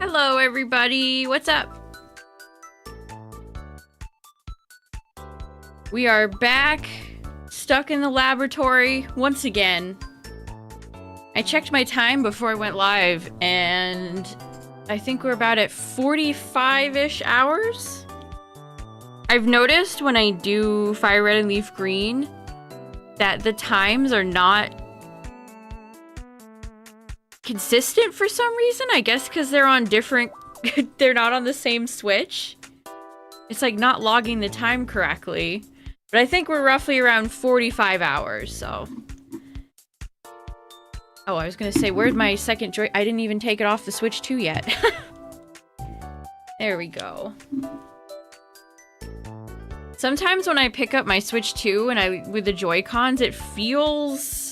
Hello, everybody. What's up? We are back, stuck in the laboratory once again. I checked my time before I went live, and I think we're about at 45-ish hours. I've noticed when I do FireRed and LeafGreen that the times are not consistent for some reason. I guess because they're on different... they're not on the same switch. It's like not logging the time correctly. But I think we're roughly around 45 hours, so... Oh, I was gonna say, where'd my second joy... I didn't even take it off the Switch 2 yet. There we go. Sometimes when I pick up my Switch 2 and with the Joy-Cons, it feels...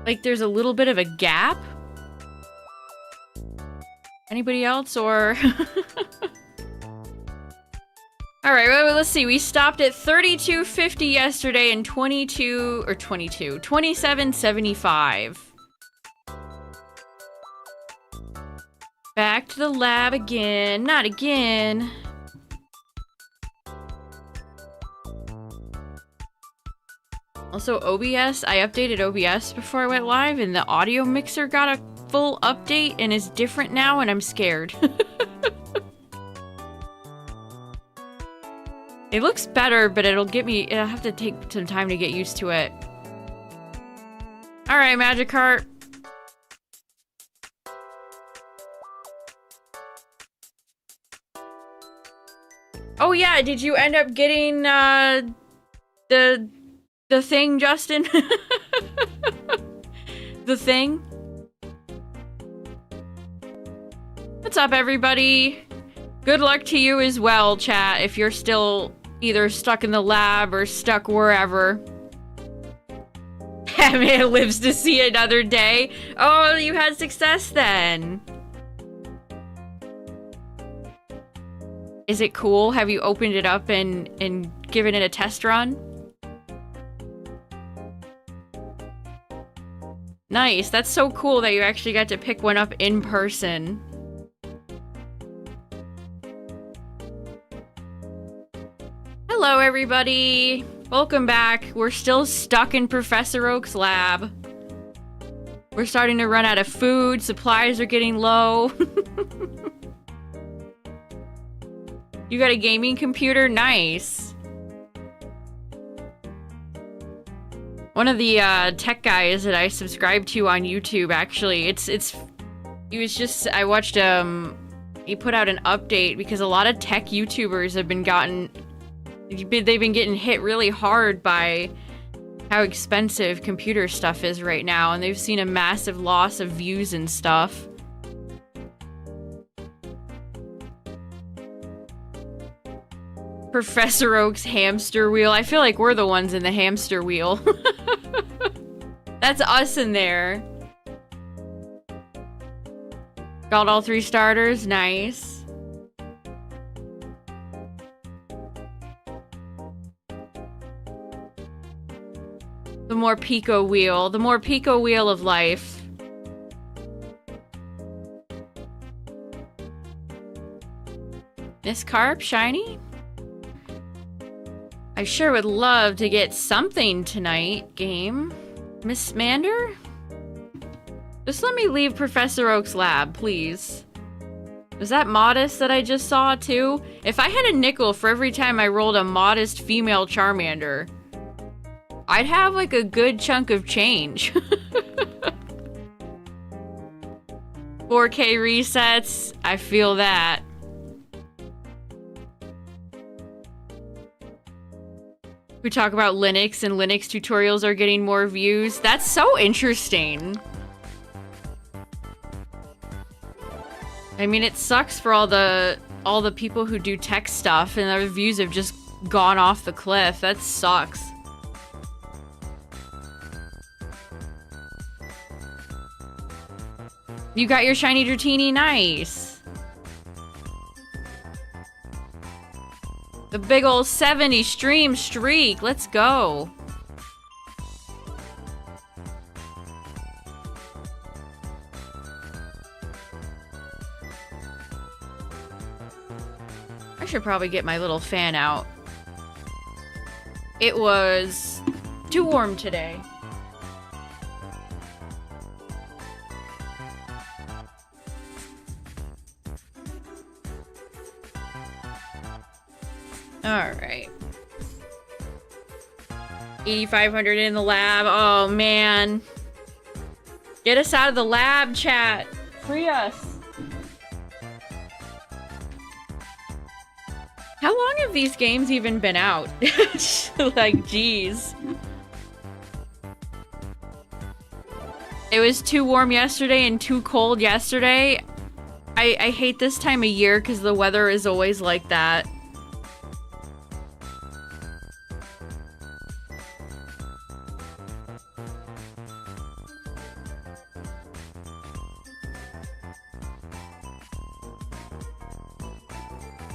like there's a little bit of a gap. Anybody else, or... Alright, well, let's see. We stopped at 3250 yesterday and 2775. Back to the lab again. Not again. Also, OBS. I updated OBS before I went live, and the audio mixer got a full update and is different now, and I'm scared. It looks better, but it'll have to take some time to get used to it. Alright, Magikarp. Oh yeah, did you end up getting, the thing, Justin? The thing? What's up, everybody? Good luck to you as well, chat, if you're still either stuck in the lab or stuck wherever. Man lives to see another day. Oh, you had success then. Is it cool? Have you opened it up and given it a test run? Nice. That's so cool that you actually got to pick one up in person. Hello, everybody. Welcome back. We're still stuck in Professor Oak's lab. We're starting to run out of food. Supplies are getting low. You got a gaming computer? Nice. One of the tech guys that I subscribe to on YouTube, actually, I watched, he put out an update because a lot of tech YouTubers have been they've been getting hit really hard by how expensive computer stuff is right now, and they've seen a massive loss of views and stuff. Professor Oak's hamster wheel. I feel like we're the ones in the hamster wheel. That's us in there. Got all 3 starters. Nice. The more Pico wheel. The more Pico wheel of life. Miss Carp, shiny? I sure would love to get something tonight, game. Miss Mander? Just let me leave Professor Oak's lab, please. Was that Modest that I just saw, too? If I had a nickel for every time I rolled a Modest female Charmander, I'd have, like, a good chunk of change. 4K resets, I feel that. We talk about Linux, and Linux tutorials are getting more views. That's so interesting. I mean, it sucks for all the people who do tech stuff, and their views have just gone off the cliff. That sucks. You got your shiny Dratini, nice. The big ol' 70 stream streak, let's go. I should probably get my little fan out. It was too warm today. Alright. 8,500 in the lab. Oh, man. Get us out of the lab, chat. Free us. How long have these games even been out? Like, geez. It was too warm yesterday and too cold yesterday. I hate this time of year because the weather is always like that.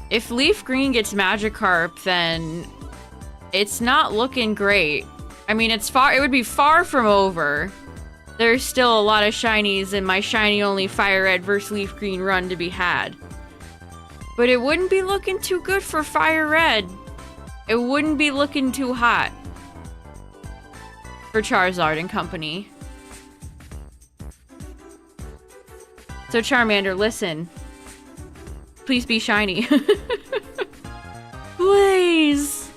If LeafGreen gets Magikarp, then it's not looking great. I mean, it would be far from over. There's still a lot of shinies in my shiny only FireRed versus LeafGreen run to be had. But it wouldn't be looking too good for FireRed. It wouldn't be looking too hot for Charizard and company. So Charmander, listen. Please be shiny. Please.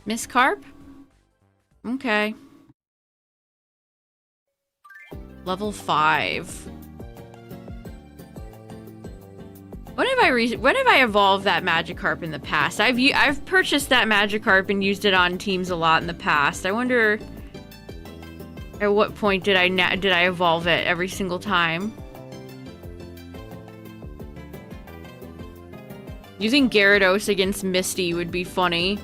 Miss Carp? Okay. Level 5. When have I evolved that Magikarp in the past? I've purchased that Magikarp and used it on teams a lot in the past. I wonder at what point did I evolve it every single time? Using Gyarados against Misty would be funny.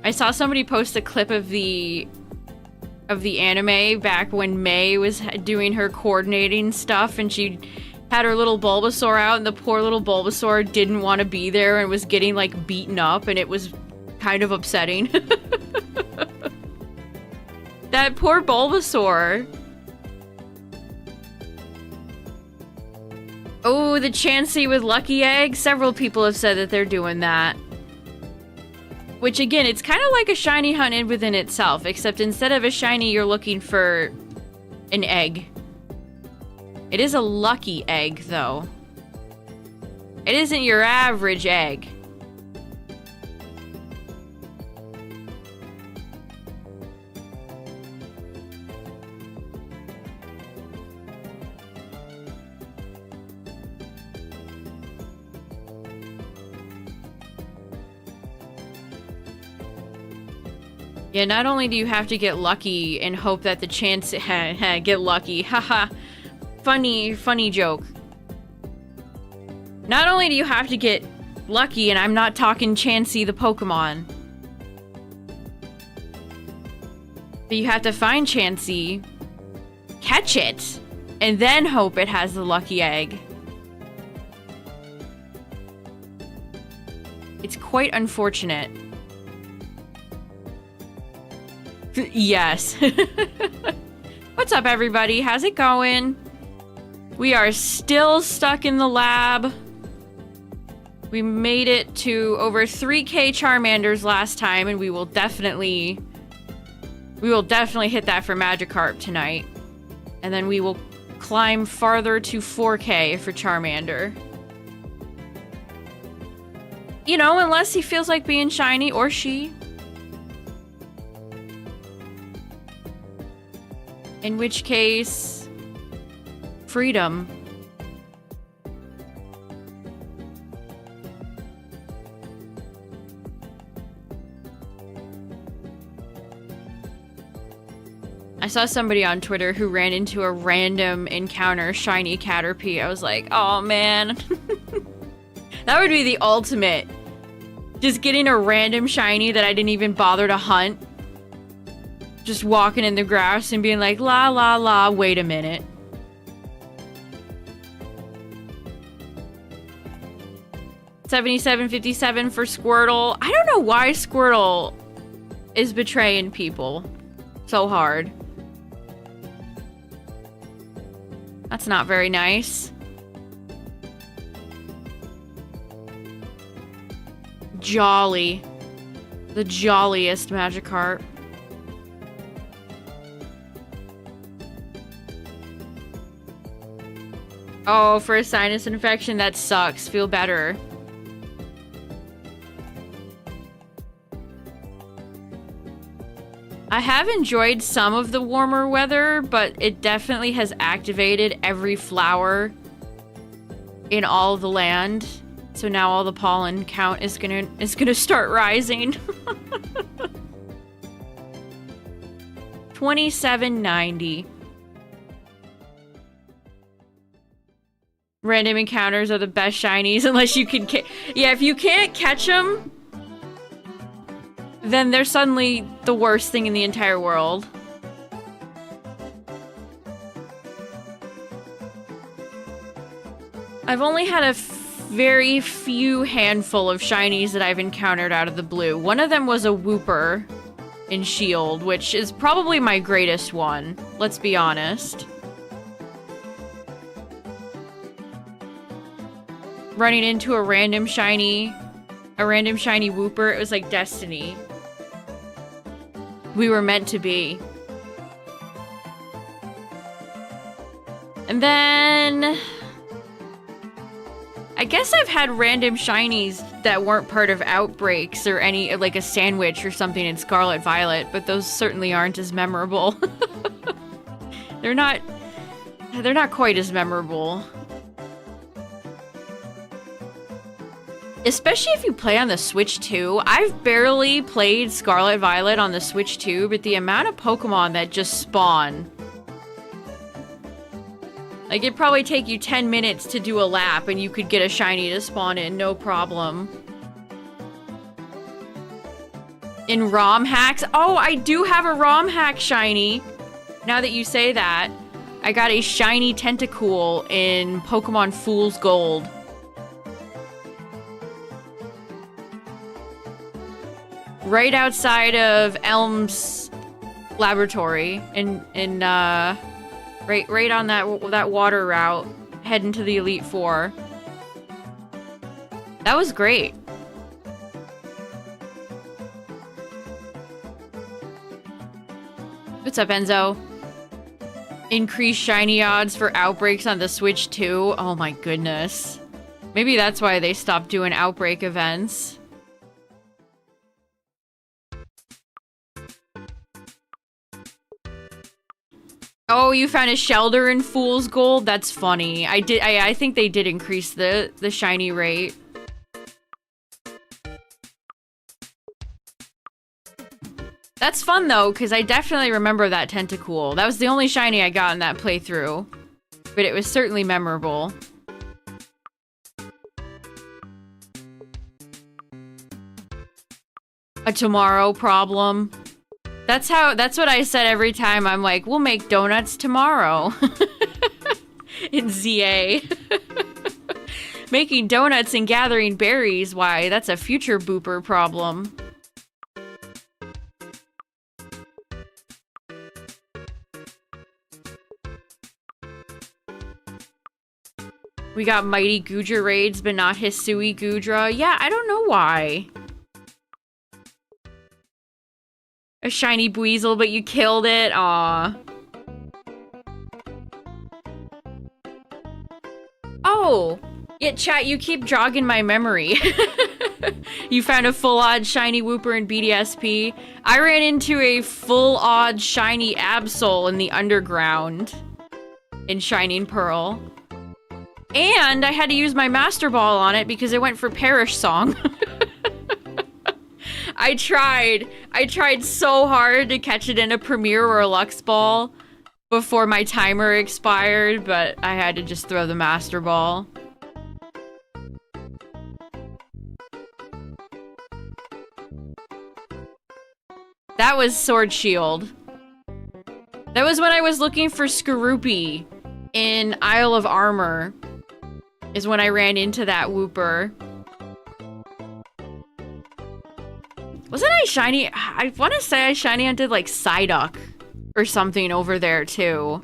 I saw somebody post a clip of the anime back when May was doing her coordinating stuff and she had her little Bulbasaur out and the poor little Bulbasaur didn't want to be there and was getting like beaten up and it was kind of upsetting. That poor Bulbasaur. Oh, the Chansey with Lucky Egg. Several people have said that they're doing that. Which, again, it's kind of like a shiny hunt within itself, except instead of a shiny, you're looking for an egg. It is a lucky egg, though. It isn't your average egg. Yeah, not only do you have to get lucky and hope that the chance get lucky, haha. Funny joke. Not only do you have to get lucky, and I'm not talking Chansey the Pokemon, but you have to find Chansey, catch it, and then hope it has the lucky egg. It's quite unfortunate. Yes. What's up, everybody? How's it going? We are still stuck in the lab. We made it to over 3K Charmanders last time, and we will definitely hit that for Magikarp tonight. And then we will climb farther to 4K for Charmander. You know, unless he feels like being shiny, or she. In which case, freedom. I saw somebody on Twitter who ran into a random encounter shiny Caterpie. I was like, oh man. That would be the ultimate. Just getting a random shiny that I didn't even bother to hunt. Just walking in the grass and being like, la la la, wait a minute. $77.57 for Squirtle. I don't know why Squirtle is betraying people so hard. That's not very nice. Jolly. The jolliest Magikarp. Oh, for a sinus infection, that sucks. Feel better. I have enjoyed some of the warmer weather, but it definitely has activated every flower in all of the land. So now all the pollen count is gonna start rising. $27.90. Random encounters are the best shinies unless you can yeah, if you can't catch them, then they're suddenly the worst thing in the entire world. I've only had a very few handful of shinies that I've encountered out of the blue. One of them was a Wooper in Shield, which is probably my greatest one, let's be honest. Running into a random shiny Wooper, it was like destiny. We were meant to be. And then I guess I've had random shinies that weren't part of outbreaks or any, like a sandwich or something in Scarlet Violet, but those certainly aren't as memorable. They're not quite as memorable. Especially if you play on the Switch 2. I've barely played Scarlet Violet on the Switch 2, but the amount of Pokemon that just spawn. Like, it'd probably take you 10 minutes to do a lap and you could get a shiny to spawn in, no problem. In ROM hacks? Oh, I do have a ROM hack shiny. Now that you say that. I got a shiny Tentacool in Pokemon Fool's Gold. Right outside of Elm's laboratory, right on that water route, heading to the Elite Four. That was great. What's up, Enzo? Increased shiny odds for outbreaks on the Switch 2. Oh my goodness. Maybe that's why they stopped doing outbreak events. Oh, you found a Shelder in Fool's Gold? That's funny. I think they did increase the shiny rate. That's fun though, because I definitely remember that Tentacool. That was the only shiny I got in that playthrough. But it was certainly memorable. A tomorrow problem. That's what I said every time. I'm like, we'll make donuts tomorrow. In ZA. Making donuts and gathering berries, why, that's a future booper problem. We got Mighty Goodra raids, but not Hisui Goodra. Yeah, I don't know why. A shiny Buizel, but you killed it? Aw. Oh! Yeah, chat, you keep jogging my memory. You found a full-odd shiny Wooper in BDSP. I ran into a full-odd shiny Absol in the underground in Shining Pearl. And I had to use my Master Ball on it because it went for Perish Song. I tried so hard to catch it in a Premier or a Lux Ball before my timer expired, but I had to just throw the Master Ball. That was Sword Shield. That was when I was looking for Skorupi in Isle of Armor. Is when I ran into that Wooper. Wasn't I shiny? I want to say I shiny hunted like Psyduck or something over there too.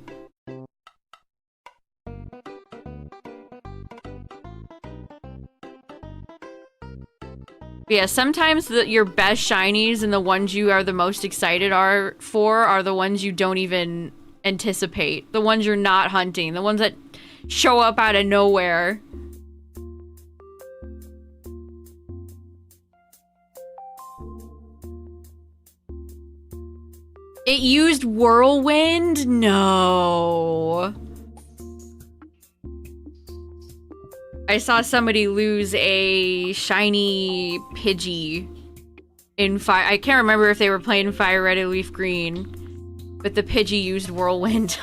Yeah, sometimes your best shinies and the ones you are the most excited for are the ones you don't even anticipate. The ones you're not hunting. The ones that show up out of nowhere. It used Whirlwind? No. I saw somebody lose a shiny Pidgey in I can't remember if they were playing FireRed or LeafGreen, but the Pidgey used Whirlwind.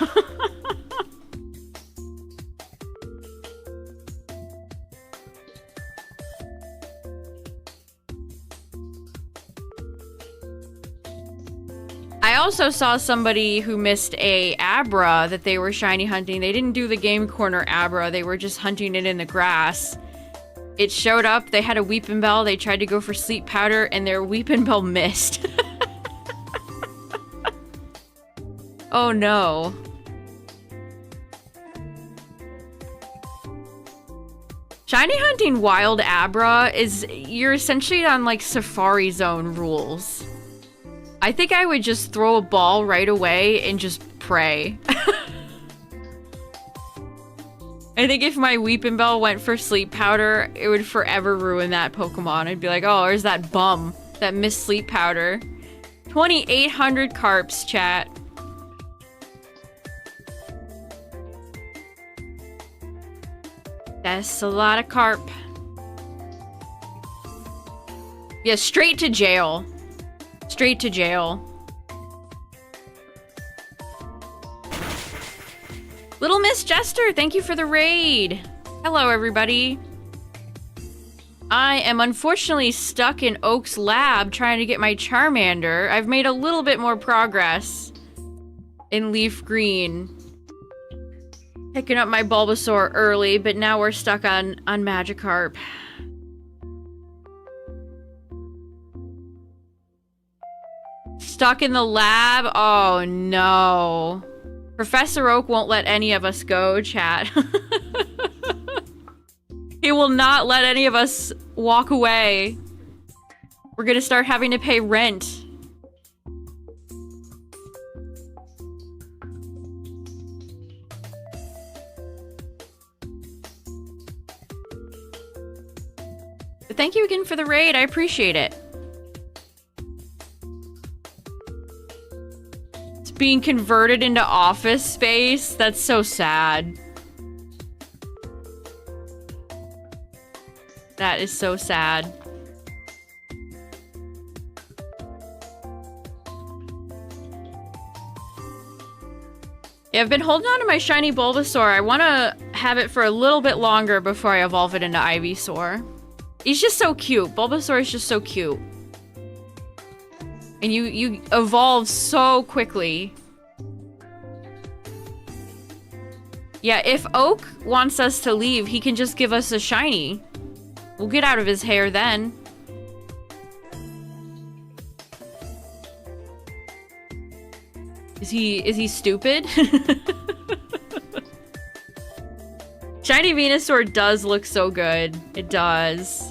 I also saw somebody who missed a Abra that they were shiny hunting. They didn't do the Game Corner Abra, they were just hunting it in the grass. It showed up, they had a Weepinbell, they tried to go for Sleep Powder, and their Weepinbell missed. Oh no. Shiny hunting wild Abra is, you're essentially on like Safari Zone rules. I think I would just throw a ball right away and just pray. I think if my Weepinbell went for Sleep Powder, it would forever ruin that Pokemon. I'd be like, oh, there's that bum that missed Sleep Powder. 2,800 carps, chat. That's a lot of carp. Yeah, straight to jail. Straight to jail. Little Miss Jester, thank you for the raid. Hello, everybody. I am unfortunately stuck in Oak's lab trying to get my Charmander. I've made a little bit more progress in LeafGreen. Picking up my Bulbasaur early, but now we're stuck on Magikarp. Stuck in the lab? Oh no. Professor Oak won't let any of us go, chat. He will not let any of us walk away. We're gonna start having to pay rent. But thank you again for the raid, I appreciate it. Being converted into office space. That's so sad. That is so sad. Yeah, I've been holding on to my shiny Bulbasaur. I want to have it for a little bit longer before I evolve it into Ivysaur. He's just so cute. Bulbasaur is just so cute. And you evolve so quickly. Yeah, if Oak wants us to leave, he can just give us a shiny. We'll get out of his hair then. Is he stupid? Shiny Venusaur does look so good. It does.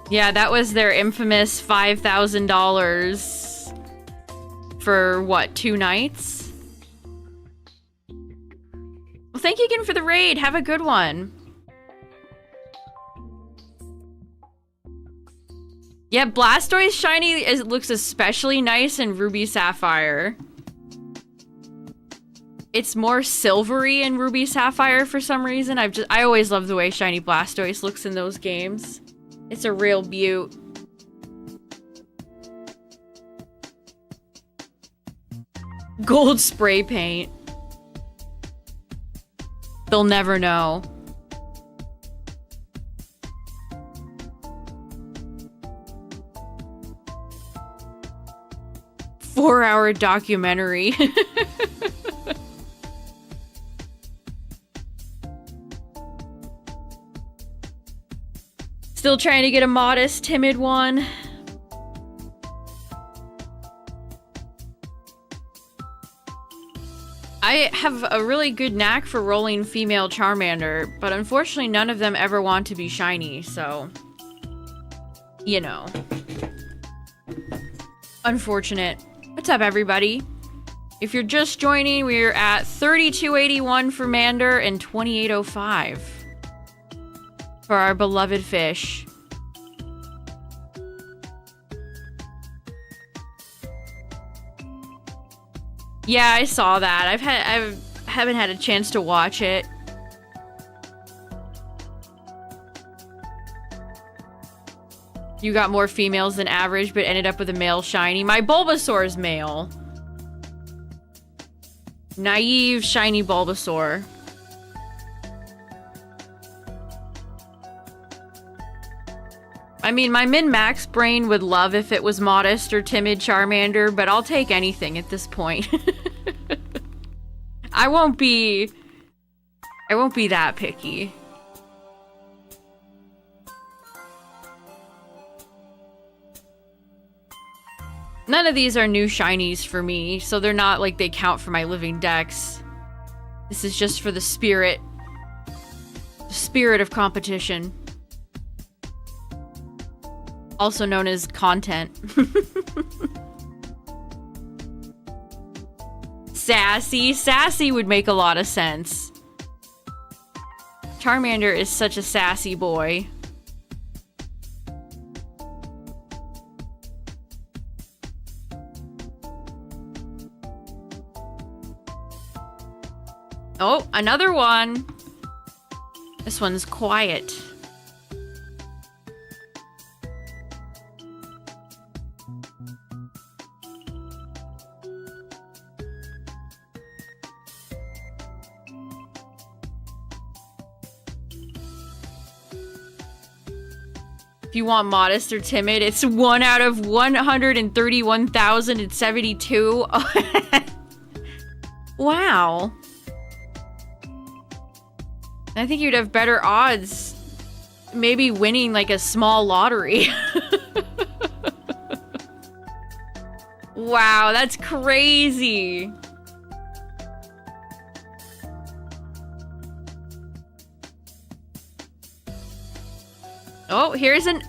Yeah, that was their infamous $5,000 for what, 2 nights? Well, thank you again for the raid. Have a good one. Yeah, Blastoise shiny looks especially nice in Ruby Sapphire. It's more silvery in Ruby Sapphire for some reason. I always love the way shiny Blastoise looks in those games. It's a real beaut. Gold spray paint. They'll never know. Four-hour documentary. Still trying to get a modest, timid one. I have a really good knack for rolling female Charmander, but unfortunately none of them ever want to be shiny, so... You know. Unfortunate. What's up, everybody? If you're just joining, we're at 3281 for Mander and 2805 for our beloved fish. Yeah, I saw that. I haven't had a chance to watch it. You got more females than average, but ended up with a male shiny. My Bulbasaur is male. Naive, shiny Bulbasaur. I mean, my min-max brain would love if it was modest or timid Charmander, but I'll take anything at this point. I won't be that picky. None of these are new shinies for me, so they're not like they count for my living dex. This is just for the spirit of competition. Also known as content. Sassy. Sassy would make a lot of sense. Charmander is such a sassy boy. Oh, another one. This one's quiet. If you want modest or timid, it's 1 out of 131,072. Wow. I think you'd have better odds maybe winning like a small lottery. Wow, that's crazy. Oh, here's an...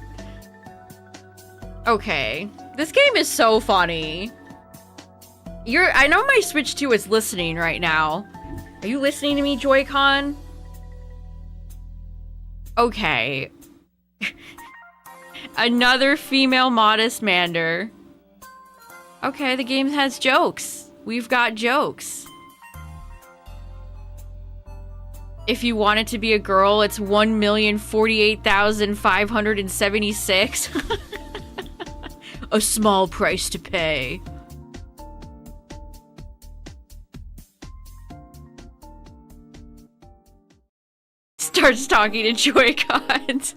Okay. This game is so funny. I know my Switch 2 is listening right now. Are you listening to me, Joy-Con? Okay. Another female modest Mander. Okay, the game has jokes. We've got jokes. If you want it to be a girl, it's 1,048,576. A small price to pay. Starts talking to Joy-Cons.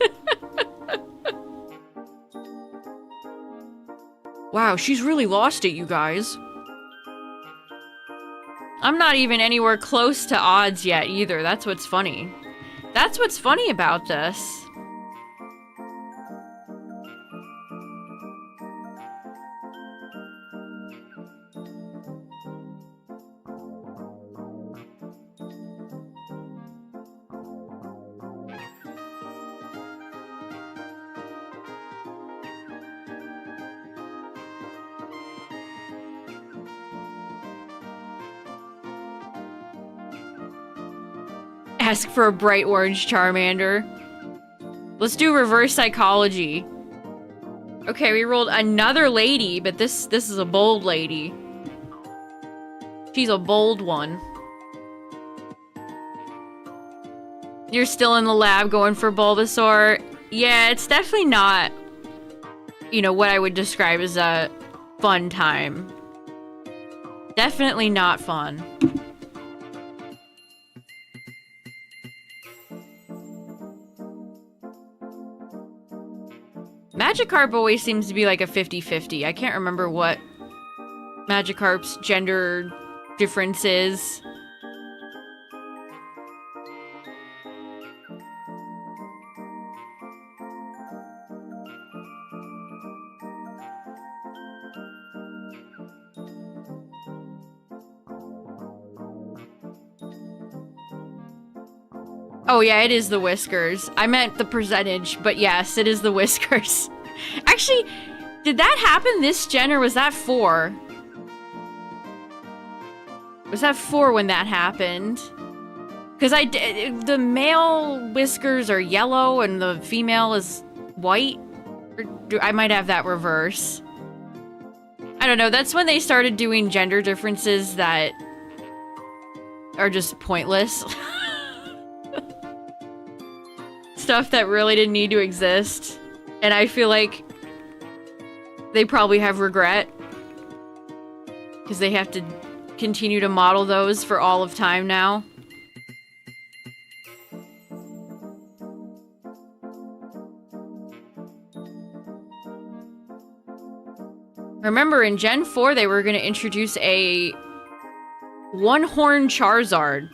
Wow, she's really lost it, you guys. I'm not even anywhere close to odds yet either. That's what's funny. That's what's funny about this. Ask for a bright orange Charmander. Let's do reverse psychology. Okay, we rolled another lady, but this is a bold lady. She's a bold one. You're still in the lab going for Bulbasaur. Yeah, it's definitely not, you know, what I would describe as a fun time. Definitely not fun. Magikarp always seems to be like a 50-50. I can't remember what Magikarp's gender difference is. Oh yeah, it is the whiskers. I meant the percentage, but yes, it is the whiskers. Actually, did that happen this gen or was that 4? Was that 4 when that happened? Because the male whiskers are yellow and the female is white. Or I might have that reverse. I don't know, that's when they started doing gender differences that are just pointless. Stuff that really didn't need to exist. And I feel like they probably have regret. Because they have to continue to model those for all of time now. Remember, in Gen 4, they were going to introduce a one-horn Charizard.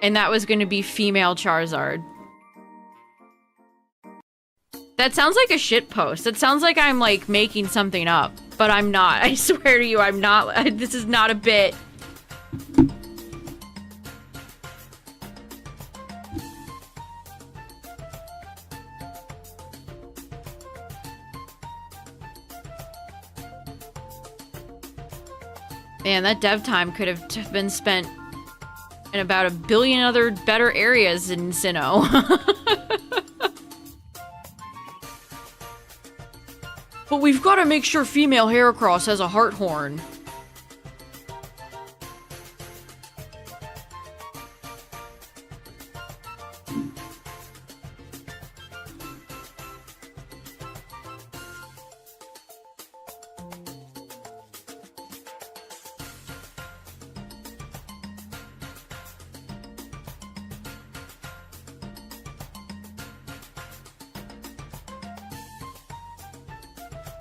And that was going to be female Charizard. That sounds like a shit post. It sounds like I'm, like, making something up. But I'm not. I swear to you, I'm not. This is not a bit. Man, that dev time could have been spent in about a billion other better areas in Sinnoh. But we've got to make sure female Heracross has a heart horn.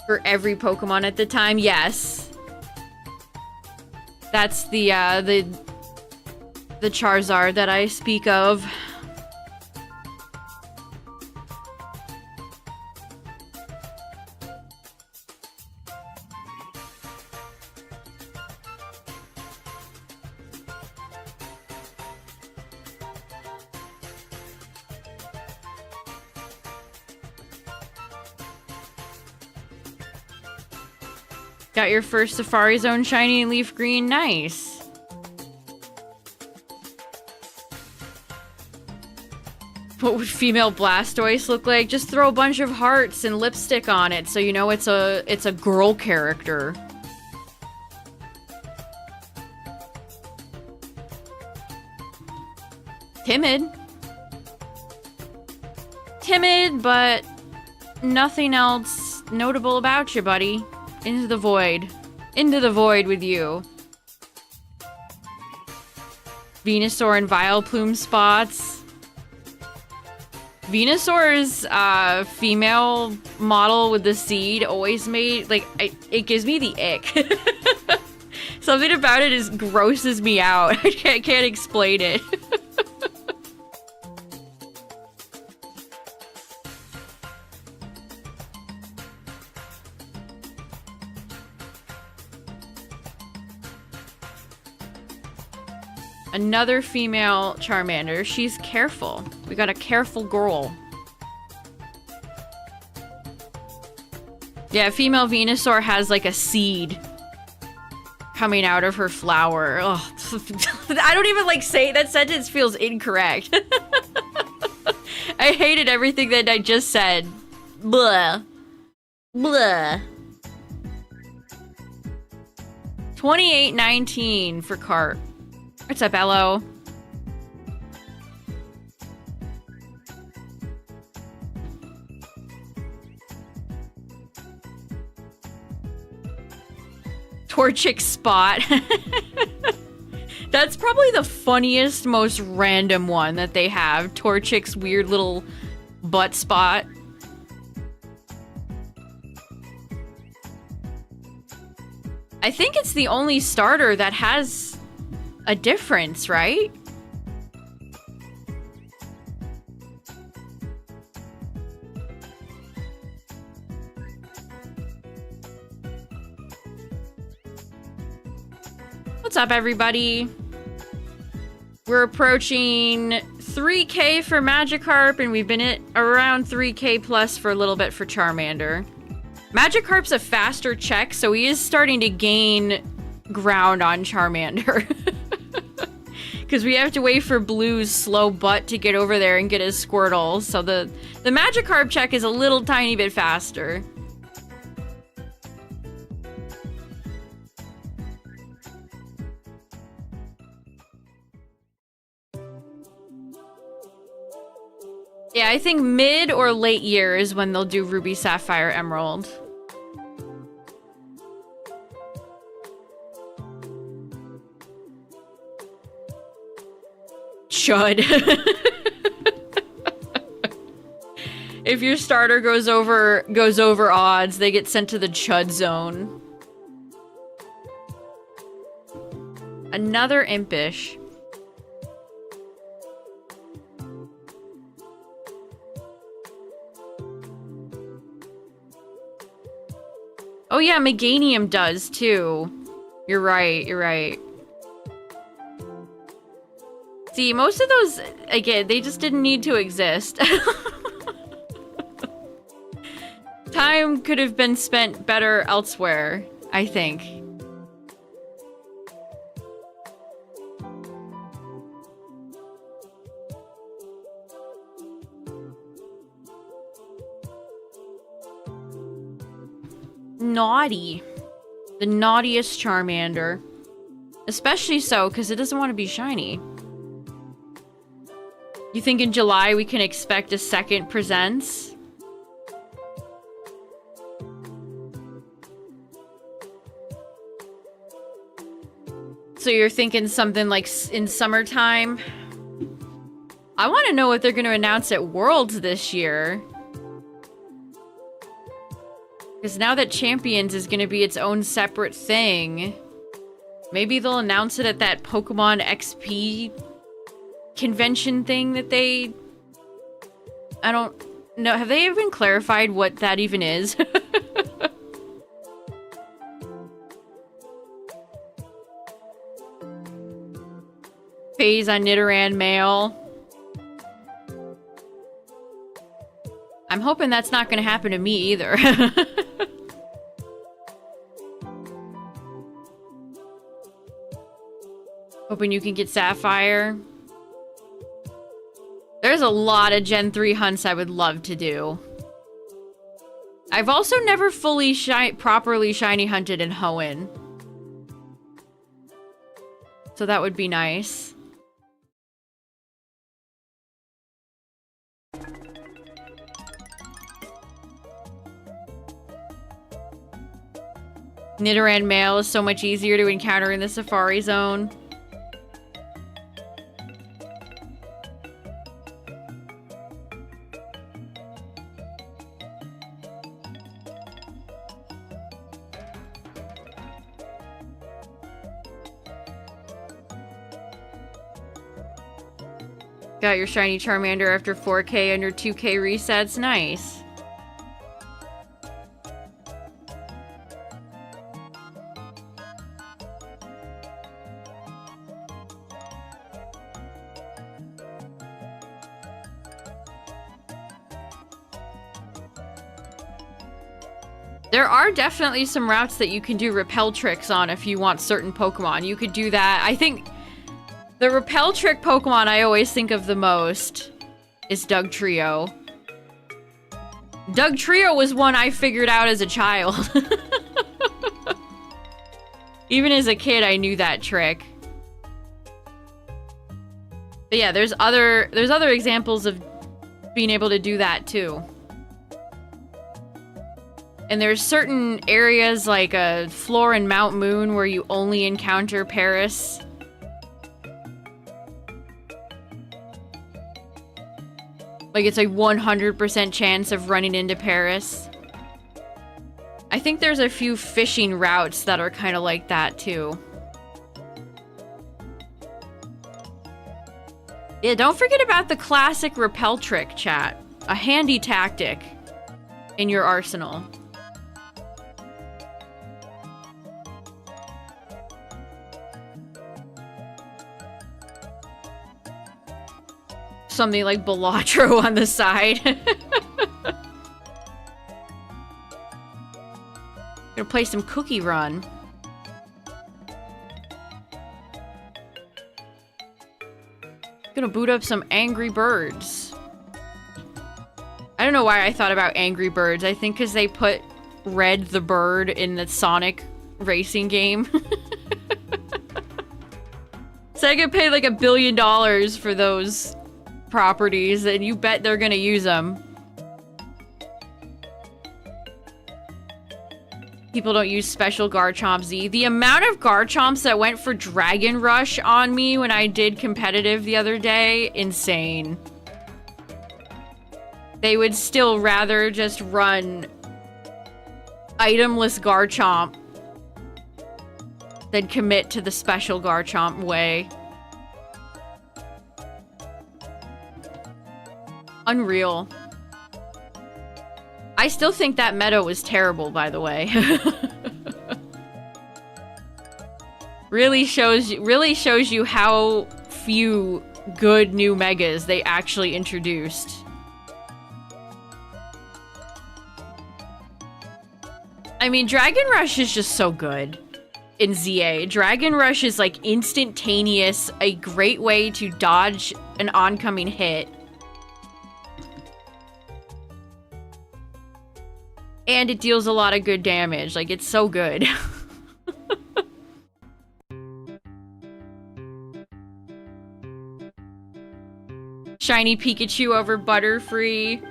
For every Pokemon at the time, yes. That's the Charizard that I speak of. Got your first Safari Zone shiny in LeafGreen. Nice. What would female Blastoise look like? Just throw a bunch of hearts and lipstick on it so you know it's a girl character. Timid. Timid, but nothing else notable about you, buddy. Into the void. Into the void with you. Venusaur and Vileplume spots. Venusaur's female model with the seed always made, like, it gives me the ick. Something about it just grosses me out. I can't explain it. Another female Charmander. She's careful. We got a careful girl. Yeah, female Venusaur has like a seed coming out of her flower. Oh, I don't even like say that sentence feels incorrect. I hated everything that I just said. Blah. Blah. 2819 for Cart. What's up, Ello? Torchic spot. That's probably the funniest, most random one that they have. Torchic's weird little butt spot. I think it's the only starter that has a difference, right? What's up, everybody? We're approaching 3K for Magikarp, and we've been at around 3K plus for a little bit for Charmander. Magikarp's a faster check, so he is starting to gain ground on Charmander. Because we have to wait for Blue's slow butt to get over there and get his Squirtle, so the Magikarp check is a little tiny bit faster. Yeah, I think mid or late year is when they'll do Ruby, Sapphire, Emerald. Chud. If your starter goes over odds, they get sent to the Chud zone. Another Impish. Oh yeah, Meganium does too. You're right, you're right. See, most of those, again, they just didn't need to exist. Time could have been spent better elsewhere, I think. Naughty. The naughtiest Charmander. Especially so, because it doesn't want to be shiny. You think in July we can expect a second Presents? So you're thinking something like in summertime? I want to know what they're going to announce at Worlds this year. Because now that Champions is going to be its own separate thing, maybe they'll announce it at that Pokemon XP convention thing that they... I don't know. Have they even clarified what that even is? Phase on Nidoran male. I'm hoping that's not going to happen to me either. Hoping you can get Sapphire. There's a lot of Gen 3 hunts I would love to do. I've also never fully properly shiny hunted in Hoenn. So that would be nice. Nidoran male is so much easier to encounter in the Safari Zone. Got your shiny Charmander after 4K under 2K resets. Nice. There are definitely some routes that you can do repel tricks on if you want certain Pokemon. You could do that. I think the repel trick Pokemon I always think of the most is Dugtrio. Dugtrio was one I figured out as a child. Even as a kid, I knew that trick. But yeah, there's other examples of being able to do that too. And there's certain areas like a floor in Mount Moon where you only encounter Paris. Like it's a 100% chance of running into Paris. I think there's a few fishing routes that are kind of like that, too. Yeah, don't forget about the classic Repel trick, chat. A handy tactic in your arsenal. Something like Balatro on the side. Gonna play some Cookie Run. Gonna boot up some Angry Birds. I don't know why I thought about Angry Birds. I think because they put Red the Bird in the Sonic racing game. So I could pay like $1 billion for those properties, and you bet they're gonna use them. People don't use special Garchomp Z. The amount of Garchomps that went for Dragon Rush on me when I did competitive the other day, insane. They would still rather just run itemless Garchomp than commit to the special Garchomp way. Unreal. I still think that meta was terrible, by the way. Really shows you how few good new megas they actually introduced. I mean, Dragon Rush is just so good in ZA. Dragon Rush is like instantaneous, a great way to dodge an oncoming hit. And it deals a lot of good damage. Like, it's so good. Shiny Pikachu over Butterfree.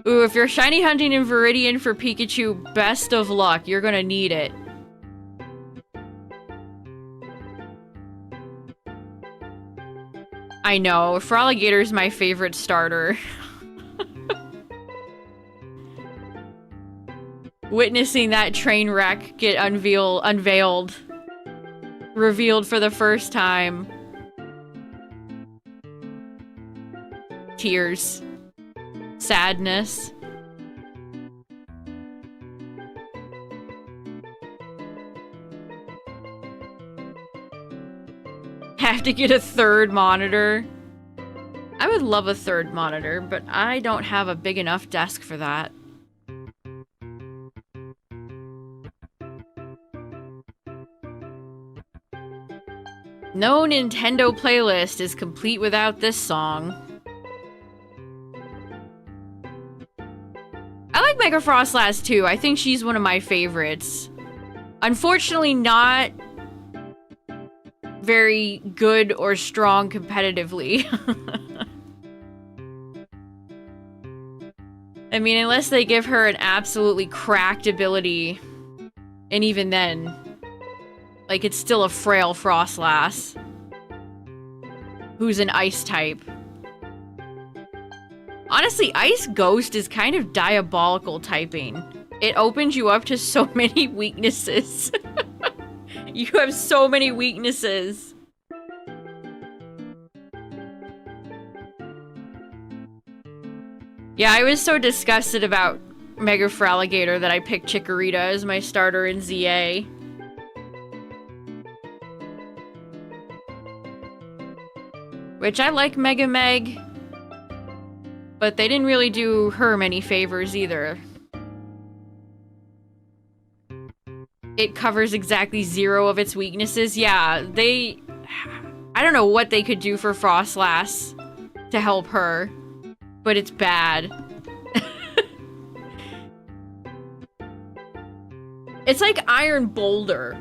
Ooh, if you're shiny hunting in Viridian for Pikachu, best of luck. You're gonna need it. I know. Froligator's my favorite starter. Witnessing that train wreck get revealed for the first time. Tears. Sadness. Have to get a third monitor. I would love a third monitor, but I don't have a big enough desk for that. No Nintendo playlist is complete without this song. I like Mega Frostlass too. I think she's one of my favorites. Unfortunately, not very good or strong competitively. I mean, unless they give her an absolutely cracked ability. And even then, like, it's still a frail Frostlass. Who's an ice type. Honestly, Ice Ghost is kind of diabolical typing. It opens you up to so many weaknesses. You have so many weaknesses. Yeah, I was so disgusted about Mega Fraligator that I picked Chikorita as my starter in ZA. Which I like Mega Meg, but they didn't really do her many favors either. It covers exactly 0 of its weaknesses. Yeah, I don't know what they could do for Frostlass to help her, but it's bad. It's like Iron Boulder.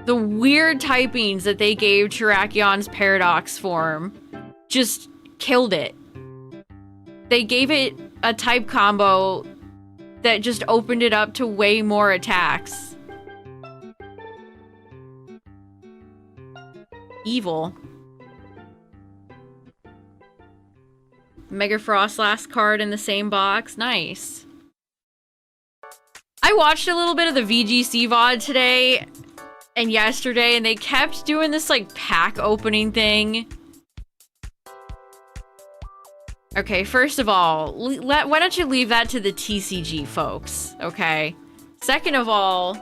The weird typings that they gave Terrakyon's Paradox form just killed it. They gave it a type combo that just opened it up to way more attacks. Evil. Mega Frostlass card in the same box. Nice. I watched a little bit of the VGC VOD today and yesterday, and they kept doing this, like, pack opening thing. Okay, first of all, why don't you leave that to the TCG folks, okay? Second of all,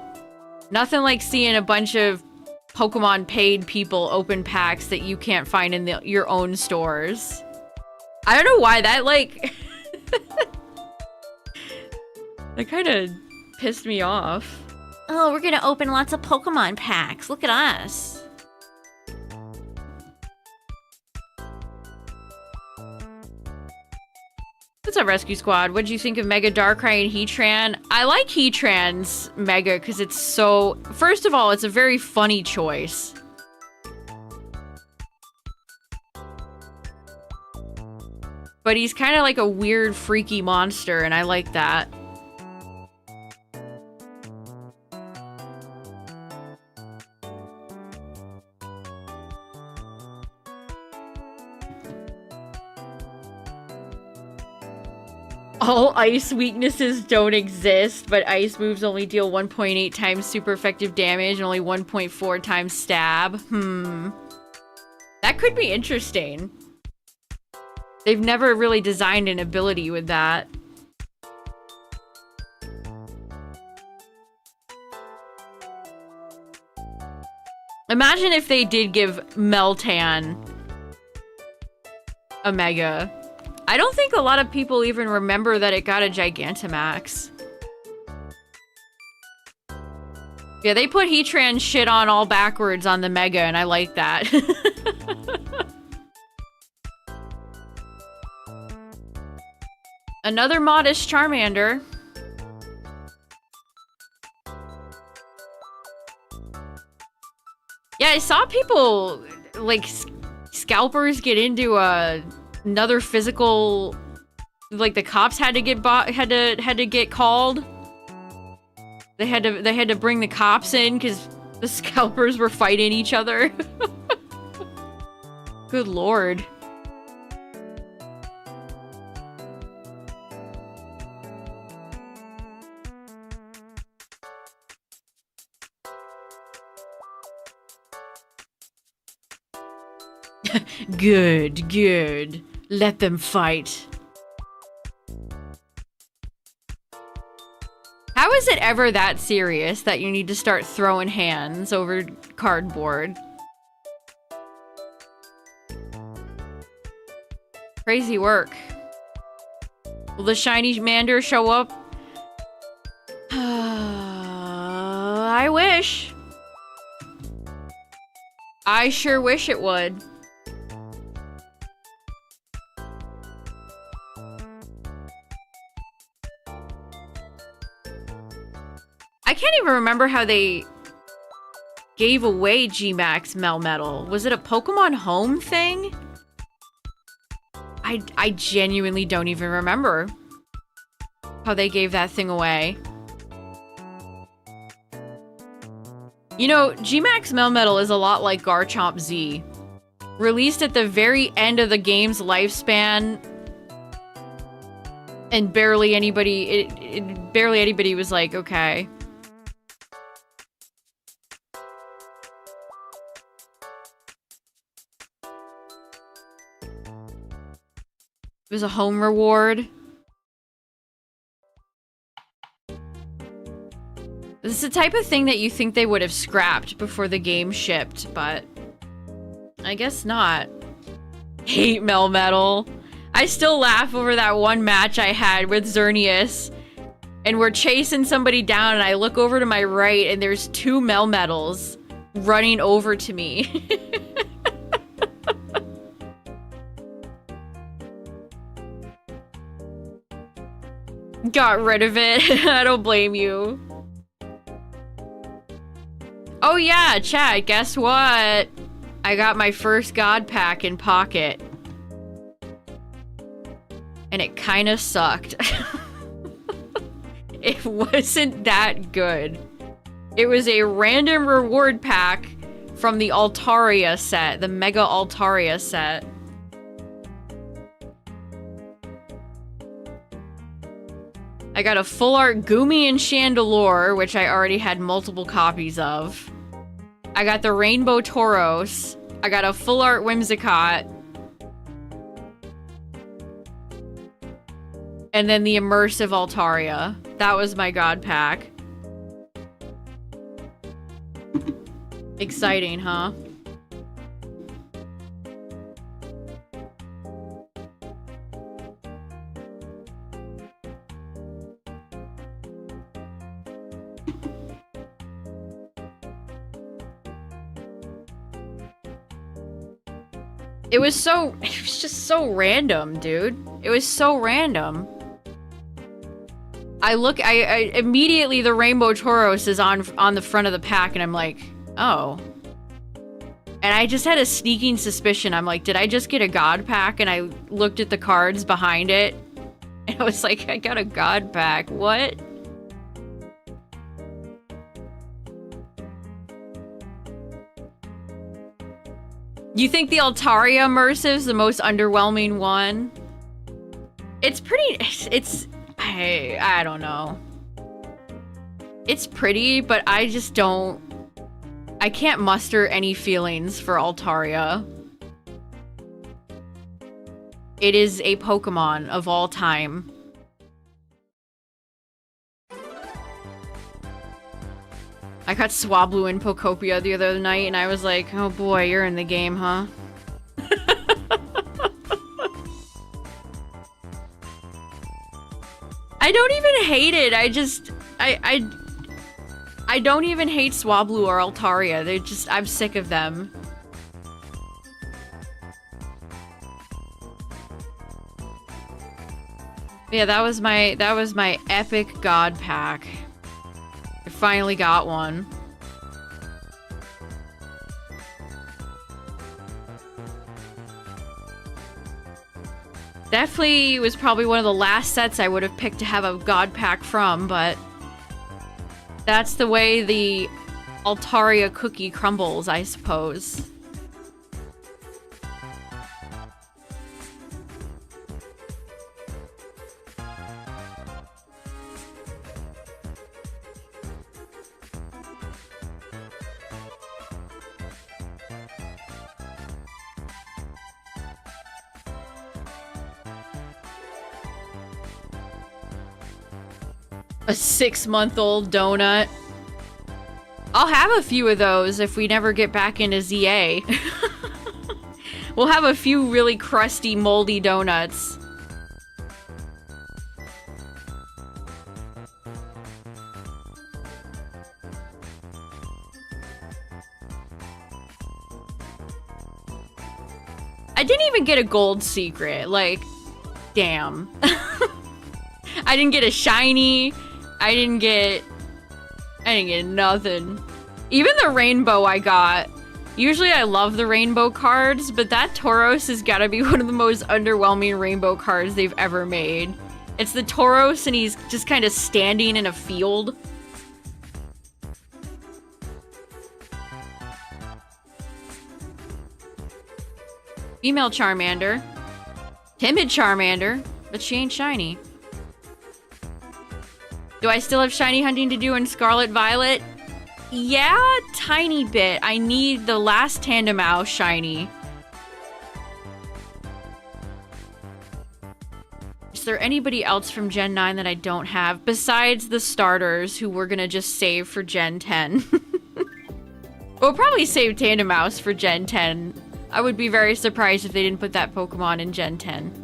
nothing like seeing a bunch of Pokemon paid people open packs that you can't find in your own stores. I don't know why that, like... that kind of pissed me off. Oh, we're gonna open lots of Pokemon packs. Look at us. What's up, Rescue Squad? What'd you think of Mega Darkrai and Heatran? I like Heatran's Mega because it's so... First of all, it's a very funny choice. But he's kind of like a weird, freaky monster, and I like that. All ice weaknesses don't exist, but ice moves only deal 1.8 times super effective damage and only 1.4 times stab. That could be interesting. They've never really designed an ability with that. Imagine if they did give Meltan a Mega. I don't think a lot of people even remember that it got a Gigantamax. Yeah, they put Heatran shit on all backwards on the Mega, and I like that. Another modest Charmander. Yeah, I saw people, like, scalpers get into another physical, like, the cops had to get get called. They had to bring the cops in because the scalpers were fighting each other. Good lord. Good, good. Let them fight. How is it ever that serious that you need to start throwing hands over cardboard? Crazy work. Will the shiny Mander show up? I wish. I sure wish it would. I can't even remember how they gave away G-Max Melmetal. Was it a Pokemon Home thing? I genuinely don't even remember how they gave that thing away. You know, G-Max Melmetal is a lot like Garchomp Z. Released at the very end of the game's lifespan, and barely anybody was like, okay. It was a home reward. This is the type of thing that you think they would have scrapped before the game shipped, but I guess not. Hate Melmetal. I still laugh over that one match I had with Xerneas, and we're chasing somebody down, and I look over to my right, and there's two Melmetals running over to me. Got rid of it. I don't blame you. Oh yeah, chat, guess what? I got my first God Pack in Pocket. And it kinda sucked. It wasn't that good. It was a random reward pack from the Altaria set, the Mega Altaria set. I got a full art Goomy and Chandelure, which I already had multiple copies of. I got the Rainbow Tauros. I got a full art Whimsicott. And then the immersive Altaria. That was my god pack. Exciting, huh? It was just so random, dude. It was so random. I immediately, the Rainbow Tauros is on the front of the pack, and I'm like, oh. And I just had a sneaking suspicion. I'm like, did I just get a god pack? And I looked at the cards behind it, and I was like, I got a god pack. What? You think the Altaria Immersive's the most underwhelming one? It's pretty... I don't know. It's pretty, but I just don't... I can't muster any feelings for Altaria. It is a Pokemon of all time. I got Swablu and Pokopia the other night, and I was like, oh boy, you're in the game, huh? I don't even hate it. I don't even hate Swablu or Altaria. They're just, I'm sick of them. Yeah, that was my epic god pack. I finally got one. Definitely was probably one of the last sets I would have picked to have a god pack from, but that's the way the Altaria cookie crumbles, I suppose. A 6-month-old donut. I'll have a few of those if we never get back into ZA. We'll have a few really crusty, moldy donuts. I didn't even get a gold secret. Like, damn. I didn't get a shiny. I didn't get nothing. Even the rainbow I got. Usually I love the rainbow cards, but that Tauros has got to be one of the most underwhelming rainbow cards they've ever made. It's the Tauros and he's just kind of standing in a field. Female Charmander. Timid Charmander, but she ain't shiny. Do I still have shiny hunting to do in Scarlet Violet? Yeah, tiny bit. I need the last Tandemaus shiny. Is there anybody else from Gen 9 that I don't have? Besides the starters who we're gonna just save for Gen 10. We'll probably save Tandemaus for Gen 10. I would be very surprised if they didn't put that Pokemon in Gen 10.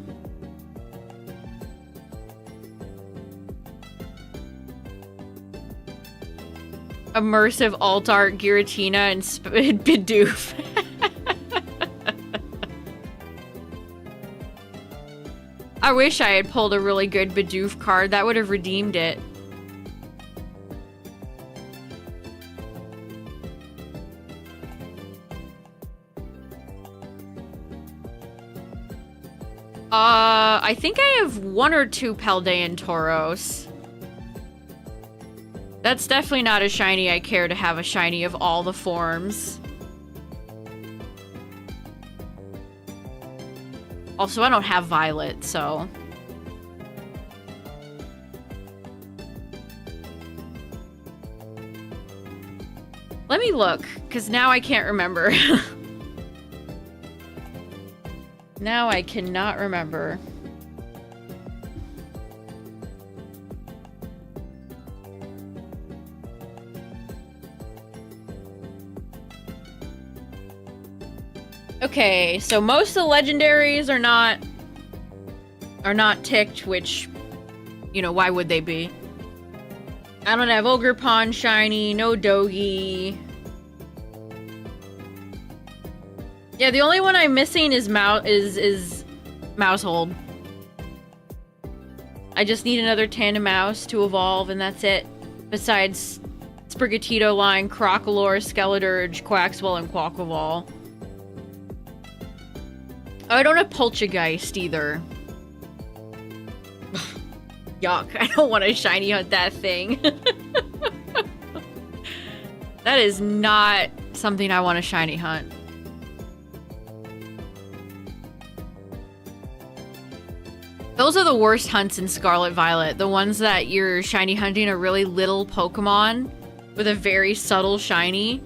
Immersive alt art Giratina and Bidoof. I wish I had pulled a really good Bidoof card. That would have redeemed it. I think I have 1 or 2 Paldean Tauros. That's definitely not a shiny I care to have a shiny of all the forms. Also, I don't have Violet, so... Let me look, because now I can't remember. Now I cannot remember. Okay, so most of the legendaries are not ticked, which, you know, why would they be? I don't have Ogerpon shiny, no Dogi. Yeah, the only one I'm missing is Mousehold. I just need another Tandemaus to evolve, and that's it. Besides Sprigatito line, Crocalor, Skeledirge, Quaxwell, and Quaquaval. Oh, I don't have Poltergeist either. Yuck, I don't want to shiny hunt that thing. That is not something I want to shiny hunt. Those are the worst hunts in Scarlet Violet. The ones that you're shiny hunting a really little Pokemon with a very subtle shiny.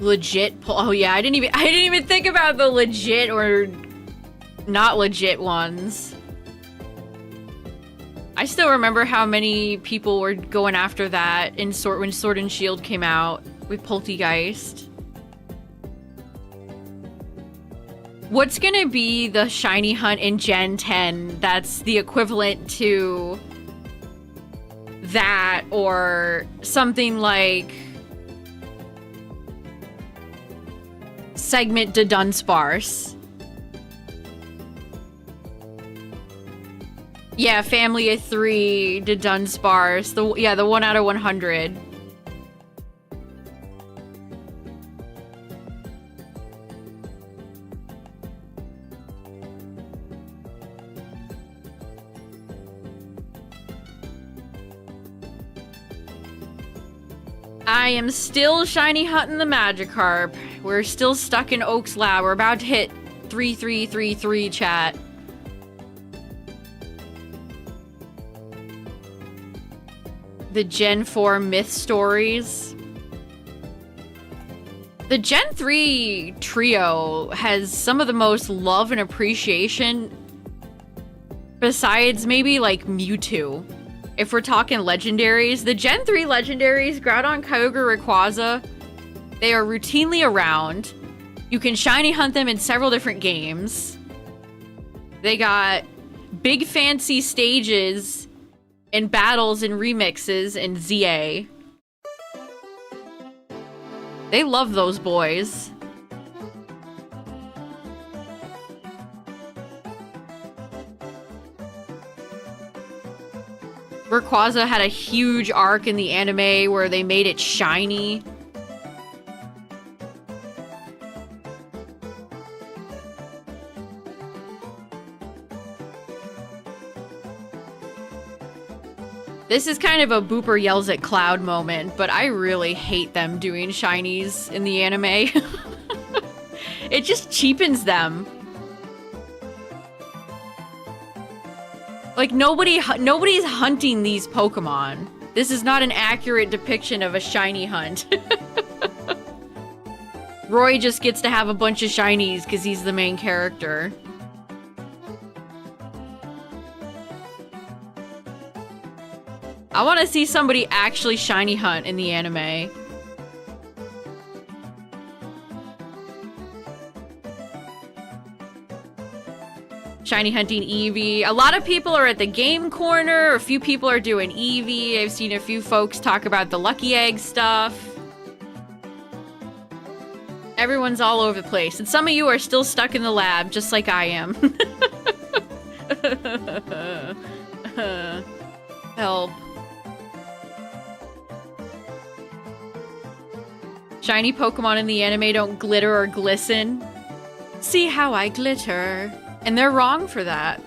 Legit oh yeah, I didn't even think about the legit or not legit ones. I still remember how many people were going after that in when Sword and Shield came out with Poltergeist. What's gonna be the shiny hunt in Gen 10 that's the equivalent to that, or something like Segment to Dunsparce? Yeah, Family of 3 to Dunsparce. The 1 out of 100. I am still shiny hunting the Magikarp. We're still stuck in Oak's Lab. We're about to hit 3333 chat. The Gen 4 myth stories. The Gen 3 trio has some of the most love and appreciation besides maybe like Mewtwo. If we're talking legendaries, the Gen 3 legendaries, Groudon, Kyogre, Rayquaza, they are routinely around. You can shiny hunt them in several different games. They got big fancy stages and battles and remixes in ZA. They love those boys. Rayquaza had a huge arc in the anime where they made it shiny. This is kind of a Booper yells at Cloud moment, but I really hate them doing shinies in the anime. It just cheapens them. Like, nobody's hunting these Pokemon. This is not an accurate depiction of a shiny hunt. Roy just gets to have a bunch of shinies because he's the main character. I want to see somebody actually shiny hunt in the anime. Shiny hunting Eevee. A lot of people are at the game corner. A few people are doing Eevee. I've seen a few folks talk about the Lucky Egg stuff. Everyone's all over the place. And some of you are still stuck in the lab, just like I am. Help. Shiny Pokemon in the anime don't glitter or glisten. See how I glitter. And they're wrong for that.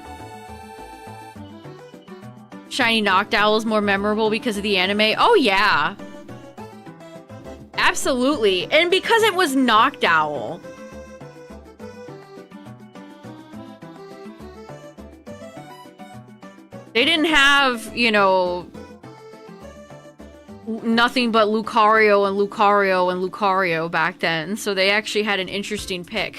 Shiny Noctowl is more memorable because of the anime. Oh, yeah. Absolutely. And because it was Noctowl. They didn't have, you know, nothing but Lucario and Lucario and Lucario back then, so they actually had an interesting pick.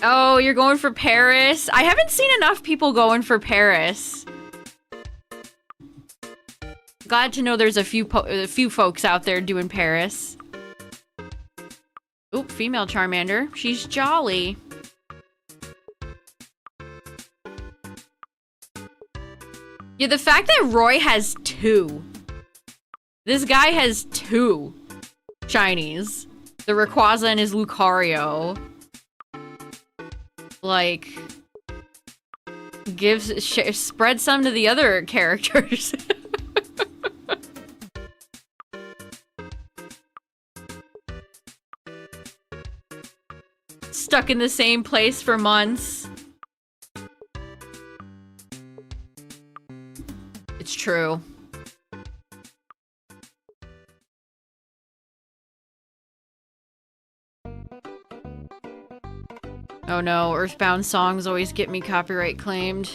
Oh, you're going for Paris? I haven't seen enough people going for Paris. Glad to know there's a few folks out there doing Paris. Oop, female Charmander. She's jolly. Yeah, the fact that Roy has 2. This guy has 2 shinies. The Rayquaza and his Lucario. Like, spread some to the other characters. Stuck in the same place for months. It's true. Oh no, Earthbound songs always get me copyright claimed.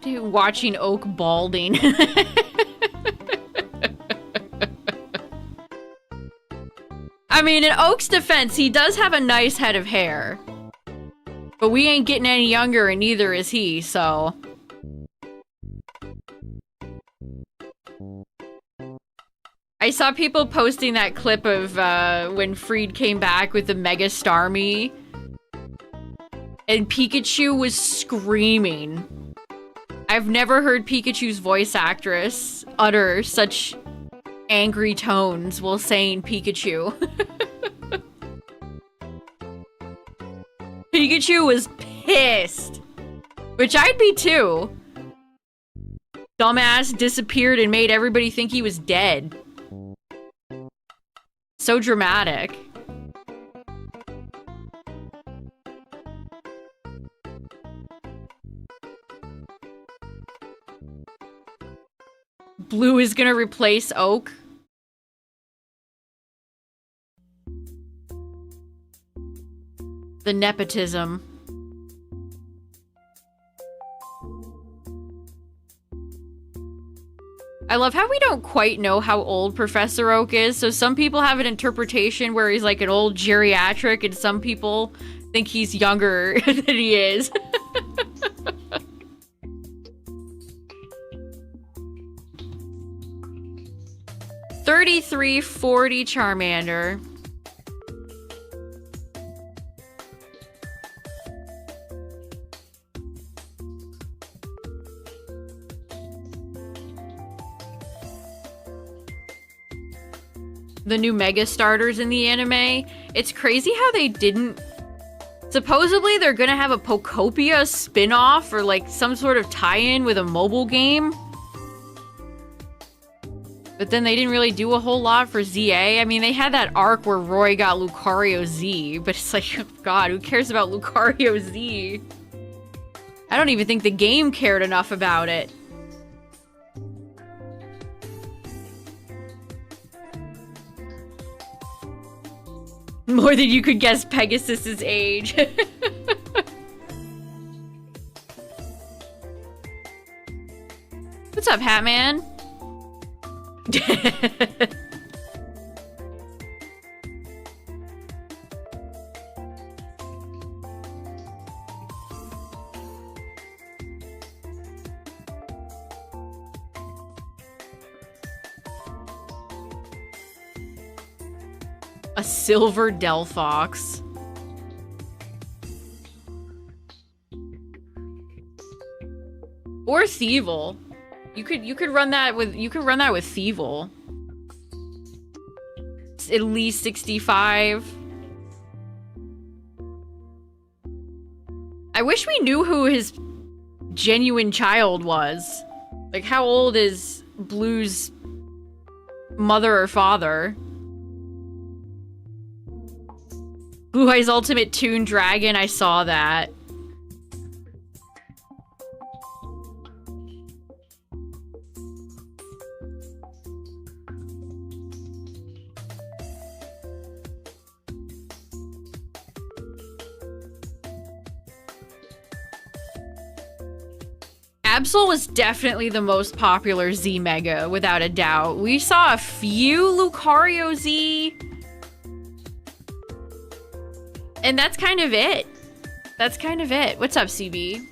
Watching Oak balding. I mean, in Oak's defense, he does have a nice head of hair. But we ain't getting any younger, and neither is he, so... I saw people posting that clip of when Freed came back with the Mega Starmie. And Pikachu was screaming. I've never heard Pikachu's voice actress utter such angry tones while saying Pikachu. Pikachu was pissed. Which I'd be too. Dumbass disappeared and made everybody think he was dead. So dramatic. Blue is gonna replace Oak. The nepotism. I love how we don't quite know how old Professor Oak is, so some people have an interpretation where he's like an old geriatric, and some people think he's younger than he is. $33.40 Charmander. The new Mega Starters in the anime. It's crazy how they didn't... Supposedly they're gonna have a Pokopia spin-off or like some sort of tie-in with a mobile game. But then they didn't really do a whole lot for ZA. I mean, they had that arc where Roy got Lucario Z, but it's like, oh God, who cares about Lucario Z? I don't even think the game cared enough about it. More than you could guess Pegasus's age. What's up, Hatman? A silver Delphox. Or Thievul. You could run that with Thievul. It's at least 65. I wish we knew who his genuine child was. Like, how old is Blue's mother or father? Blue Eyes Ultimate Toon Dragon, I saw that. Absol was definitely the most popular Z Mega, without a doubt. We saw a few Lucario Z. And that's kind of it. That's kind of it. What's up, CB?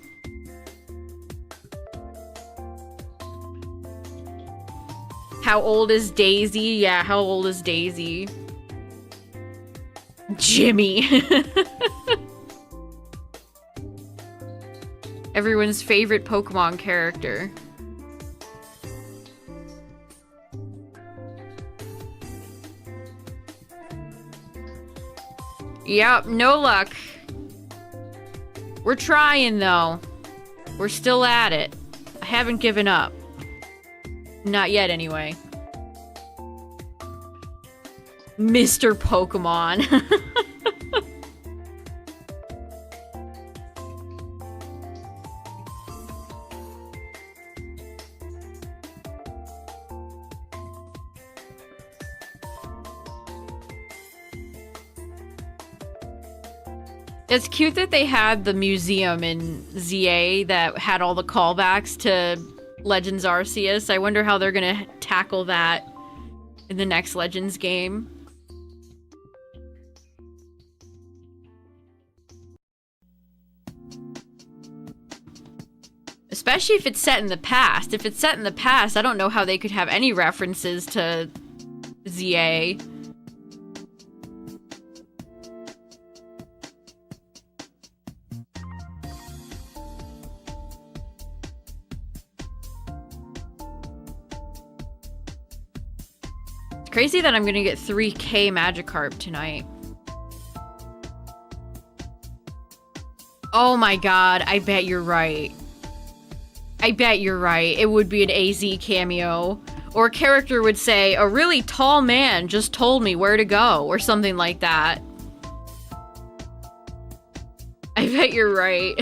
How old is Daisy? Yeah, how old is Daisy? Jimmy. Everyone's favorite Pokemon character. Yep, no luck. We're trying, though. We're still at it. I haven't given up. Not yet, anyway. Mr. Pokemon. It's cute that they had the museum in ZA that had all the callbacks to Legends Arceus. I wonder how they're gonna tackle that in the next Legends game. Especially if it's set in the past. If it's set in the past, I don't know how they could have any references to ZA. Crazy that I'm gonna get 3K Magikarp tonight. Oh my god, I bet you're right. I bet you're right. It would be an AZ cameo. Or a character would say, a really tall man just told me where to go, or something like that. I bet you're right.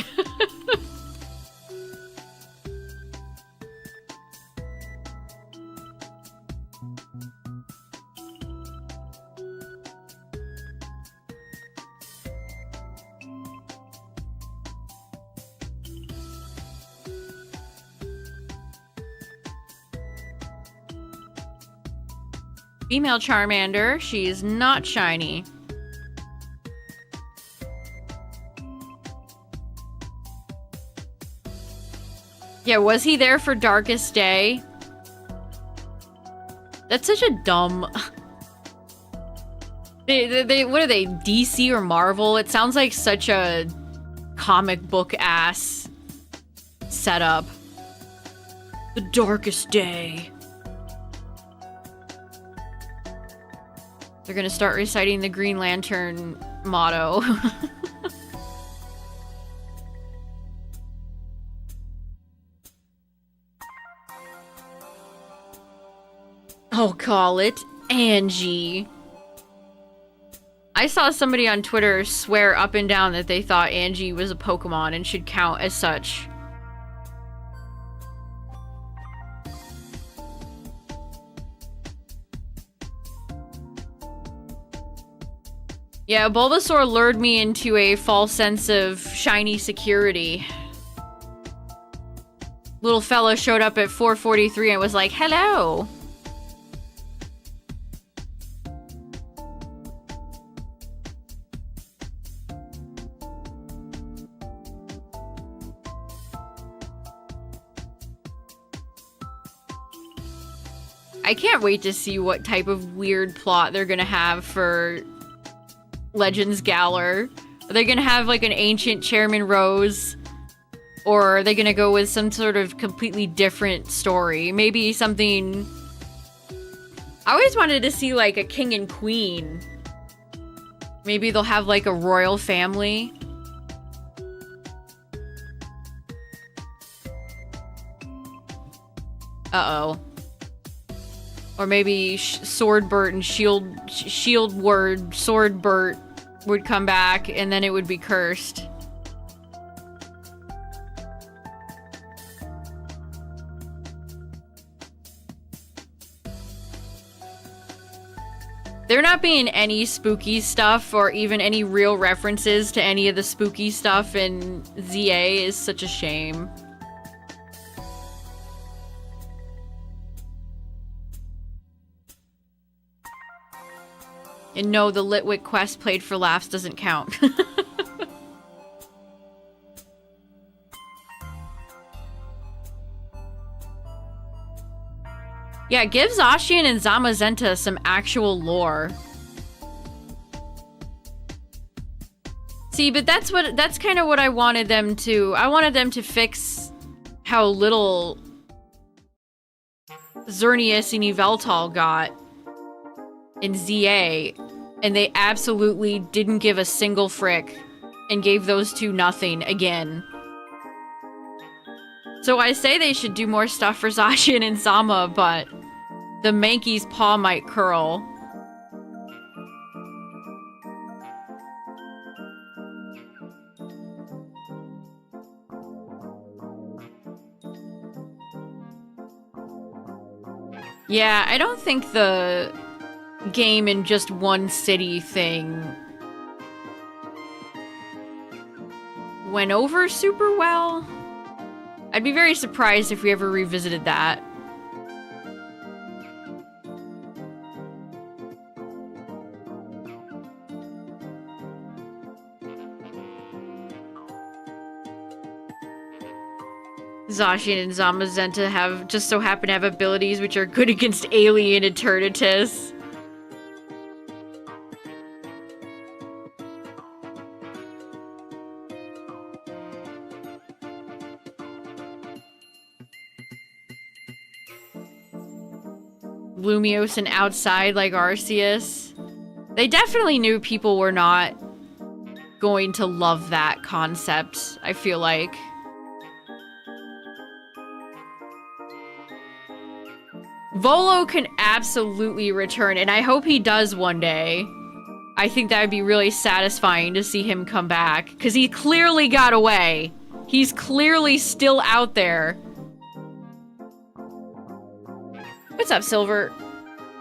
Female Charmander, she's not shiny. Yeah, was he there for Darkest Day? That's such a dumb... They what are they, DC or Marvel? It sounds like such a comic book ass setup. The Darkest Day. They're gonna start reciting the Green Lantern motto. Oh, call it Angie. I saw somebody on Twitter swear up and down that they thought Angie was a Pokemon and should count as such. Yeah, Bulbasaur lured me into a false sense of shiny security. Little fella showed up at 4:43 and was like, hello! I can't wait to see what type of weird plot they're gonna have for Legends Galar. Are they gonna have like an ancient Chairman Rose? Or are they gonna go with some sort of completely different story? Maybe something... I always wanted to see like a king and queen. Maybe they'll have like a royal family. Uh-oh. Or maybe Swordbert and Shieldward, Swordbert would come back, and then it would be cursed. There not being any spooky stuff or even any real references to any of the spooky stuff in ZA is such a shame. And no, the Litwick quest played for laughs doesn't count. Yeah, give Zacian and Zamazenta some actual lore. See, but that's kind of what I wanted them to. I wanted them to fix how little Xerneas and Yveltal got in ZA, and they absolutely didn't give a single frick and gave those two nothing again. So I say they should do more stuff for Zacian and Zama, but the Mankey's paw might curl. Yeah, I don't think the game in just one city thing went over super well. I'd be very surprised if we ever revisited that. Zacian and Zamazenta have just so happen to have abilities which are good against Alien Eternatus. Lumiose and Outside like Arceus. They definitely knew people were not going to love that concept, I feel like. Volo can absolutely return, and I hope he does one day. I think that would be really satisfying to see him come back, because he clearly got away. He's clearly still out there. What's up, Silver?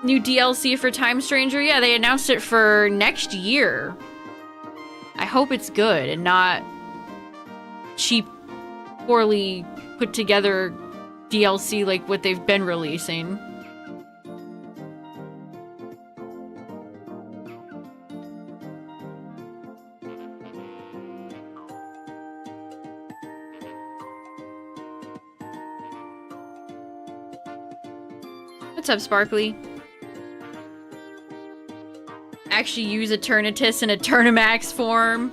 New DLC for Time Stranger? Yeah, they announced it for next year. I hope it's good and not cheap, poorly put together DLC like what they've been releasing. What's up, Sparkly? Actually use Eternatus in a Dynamax form.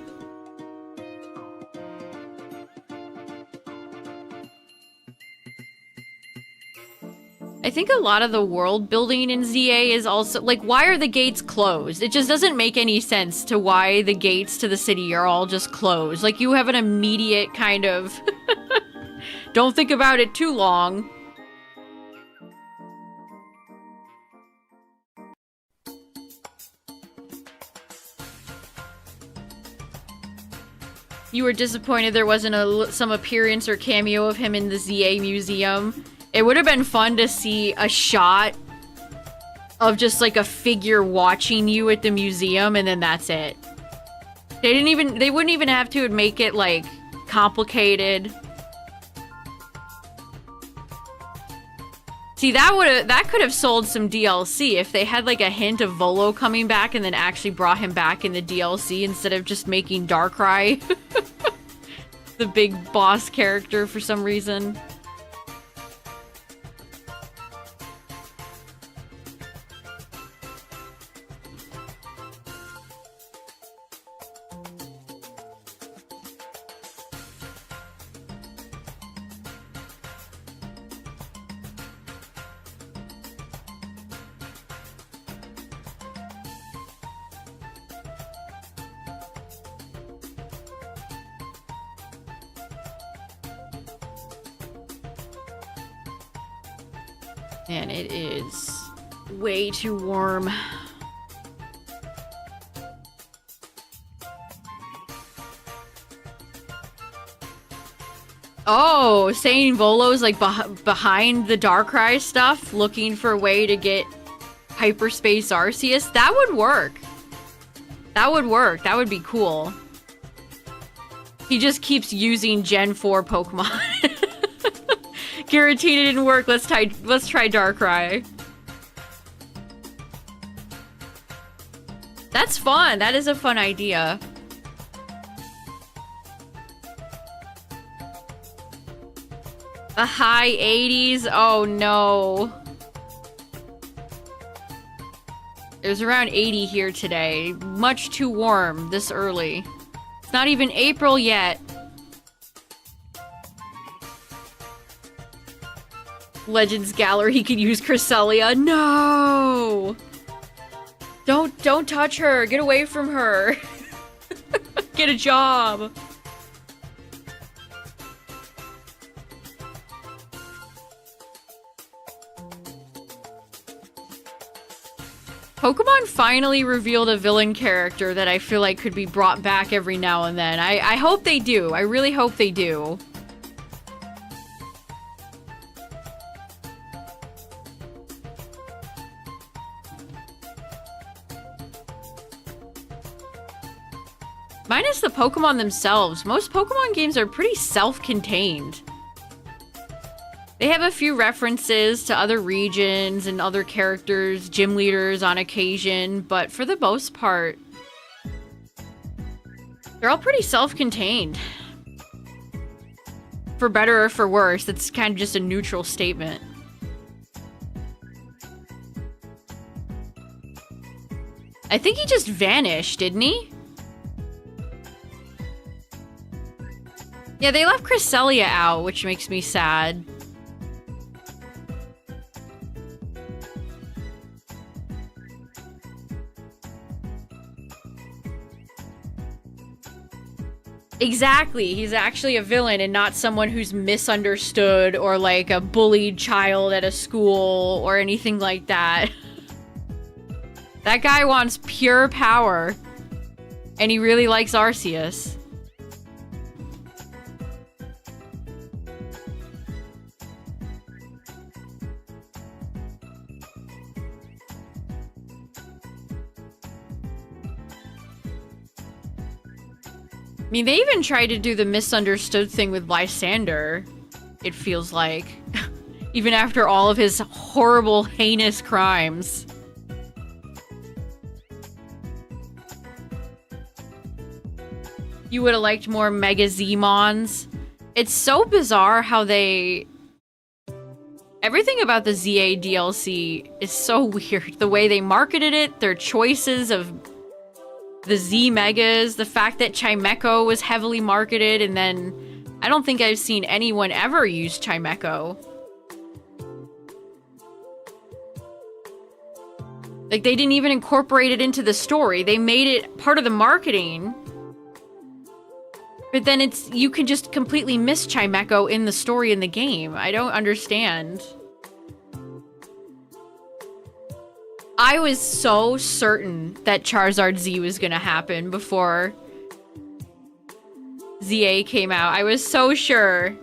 I think a lot of the world building in ZA is also, like, why are the gates closed? It just doesn't make any sense to why the gates to the city are all just closed. Like, you have an immediate kind of, don't think about it too long. You were disappointed there wasn't some appearance or cameo of him in the ZA museum. It would have been fun to see a shot of just like a figure watching you at the museum, and then that's it. They wouldn't even have to make it like complicated. See, that could have sold some DLC if they had like a hint of Volo coming back and then actually brought him back in the DLC instead of just making Darkrai the big boss character for some reason. And it is way too warm. Oh, saying Volo's like behind the Darkrai stuff, looking for a way to get Hyperspace Arceus. That would work. That would work. That would be cool. He just keeps using Gen 4 Pokemon. Giratina didn't work. Let's try Darkrai. That's fun. That is a fun idea. The high 80s? Oh no. It was around 80 here today. Much too warm this early. It's not even April yet. Legends Gallery, he could use Cresselia. No! Don't touch her. Get away from her. Get a job. Pokemon finally revealed a villain character that I feel like could be brought back every now and then. I hope they do. I really hope they do. Minus the Pokemon themselves. Most Pokemon games are pretty self-contained. They have a few references to other regions and other characters, gym leaders on occasion, but for the most part, they're all pretty self-contained. For better or for worse, it's kind of just a neutral statement. I think he just vanished, didn't he? Yeah, they left Cresselia out, which makes me sad. Exactly, he's actually a villain and not someone who's misunderstood or like a bullied child at a school or anything like that. That guy wants pure power. And he really likes Arceus. I mean, they even tried to do the misunderstood thing with Lysander, it feels like. Even after all of his horrible, heinous crimes. You would have liked more Mega Zmons. It's so bizarre how they... Everything about the ZA DLC is so weird. The way they marketed it, their choices of the Z Megas, the fact that Chimecho was heavily marketed, and then I don't think I've seen anyone ever use Chimecho. Like, they didn't even incorporate it into the story. They made it part of the marketing. But then you can just completely miss Chimecho in the story in the game. I don't understand. I was so certain that Charizard Z was gonna happen before ZA came out. I was so sure.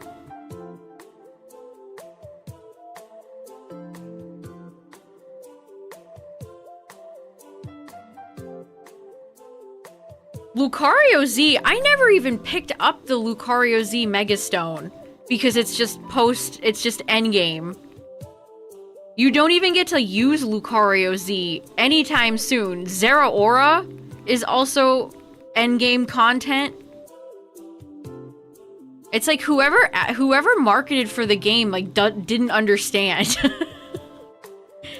Lucario Z, I never even picked up the Lucario Z Megastone because it's just endgame. You don't even get to use Lucario Z anytime soon. Zeraora is also endgame content. It's like whoever marketed for the game like didn't understand.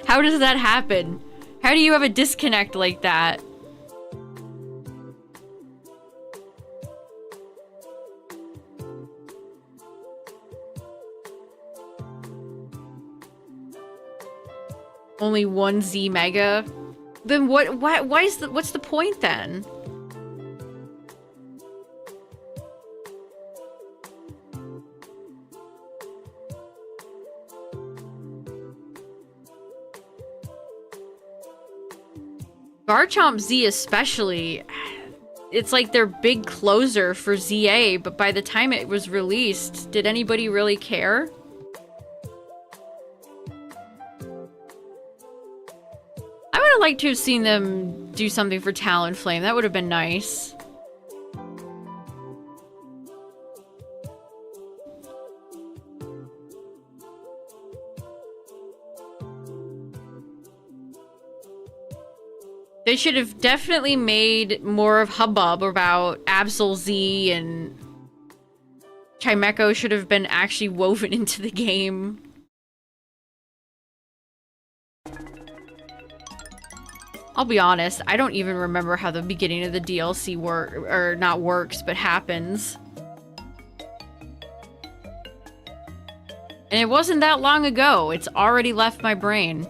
How does that happen? How do you have a disconnect like that? Only one Z Mega? Then what's the point then? Garchomp Z especially. it's like their big closer for ZA, but by the time it was released, did anybody really care? I would have liked to have seen them do something for Talonflame. That would have been nice. They should have definitely made more of hubbub about Absol Z, and Chimecho should have been actually woven into the game. I'll be honest, I don't even remember how the beginning of the DLC works, but happens. And it wasn't that long ago. It's already left my brain.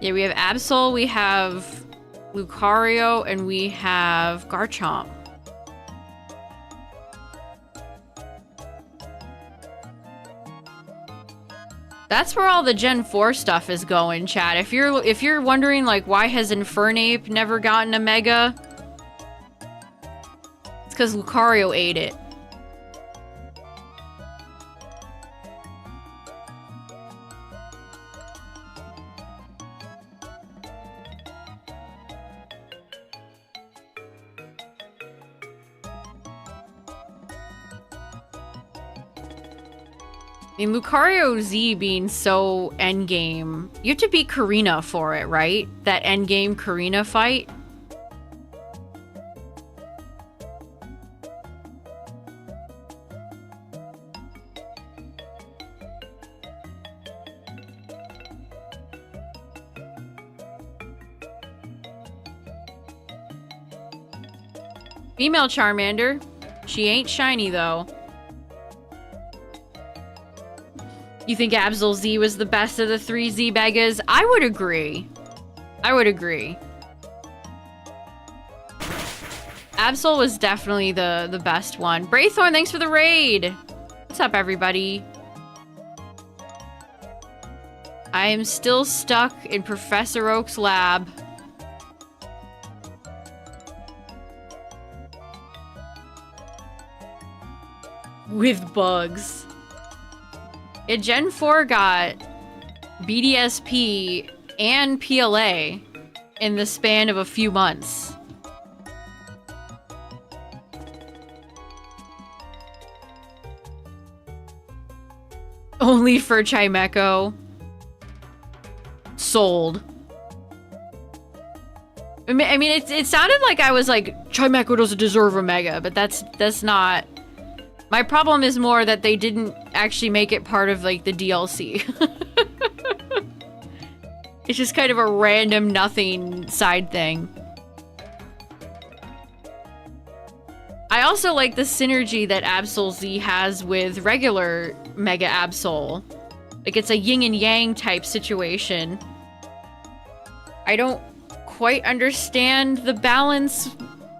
Yeah, we have Absol, we have Lucario, and we have Garchomp. That's where all the Gen 4 stuff is going, chat. If you're wondering, like, why has Infernape never gotten a Mega? It's because Lucario ate it. I mean, Lucario Z being so endgame, you have to beat Karina for it, right? That endgame Karina fight. Female Charmander. She ain't shiny, though. You think Absol Z was the best of the 3 Z Megas? I would agree. I would agree. Absol was definitely the best one. Braythorn, thanks for the raid. What's up, everybody? I am still stuck in Professor Oak's lab. With bugs. Yeah, Gen 4 got BDSP and PLA in the span of a few months. Only for Chimecho. Sold. I mean, it sounded like I was like, Chimecho doesn't deserve a Mega, but that's not... My problem is more that they didn't actually make it part of, like, the DLC. It's just kind of a random nothing side thing. I also like the synergy that Absol Z has with regular Mega Absol. Like, it's a yin and yang type situation. I don't quite understand the balance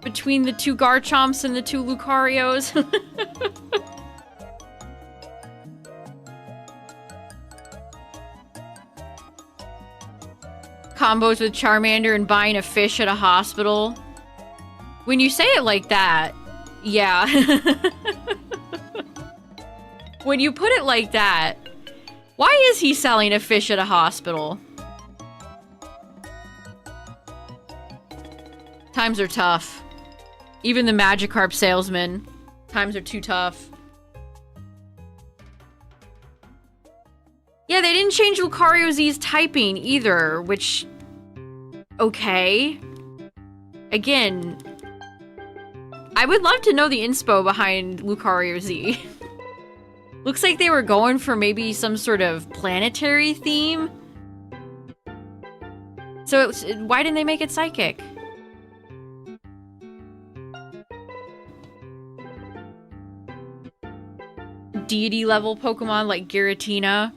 between the 2 Garchomps and the 2 Lucarios. Combos with Charmander and buying a fish at a hospital. When you say it like that, yeah. When you put it like that, why is he selling a fish at a hospital? Times are tough. Even the Magikarp salesman. Times are too tough. Yeah, they didn't change Lucario Z's typing either, which... Okay. Again, I would love to know the inspo behind Lucario Z. Looks like they were going for maybe some sort of planetary theme. So why didn't they make it psychic? Deity level Pokemon like Giratina.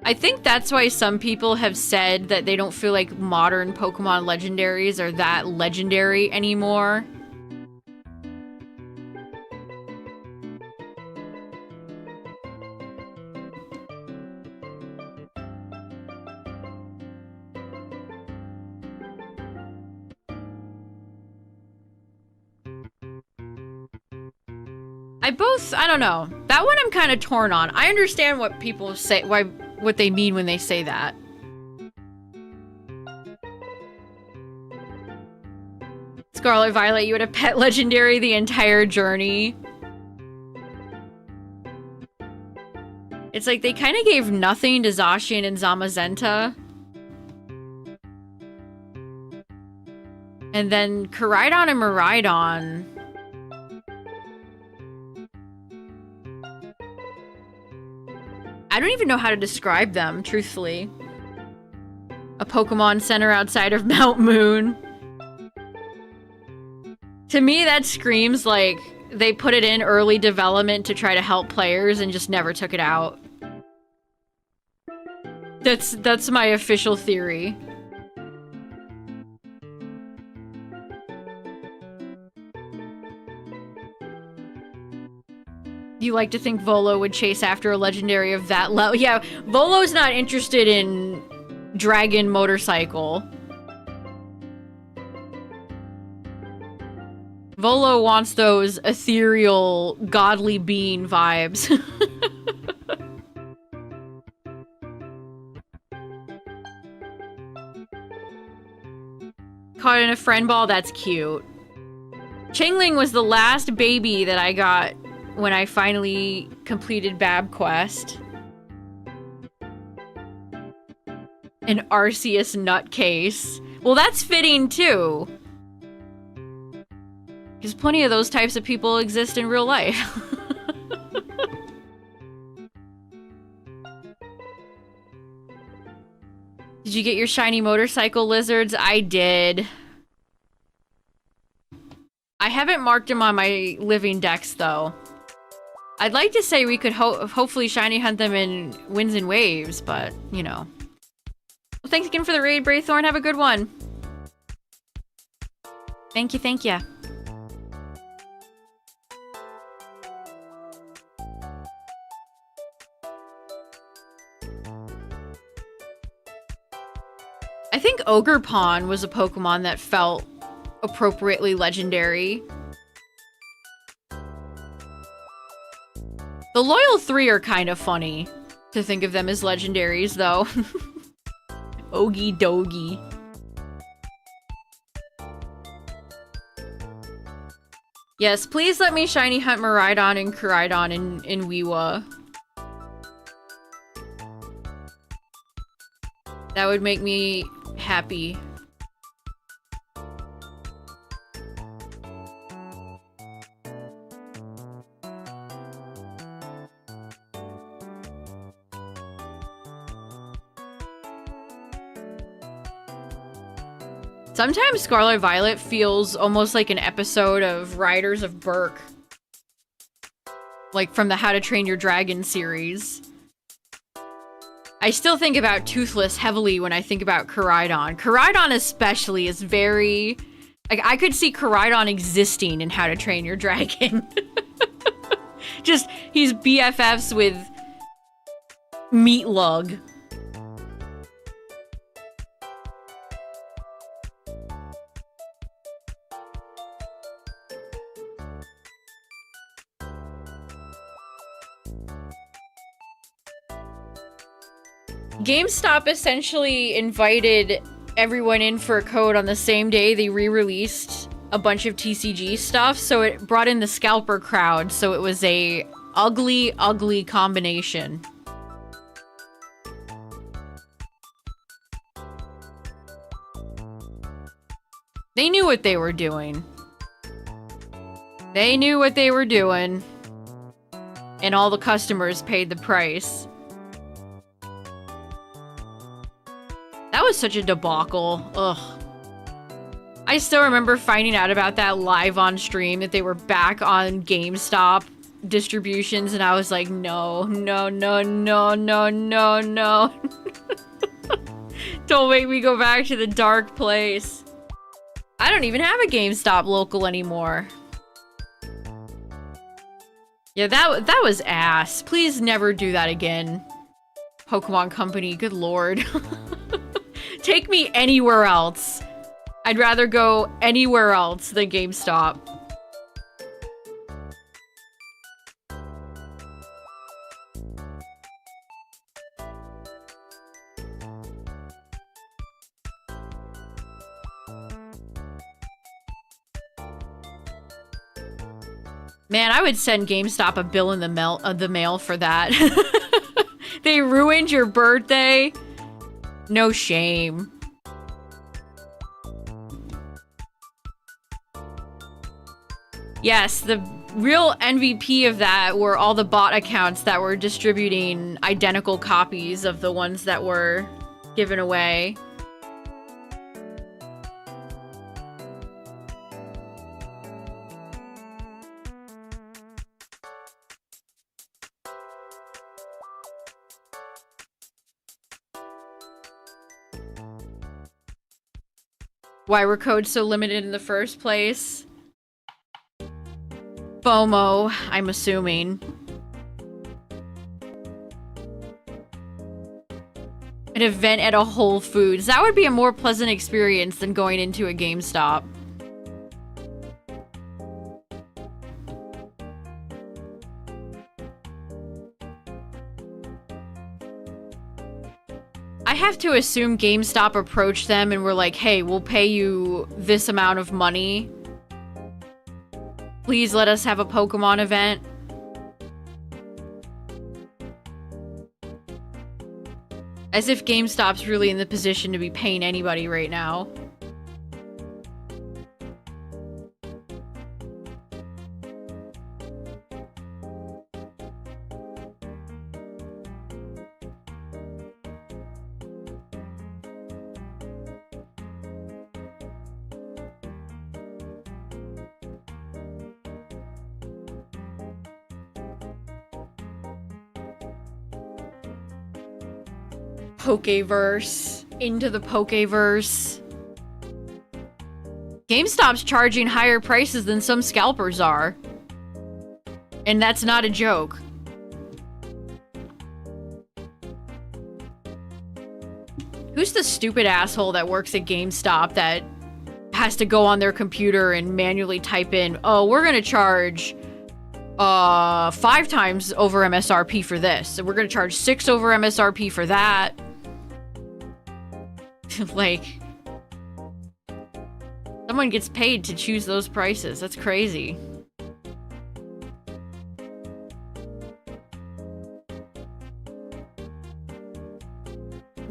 I think that's why some people have said that they don't feel like modern Pokemon legendaries are that legendary anymore. I don't know. That one I'm kind of torn on. I understand what people say, what they mean when they say that. Scarlet Violet, you had a pet legendary the entire journey. It's like they kind of gave nothing to Zacian and Zamazenta. And then Koraidon and Miraidon. I don't even know how to describe them, truthfully. A Pokemon Center outside of Mount Moon. To me, that screams like they put it in early development to try to help players and just never took it out. That's my official theory. You like to think Volo would chase after a legendary of that level? Yeah, Volo's not interested in Dragon Motorcycle. Volo wants those ethereal, godly being vibes. Caught in a friend ball? That's cute. Chingling was the last baby that I got when I finally completed Bab Quest. An Arceus nutcase. Well, that's fitting too. Because plenty of those types of people exist in real life. Did you get your shiny motorcycle lizards? I did. I haven't marked them on my living decks, though. I'd like to say we could hopefully shiny hunt them in Winds and Waves, but, you know. Well, thanks again for the raid, Braythorn. Have a good one. Thank you, thank you. I think Ogerpon was a Pokemon that felt appropriately legendary. The Loyal 3 are kind of funny to think of them as legendaries, though. Ogie dogie. Yes, please let me shiny hunt Miraidon and Koraidon in Weewa. That would make me happy. Sometimes Scarlet Violet feels almost like an episode of Riders of Berk. Like from the How to Train Your Dragon series. I still think about Toothless heavily when I think about Koraidon. Koraidon especially is very... Like, I could see Koraidon existing in How to Train Your Dragon. Just, he's BFFs with Meatlug. GameStop essentially invited everyone in for a code on the same day they re-released a bunch of TCG stuff, so it brought in the scalper crowd, so it was a ugly, ugly combination. They knew what they were doing. They knew what they were doing. And all the customers paid the price. That was such a debacle. Ugh. I still remember finding out about that live on stream, that they were back on GameStop distributions, and I was like, no, no, no, no, no, no, no. Don't make me go back to the dark place. I don't even have a GameStop local anymore. Yeah, that was ass. Please never do that again. Pokemon Company, good lord. Take me anywhere else. I'd rather go anywhere else than GameStop. Man, I would send GameStop a bill in the mail for that. They ruined your birthday? No shame. Yes, the real MVP of that were all the bot accounts that were distributing identical copies of the ones that were given away. Why were codes so limited in the first place? FOMO, I'm assuming. An event at a Whole Foods. That would be a more pleasant experience than going into a GameStop. I have to assume GameStop approached them and were like, hey, we'll pay you this amount of money. Please let us have a Pokemon event. As if GameStop's really in the position to be paying anybody right now. Pokeverse. Into the Pokeverse. GameStop's charging higher prices than some scalpers are. And that's not a joke. Who's the stupid asshole that works at GameStop that has to go on their computer and manually type in, oh, we're gonna charge 5 times over MSRP for this, and we're gonna charge 6 over MSRP for that. Like, someone gets paid to choose those prices. That's crazy.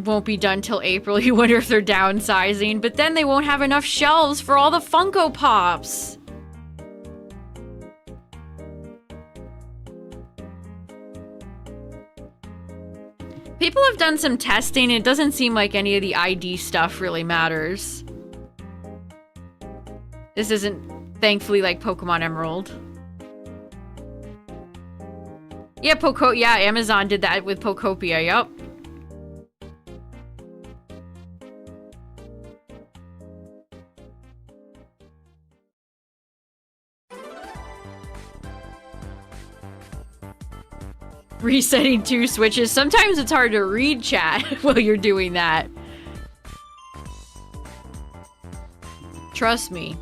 Won't be done till April. You wonder if they're downsizing, but then they won't have enough shelves for all the Funko Pops. People have done some testing. It doesn't seem like any of the ID stuff really matters. This isn't, thankfully, like Pokemon Emerald. Yeah, yeah, Amazon did that with Pokopia, yup. Resetting 2 switches. Sometimes it's hard to read chat while you're doing that. Trust me.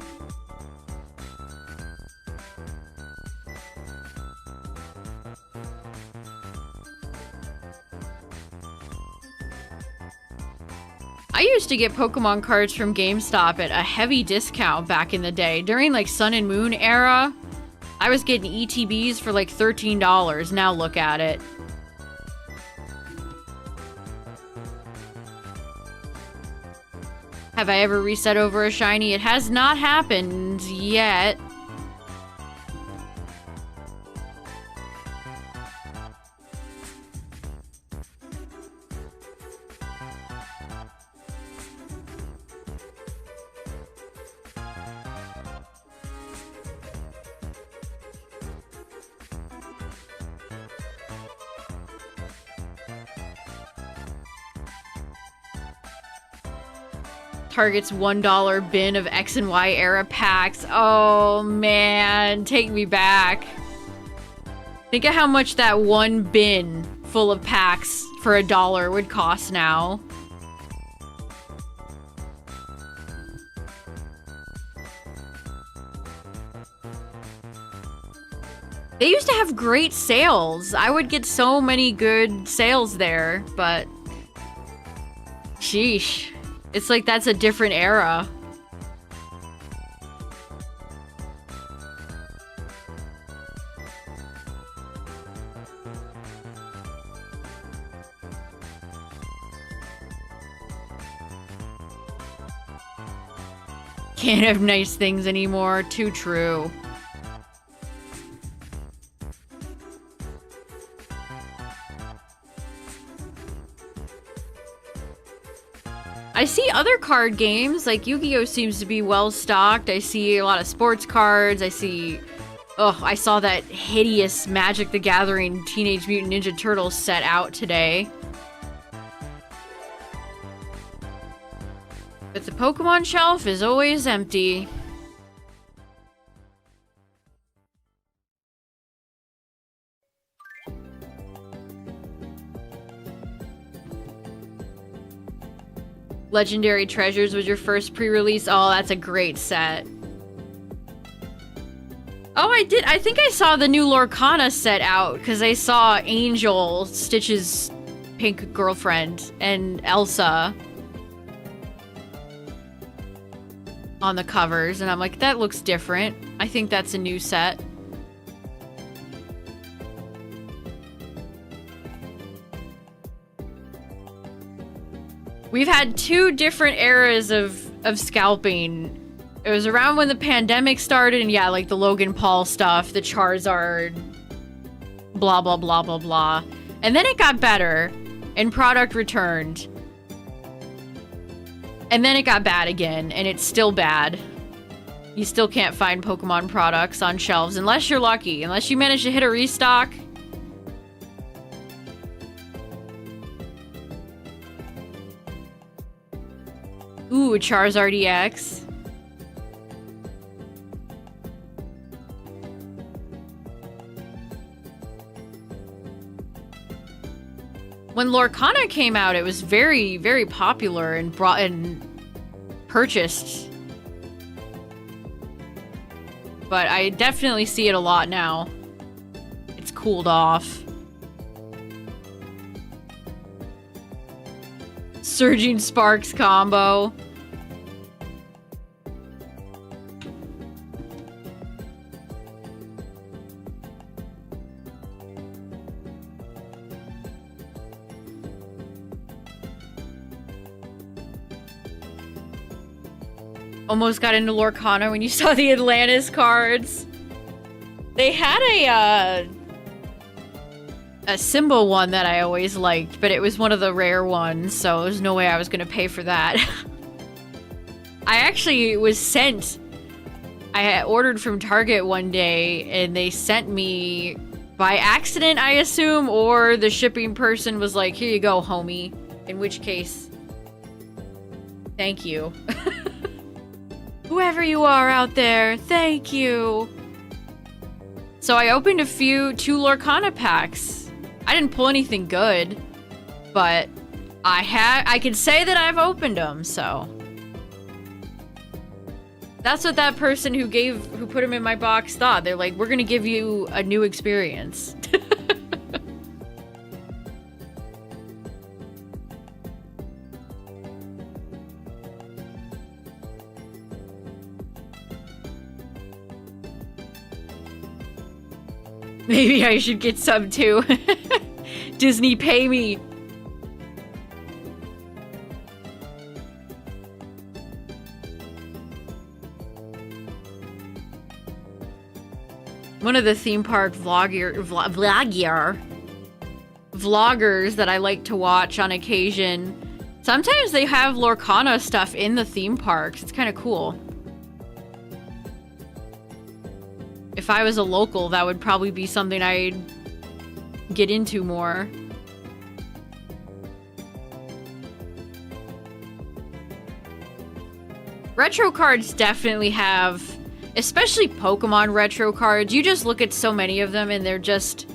I used to get Pokemon cards from GameStop at a heavy discount back in the day. During like Sun and Moon era, I was getting ETBs for like $13. Now look at it. Have I ever reset over a shiny? It has not happened yet. Target's $1 bin of X and Y era packs. Oh man, take me back. Think of how much that one bin full of packs for $1 would cost now. They used to have great sales. I would get so many good sales there, but sheesh. It's like that's a different era. Can't have nice things anymore. Too true. I see other card games, like Yu-Gi-Oh! Seems to be well stocked. I see a lot of sports cards. I see... Oh, I saw that hideous Magic the Gathering Teenage Mutant Ninja Turtles set out today. But the Pokemon shelf is always empty. Legendary Treasures was your first pre-release. Oh, that's a great set. Oh, I did. I think I saw the new Lorcana set out because I saw Angel, Stitch's pink girlfriend, and Elsa on the covers, and I'm like, that looks different. I think that's a new set. We've had two different eras of scalping. It was around when the pandemic started, and yeah, like the Logan Paul stuff, the Charizard, blah, blah, blah, blah, blah. And then it got better, and product returned. And then it got bad again, and it's still bad. You still can't find Pokemon products on shelves, unless you're lucky. Unless you manage to hit a restock. Ooh, Charizard EX. When Lorcana came out, it was very, very popular and brought and purchased. But I definitely see it a lot now. It's cooled off. Surging Sparks combo. Almost got into Lorcana when you saw the Atlantis cards. They had a symbol one that I always liked, but it was one of the rare ones, so there's no way I was gonna pay for that. I actually was sent... I had ordered from Target one day, and they sent me by accident, I assume, or the shipping person was like, here you go, homie. In which case, thank you. Whoever you are out there, thank you. So I opened two Lorcana packs. I didn't pull anything good, but I could say that I've opened them, so. That's what that person who put them in my box thought. They're like, we're gonna give you a new experience. Maybe I should get some too. Disney, pay me. One of the theme park vloggers that I like to watch on occasion. Sometimes they have Lorcana stuff in the theme parks. It's kind of cool. If I was a local, that would probably be something I'd get into more. Retro cards definitely have, especially Pokemon retro cards, you just look at so many of them and they're just...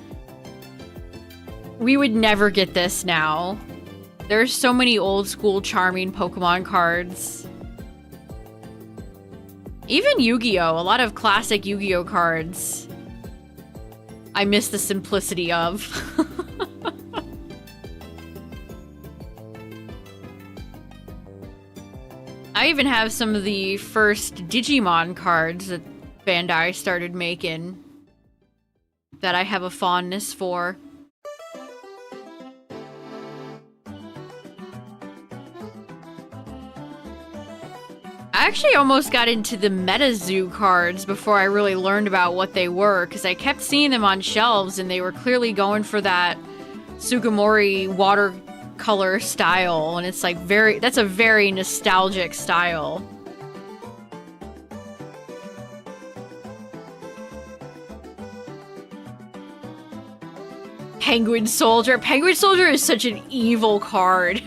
We would never get this now. There's so many old school charming Pokemon cards. Even Yu-Gi-Oh! A lot of classic Yu-Gi-Oh! Cards. I miss the simplicity of. I even have some of the first Digimon cards that Bandai started making that I have a fondness for. actually almost got into the MetaZoo cards before I really learned about what they were, because I kept seeing them on shelves and they were clearly going for that Sugimori watercolor style, and it's like that's a very nostalgic style. Penguin Soldier. Penguin Soldier is such an evil card.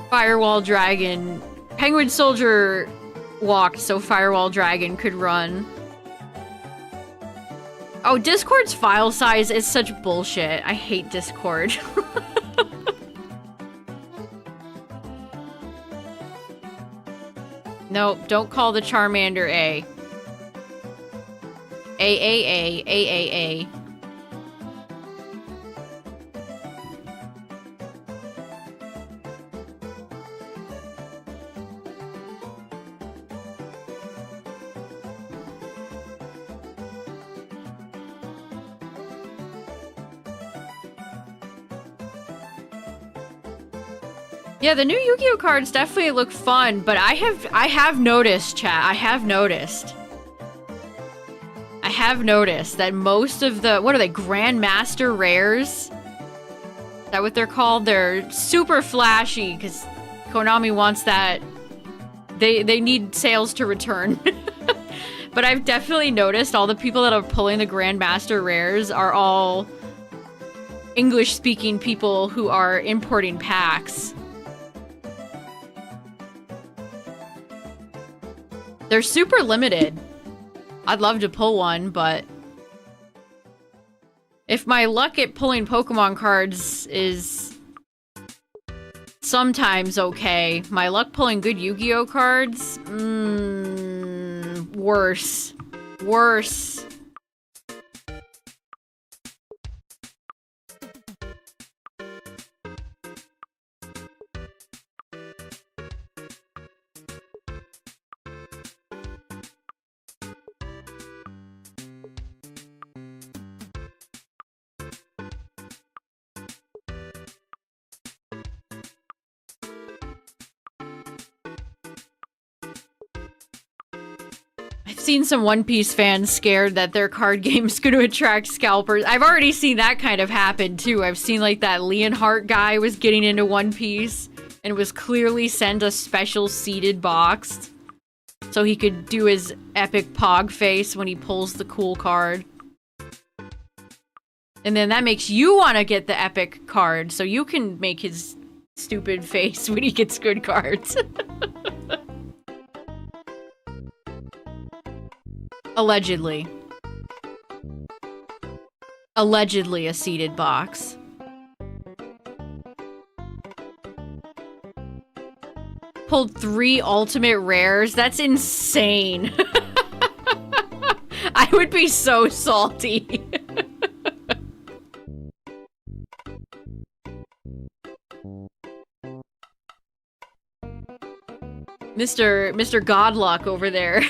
Firewall Dragon. Penguin Soldier walked so Firewall Dragon could run. Oh, Discord's file size is such bullshit. I hate Discord. Nope, don't call the Charmander A. A. Yeah, the new Yu-Gi-Oh cards definitely look fun, but I have noticed, chat. I have noticed that most of the, what are they, Grandmaster rares? Is that what they're called? They're super flashy because Konami wants that. They need sales to return. But I've definitely noticed all the people that are pulling the Grandmaster rares are all English-speaking people who are importing packs. They're super limited. I'd love to pull one, but if my luck at pulling Pokemon cards is sometimes okay, my luck pulling good Yu-Gi-Oh cards, worse. Worse. Seen some One Piece fans scared that their card game's going to attract scalpers. I've already seen that kind of happen too. I've seen like that Leonhardt guy was getting into One Piece and was clearly sent a special seeded box so he could do his epic pog face when he pulls the cool card. And then that makes you want to get the epic card so you can make his stupid face when he gets good cards. Allegedly. Allegedly a seeded box. Pulled 3 ultimate rares? That's insane. I would be so salty. Mr. Godluck over there.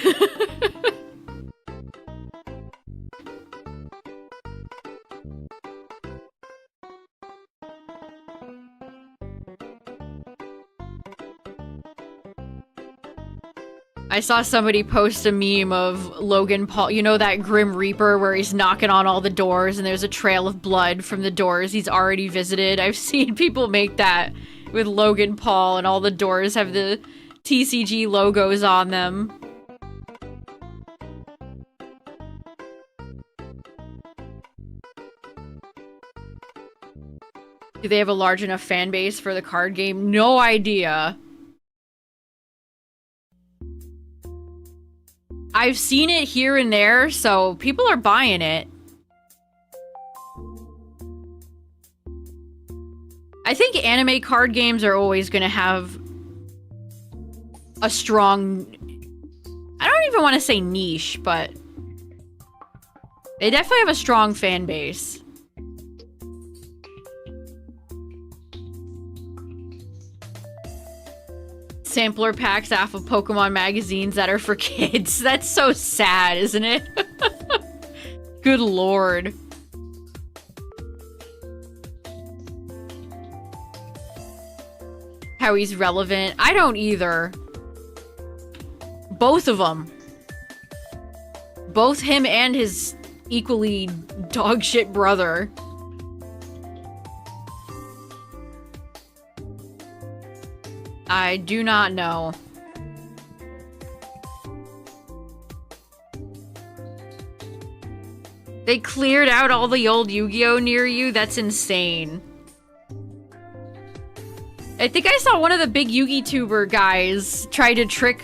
I saw somebody post a meme of Logan Paul, you know that Grim Reaper where he's knocking on all the doors and there's a trail of blood from the doors he's already visited. I've seen people make that with Logan Paul and all the doors have the TCG logos on them. Do they have a large enough fan base for the card game? No idea. I've seen it here and there, so people are buying it. I think anime card games are always gonna have a strong... I don't even want to say niche, but they definitely have a strong fan base. Sampler packs off of Pokemon magazines that are for kids. That's so sad, isn't it? Good lord. how he's relevant. I don't either. Both of them. Both him and his equally dogshit brother. I do not know. They cleared out all the old Yu-Gi-Oh! Near you? That's insane. I think I saw one of the big Yugi-tuber guys try to trick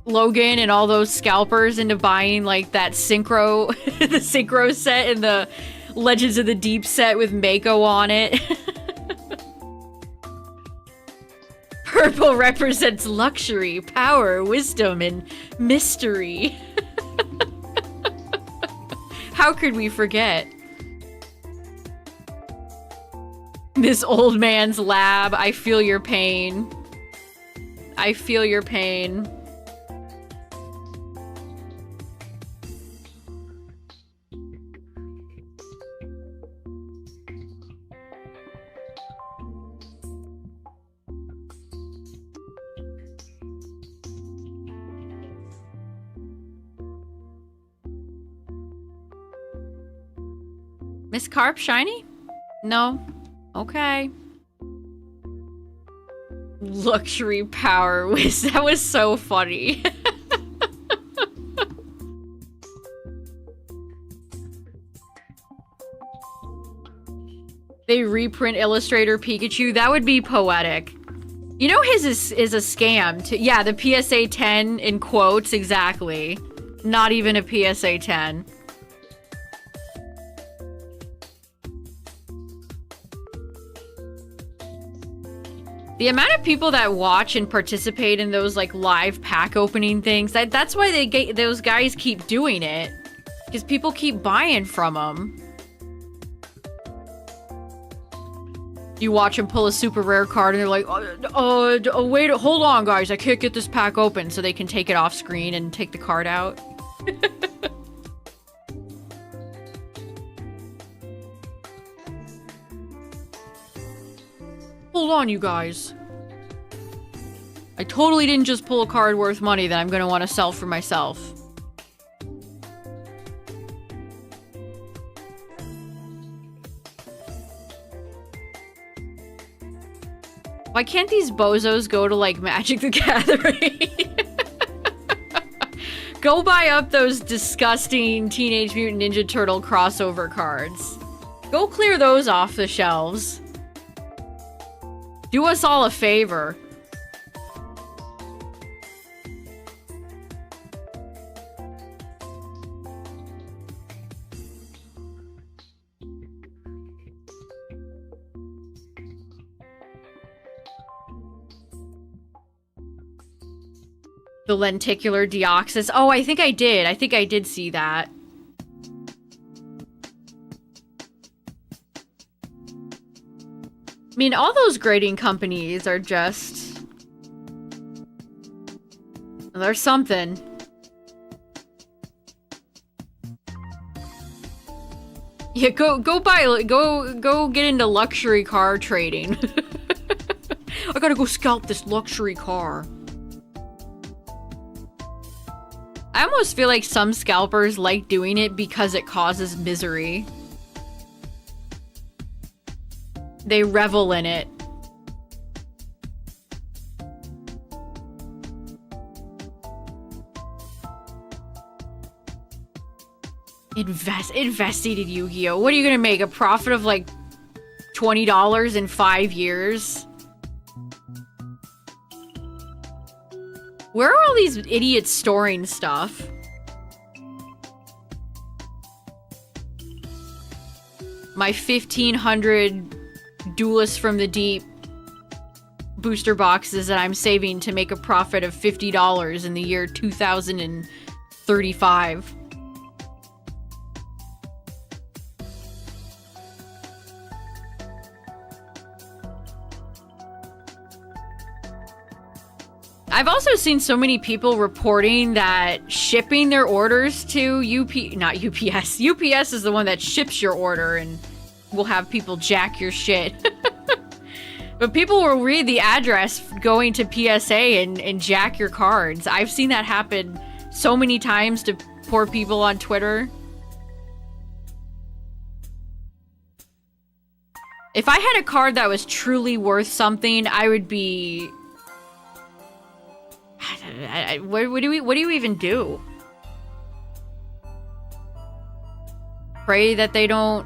Logan and all those scalpers into buying, like, that Synchro... the Synchro set and the Legends of the Deep set with Mako on it. Purple represents luxury, power, wisdom, and mystery. How could we forget? This old man's lab. I feel your pain. I feel your pain. Miss Carp shiny? No. Okay. Luxury power was that was so funny. They reprint Illustrator Pikachu. That would be poetic. You know his is a scam. Yeah, the PSA 10 in quotes, exactly. Not even a PSA 10. The amount of people that watch and participate in those like live pack opening things, that's why those guys keep doing it. Because people keep buying from them. You watch them pull a super rare card and they're like, wait, hold on guys, I can't get this pack open, so they can take it off screen and take the card out. Hold on, you guys. I totally didn't just pull a card worth money that I'm gonna want to sell for myself. Why can't these bozos go to, like, Magic the Gathering? Go buy up those disgusting Teenage Mutant Ninja Turtle crossover cards. Go clear those off the shelves. Do us all a favor. The lenticular Deoxys. Oh, I think I did. I think I did see that. I mean, all those grading companies are just... There's something. Yeah, go get into luxury car trading. I gotta go scalp this luxury car. I almost feel like some scalpers like doing it because it causes misery. They revel in it. Investigated Yu-Gi-Oh! What are you gonna make? A profit of like $20 in 5 years? Where are all these idiots storing stuff? My 1,500 Duelists from the Deep booster boxes that I'm saving to make a profit of $50 in the year 2035. I've also seen so many people reporting that shipping their orders to not UPS. UPS is the one that ships your order and will have people jack your shit. But people will read the address going to PSA and jack your cards. I've seen that happen so many times to poor people on Twitter. If I had a card that was truly worth something, I would be... What do you even do? Pray that they don't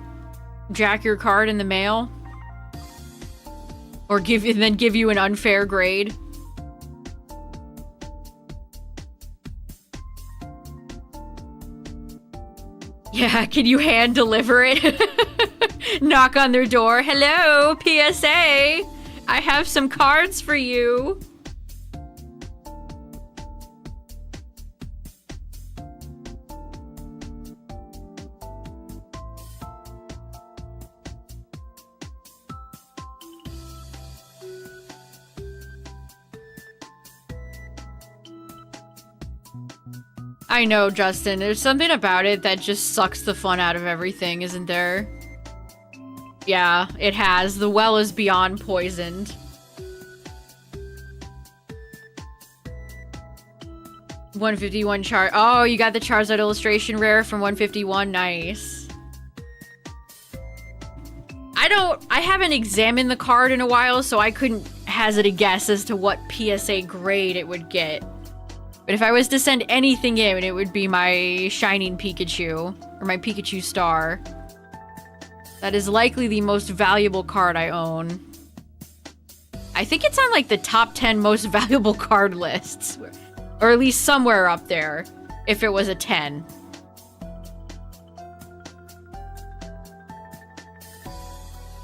jack your card in the mail? Or give you an unfair grade? Yeah, can you hand deliver it? Knock on their door. Hello, PSA. I have some cards for you. I know, Justin. There's something about it that just sucks the fun out of everything, isn't there? Yeah, it has. The well is beyond poisoned. 151 char- Oh, you got the Charizard illustration rare from 151. Nice. I haven't examined the card in a while, so I couldn't hazard a guess as to what PSA grade it would get. But if I was to send anything in, it would be my Shining Pikachu, or my Pikachu Star. That is likely the most valuable card I own. I think it's on like the top 10 most valuable card lists. Or at least somewhere up there, if it was a 10.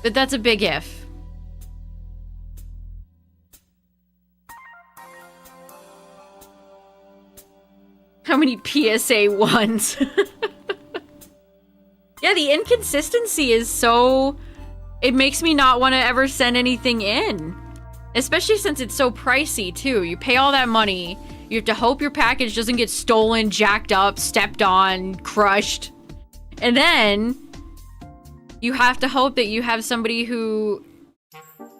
But that's a big if. How many PSA ones? Yeah, the inconsistency is so... It makes me not want to ever send anything in. Especially since it's so pricey, too. You pay all that money. You have to hope your package doesn't get stolen, jacked up, stepped on, crushed. And then... you have to hope that you have somebody who...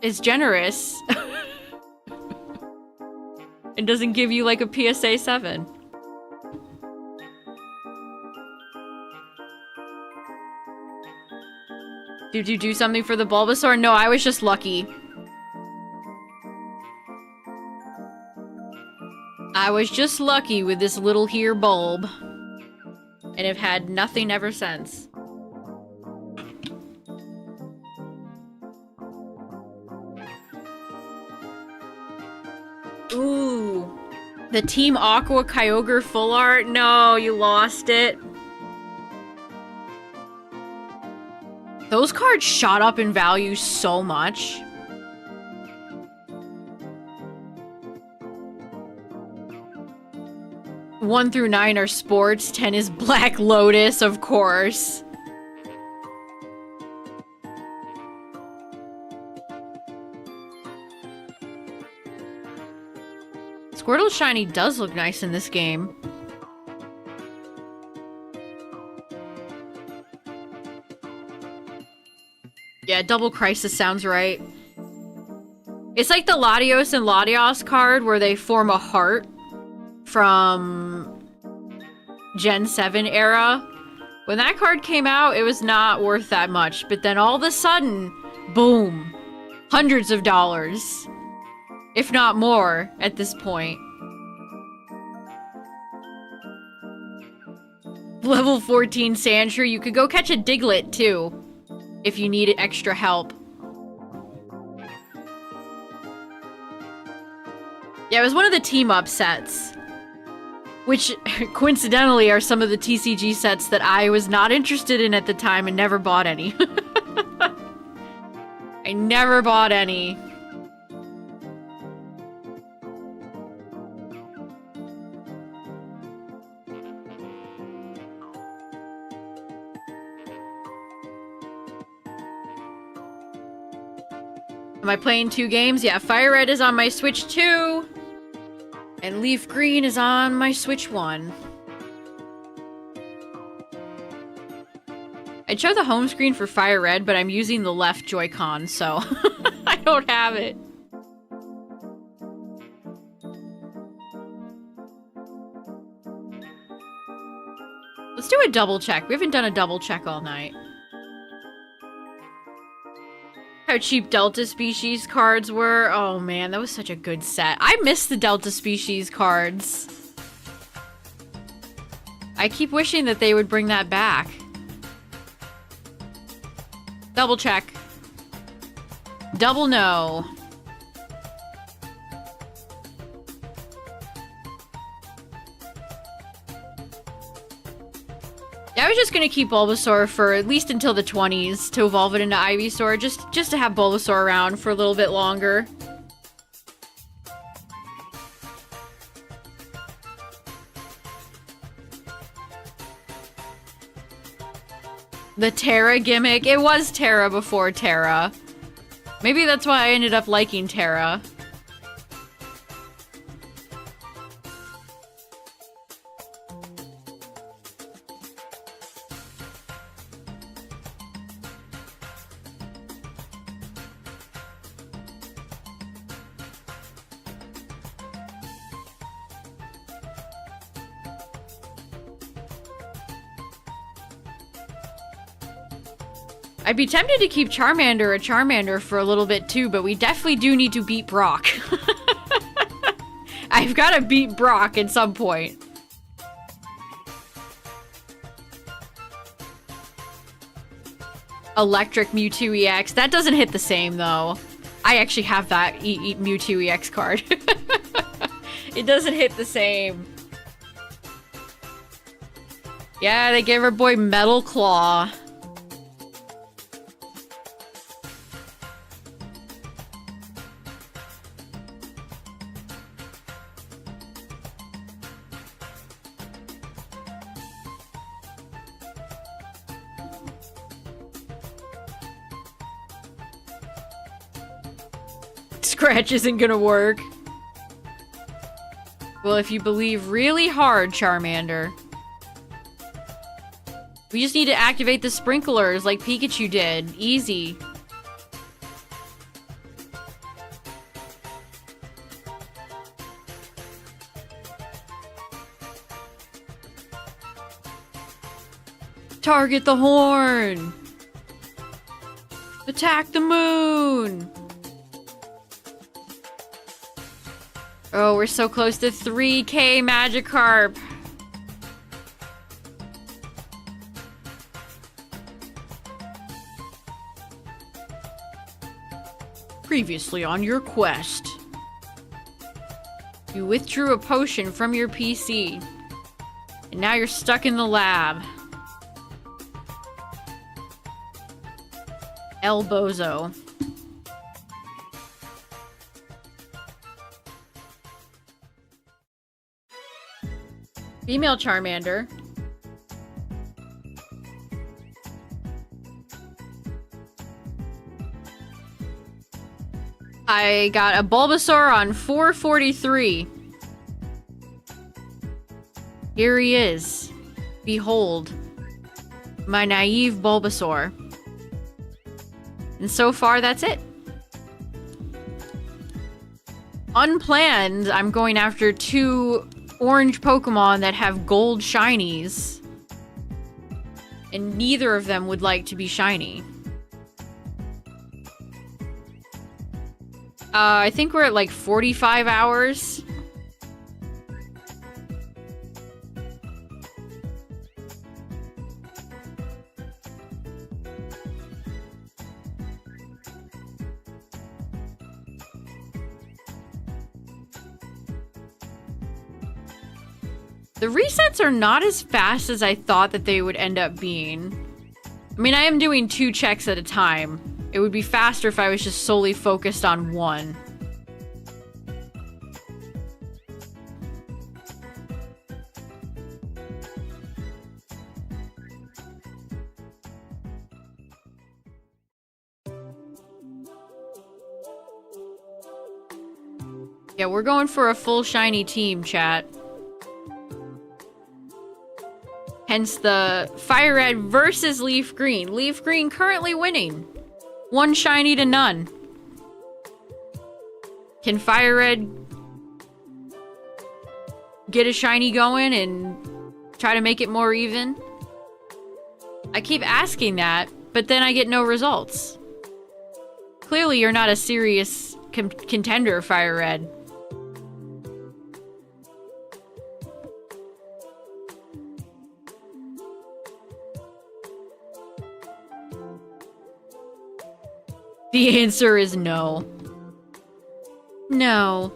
is generous. And doesn't give you, like, a PSA 7. Did you do something for the Bulbasaur? No, I was just lucky. I was just lucky with this little here bulb. And have had nothing ever since. Ooh. The Team Aqua Kyogre full art? No, you lost it. Those cards shot up in value so much. One through 9 are sports, 10 is Black Lotus, of course. Squirtle Shiny does look nice in this game. Yeah, Double Crisis sounds right. It's like the Latios and Latios card where they form a heart from Gen 7 era. When that card came out, it was not worth that much. But then all of a sudden, boom. Hundreds of dollars. If not more at this point. Level 14 Sandshrew. You could go catch a Diglett too. If you need extra help. Yeah, it was one of the team-up sets. Which, coincidentally, are some of the TCG sets that I was not interested in at the time and never bought any. I never bought any. Am I playing 2 games? Yeah, FireRed is on my Switch 2. And LeafGreen is on my Switch 1. I'd show the home screen for FireRed, but I'm using the left Joy-Con, so I don't have it. Let's do a double check. We haven't done a double check all night. How cheap Delta Species cards were. Oh man, that was such a good set. I miss the Delta Species cards. I keep wishing that they would bring that back. Double check. Double no. I was just gonna keep Bulbasaur for at least until the 20s to evolve it into Ivysaur, just to have Bulbasaur around for a little bit longer. The Terra gimmick. It was Terra before Terra. Maybe that's why I ended up liking Terra. I'd be tempted to keep Charmander a Charmander for a little bit too, but we definitely do need to beat Brock. I've got to beat Brock at some point. Electric Mewtwo EX. That doesn't hit the same though. I actually have that Mewtwo EX card. It doesn't hit the same. Yeah, they gave our boy Metal Claw. Scratch isn't gonna work. Well, if you believe really hard, Charmander. We just need to activate the sprinklers like Pikachu did. Easy. Target the horn! Attack the moon! Oh, we're so close to 3K Magikarp. Previously on your quest, you withdrew a potion from your PC, and now you're stuck in the lab. El Bozo. Female Charmander. I got a Bulbasaur on 443. Here he is. Behold, my naive Bulbasaur. And so far, that's it. Unplanned, I'm going after 2 orange Pokemon that have gold shinies. And neither of them would like to be shiny. I think we're at like 45 hours. The resets are not as fast as I thought that they would end up being. I mean, I am doing 2 checks at a time. It would be faster if I was just solely focused on one. Yeah, we're going for a full shiny team, chat. Hence the FireRed versus LeafGreen. LeafGreen currently winning. 1 shiny to none. Can FireRed get a shiny going and try to make it more even? I keep asking that, but then I get no results. Clearly you're not a serious contender, FireRed. The answer is no. No.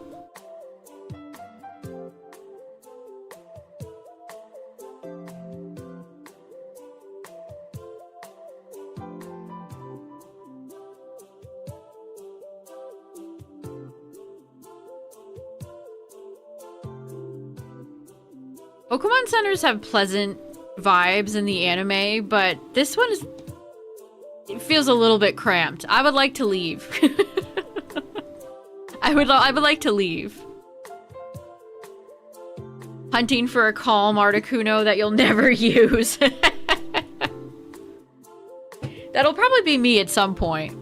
Pokemon centers have pleasant vibes in the anime, but this one is... It feels a little bit cramped. I would like to leave. I would like to leave. Hunting for a calm Articuno that you'll never use. That'll probably be me at some point.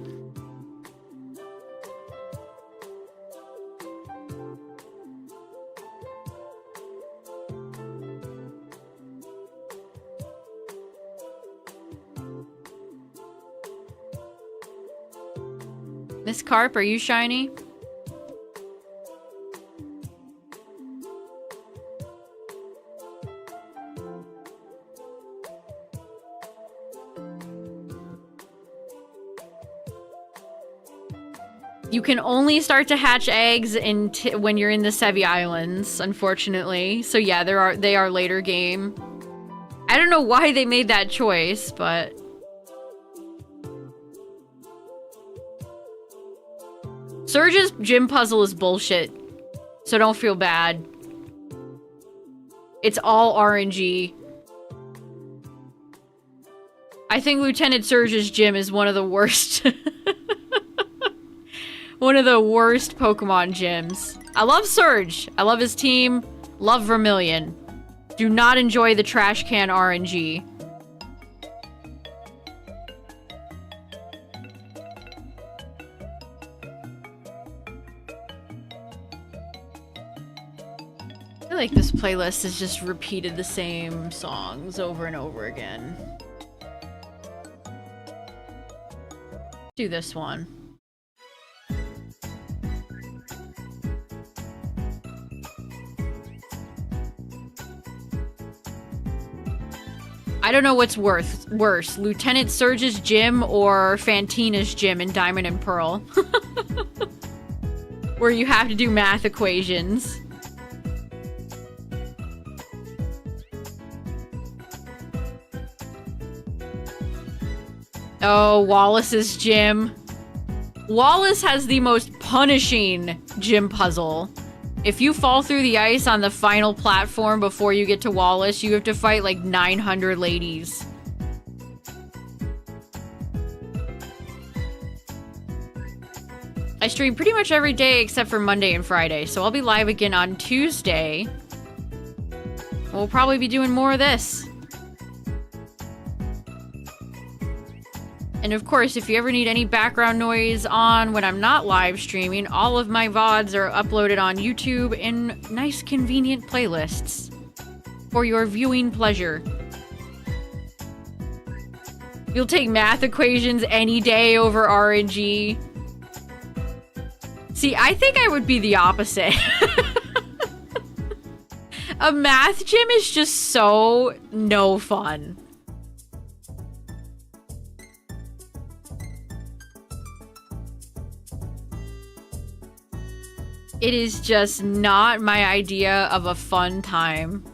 Miss Carp, are you shiny? You can only start to hatch eggs when you're in the Sevi Islands, unfortunately. So yeah, they are later game. I don't know why they made that choice, but... Surge's gym puzzle is bullshit, so don't feel bad. It's all RNG. I think Lieutenant Surge's gym is one of the worst. One of the worst Pokemon gyms. I love Surge. I love his team. Love Vermilion. Do not enjoy the trash can RNG. I feel like this playlist has just repeated the same songs over and over again. Do this one. I don't know what's worse, Lieutenant Surge's gym or Fantina's gym in Diamond and Pearl. Where you have to do math equations. Oh, Wallace's gym. Wallace has the most punishing gym puzzle. If you fall through the ice on the final platform before you get to Wallace, you have to fight like 900 ladies. I stream pretty much every day except for Monday and Friday, so I'll be live again on Tuesday. We'll probably be doing more of this. And of course, if you ever need any background noise on when I'm not live streaming, all of my VODs are uploaded on YouTube in nice, convenient playlists for your viewing pleasure. You'll take math equations any day over RNG. See, I think I would be the opposite. A math gym is just so no fun. It is just not my idea of a fun time.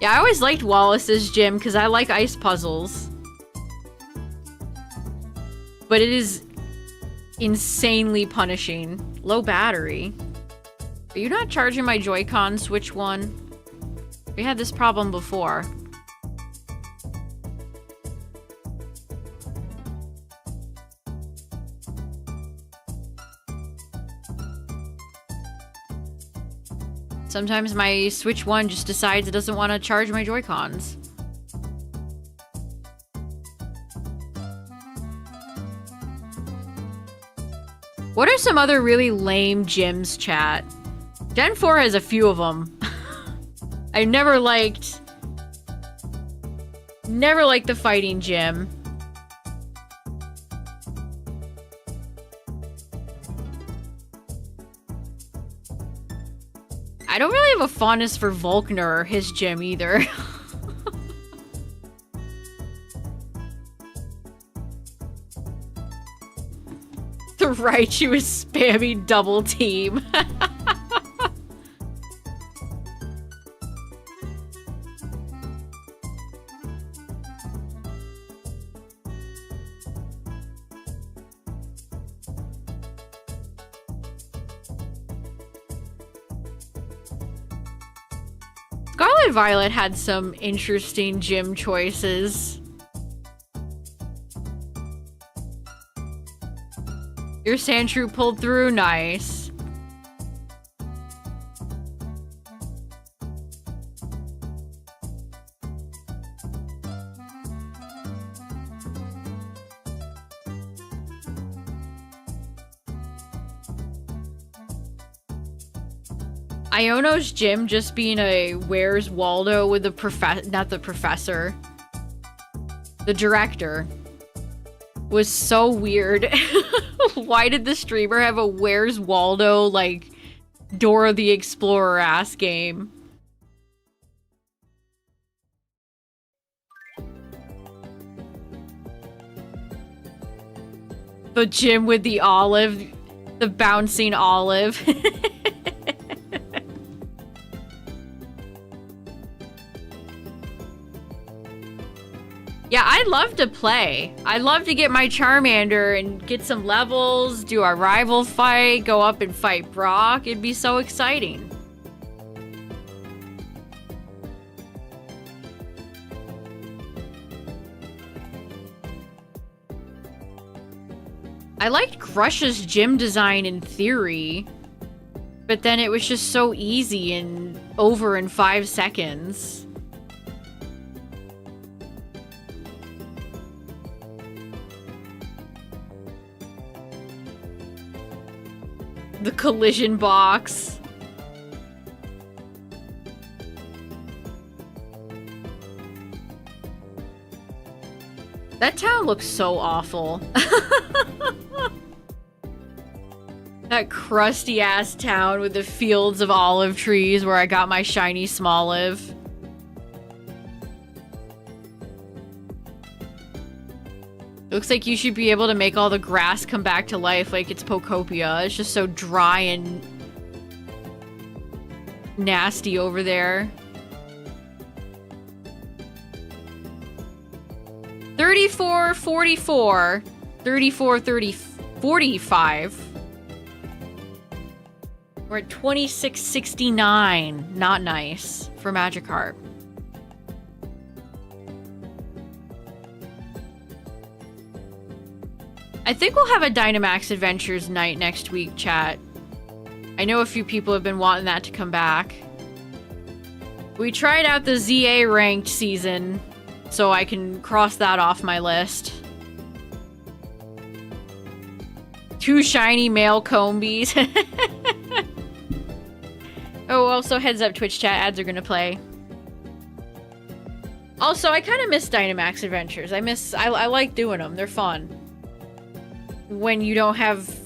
Yeah, I always liked Wallace's gym because I like ice puzzles. But it is insanely punishing. Low battery. Are you not charging my Joy-Con Switch 1? We had this problem before. Sometimes my Switch 1 just decides it doesn't want to charge my Joy-Cons. What are some other really lame gyms, chat? Gen 4 has a few of them. I never liked the fighting gym. I don't really have a fondness for Volkner or his gym either. The Raichu is spammy double team. Scarlet Violet had some interesting gym choices. Your Sandshrew pulled through, nice. Iono's gym just being a Where's Waldo with the not the professor. The director. Was so weird. Why did the streamer have a Where's Waldo, like, Dora the Explorer ass game? The gym with the olive. The bouncing olive. Yeah, I'd love to play. I'd love to get my Charmander and get some levels, do a rival fight, go up and fight Brock. It'd be so exciting. I liked Crush's gym design in theory, but then it was just so easy and over in 5 seconds. The collision box. That town looks so awful. That crusty ass town with the fields of olive trees where I got my shiny Smoliv. Looks like you should be able to make all the grass come back to life like it's Pokopia. It's just so dry and nasty over there. 34, 44, 34, 30, 45. We're at 2669. Not nice for Magikarp. I think we'll have a Dynamax Adventures night next week, chat. I know a few people have been wanting that to come back. We tried out the ZA ranked season, so I can cross that off my list. 2 shiny male Combies. Oh, also heads up, Twitch chat, ads are gonna play. Also, I kind of miss Dynamax Adventures. I like doing them. They're fun. When you don't have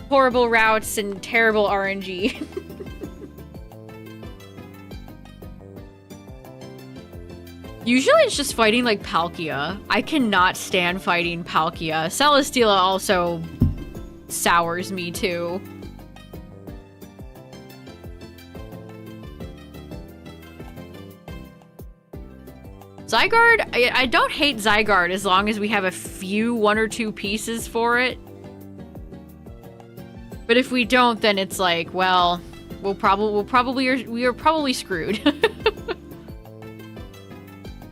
horrible routes and terrible RNG. Usually it's just fighting like Palkia. I cannot stand fighting Palkia. Celesteela also sours me too. Zygarde, I don't hate Zygarde as long as we have a few 1 or 2 pieces for it. But if we don't, then it's like, well, we are probably screwed.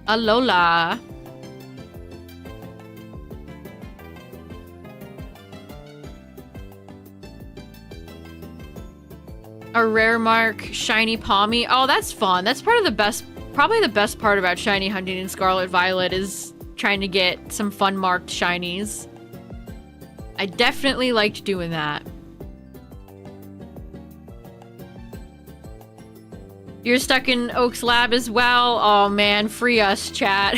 Alola. A rare mark, shiny Palmy. Oh, that's fun. That's part of the best, probably the best part about shiny hunting in Scarlet Violet is trying to get some fun marked shinies. I definitely liked doing that. You're stuck in Oak's lab as well? Oh man, free us, chat.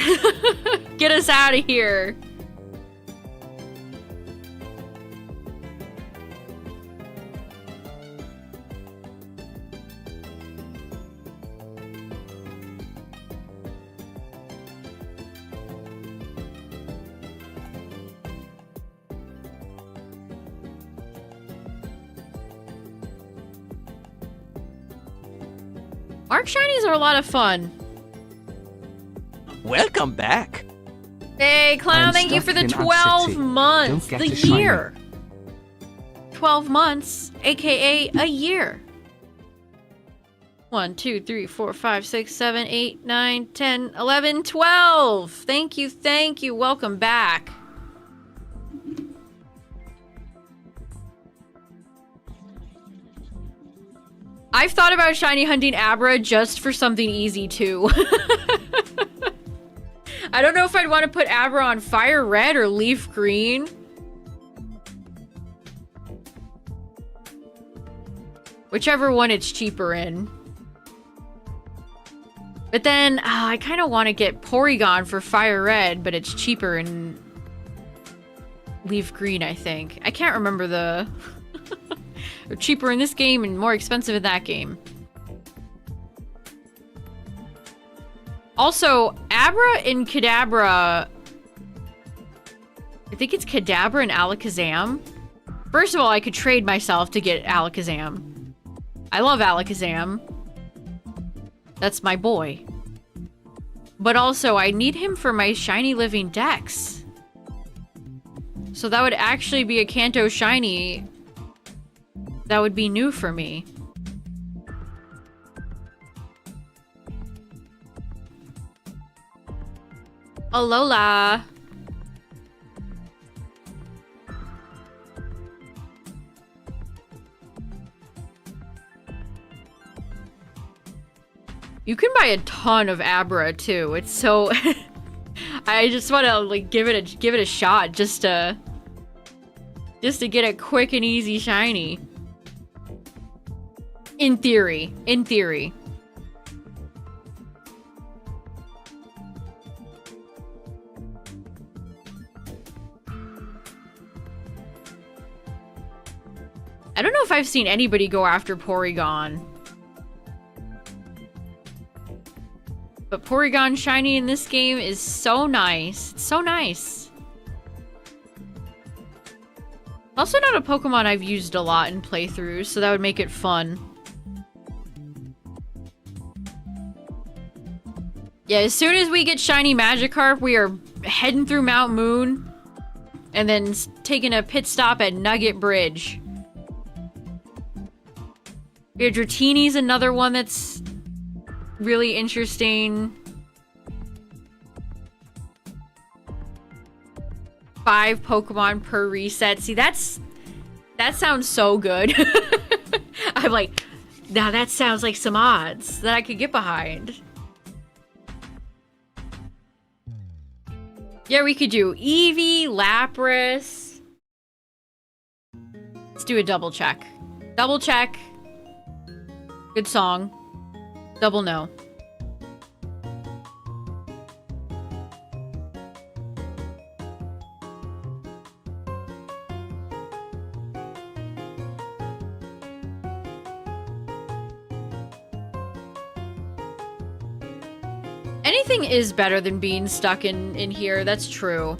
Get us out of here. Mark shinies are a lot of fun. Welcome back. Hey, Clown, thank you for the 12 months. The year. 12 months, aka a year. 1, 2, 3, 4, 5, 6, 7, 8, 9, 10, 11, 12. Thank you, thank you. Welcome back. I've thought about shiny hunting Abra just for something easy too. I don't know if I'd want to put Abra on FireRed or LeafGreen. Whichever one it's cheaper in. But then, I kind of want to get Porygon for FireRed, but it's cheaper in LeafGreen, I think. I can't remember the... They're cheaper in this game and more expensive in that game. Also, Abra and Kadabra... I think it's Kadabra and Alakazam. First of all, I could trade myself to get Alakazam. I love Alakazam. That's my boy. But also, I need him for my shiny living dex. So that would actually be a Kanto shiny... that would be new for me. Alola. You can buy a ton of Abra too. It's so I just want to like give it a shot just to get a quick and easy shiny. In theory. In theory. I don't know if I've seen anybody go after Porygon. But Porygon shiny in this game is so nice. It's so nice. Also not a Pokemon I've used a lot in playthroughs, so that would make it fun. Yeah, as soon as we get shiny Magikarp, we are heading through Mount Moon and then taking a pit stop at Nugget Bridge. Dratini's another one that's really interesting. 5 Pokemon per reset. See, that sounds so good. I'm like, now that sounds like some odds that I could get behind. Yeah, we could do Eevee, Lapras. Let's do a double check. Double check. Good song. Double no. Anything is better than being stuck in here, that's true.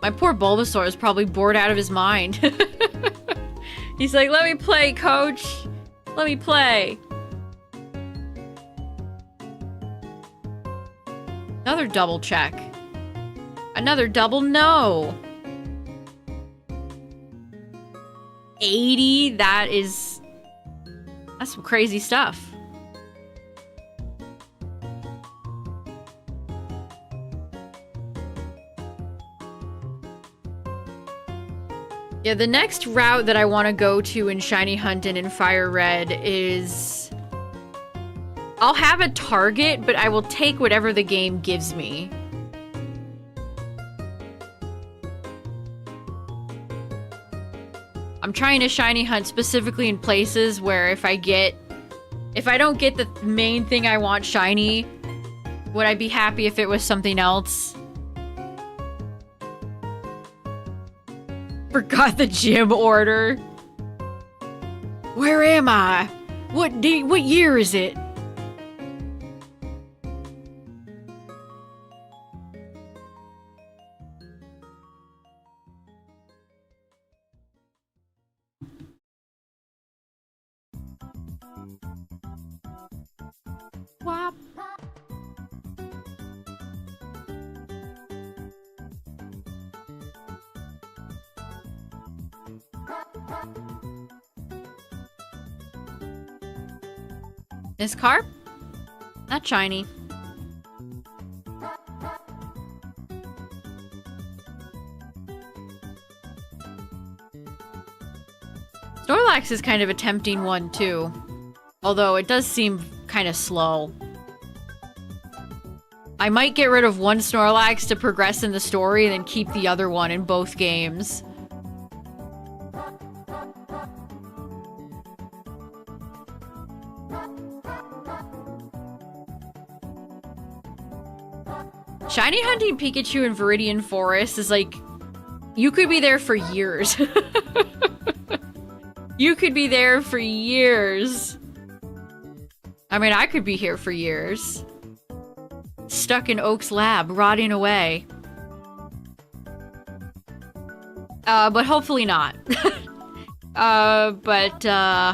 My poor Bulbasaur is probably bored out of his mind. He's like, let me play, coach. Let me play. Another double check. Another double no. 80, that's some crazy stuff. Yeah, the next route that I want to go to in Shiny Hunting and FireRed is... I'll have a target, but I will take whatever the game gives me. I'm trying to Shiny Hunt specifically in places where if I don't get the main thing I want shiny, would I be happy if it was something else? Forgot the gym order. Where am I? What year is it? Wop. This carp? Not shiny. Snorlax is kind of a tempting one too. Although it does seem kind of slow. I might get rid of one Snorlax to progress in the story and then keep the other one in both games. Shiny hunting Pikachu in Viridian Forest is like... You could be there for years. You could be there for years. I mean, I could be here for years. Stuck in Oak's lab, rotting away. But hopefully not.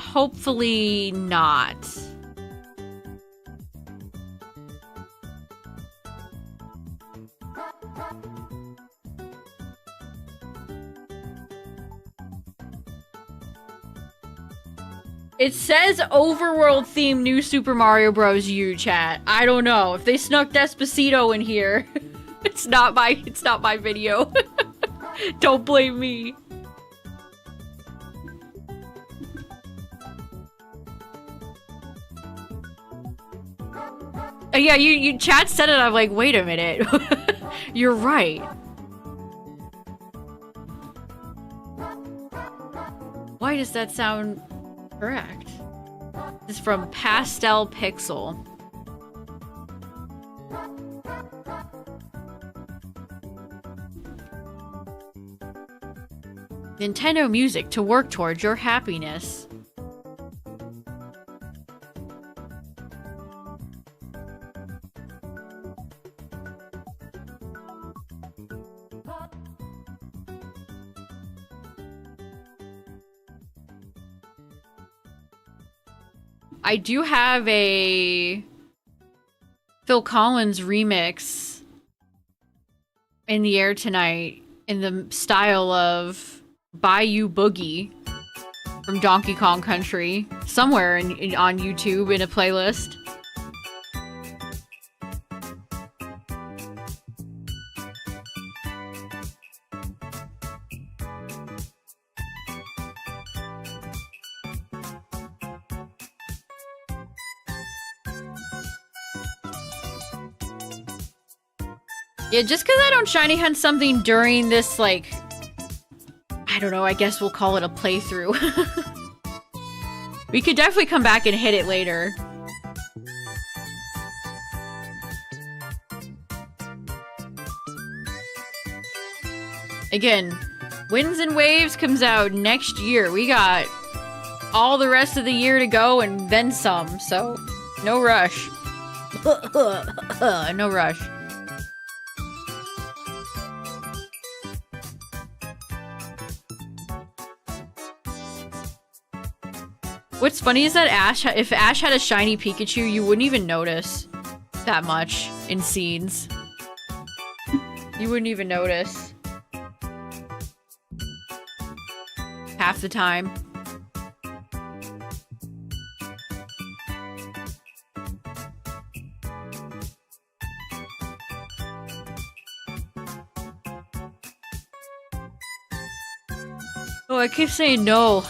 Hopefully not. It says overworld theme new Super Mario Bros. U, chat. I don't know. If they snuck Despacito in here, it's not my video. Don't blame me. Yeah, you chat said it, I'm like, wait a minute. You're right. Why does that sound correct? This is from Pastel Pixel. Nintendo music to work towards your happiness. I do have a Phil Collins remix in the air tonight in the style of Bayou Boogie from Donkey Kong Country, somewhere on YouTube in a playlist. Yeah, just because I don't shiny hunt something during this, like, I don't know, I guess we'll call it a playthrough. We could definitely come back and hit it later. Again, Winds and Waves comes out next year. We got all the rest of the year to go and then some, so no rush. No rush. What's funny is that if Ash had a shiny Pikachu, you wouldn't even notice that much in scenes. You wouldn't even notice. Half the time. Oh, I keep saying no.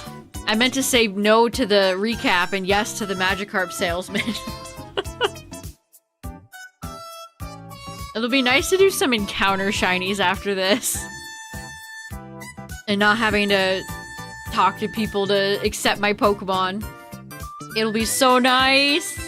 I meant to say no to the recap and yes to the Magikarp salesman. It'll be nice to do some encounter shinies after this. And not having to talk to people to accept my Pokemon. It'll be so nice.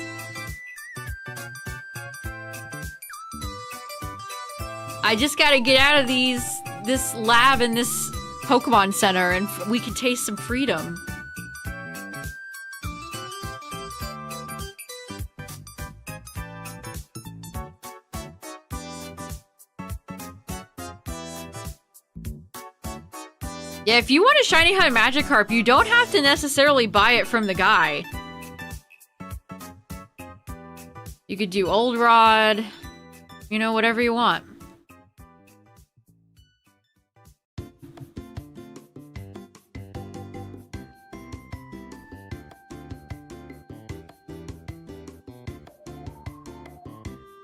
I just gotta get out of this lab and this Pokemon Center and we can taste some freedom. Yeah, if you want a shiny hunt Magikarp, you don't have to necessarily buy it from the guy. You could do Old Rod, you know, whatever you want.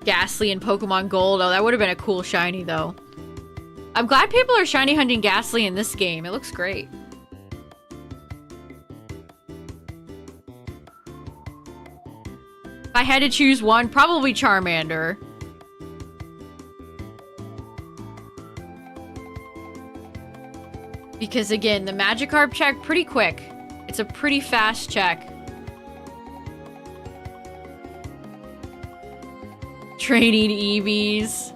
Ghastly and Pokemon Gold. Oh, that would have been a cool shiny, though. I'm glad people are shiny hunting Ghastly in this game. It looks great. If I had to choose one, probably Charmander. Because again, the Magikarp check, pretty quick. It's a pretty fast check. Training Eevees.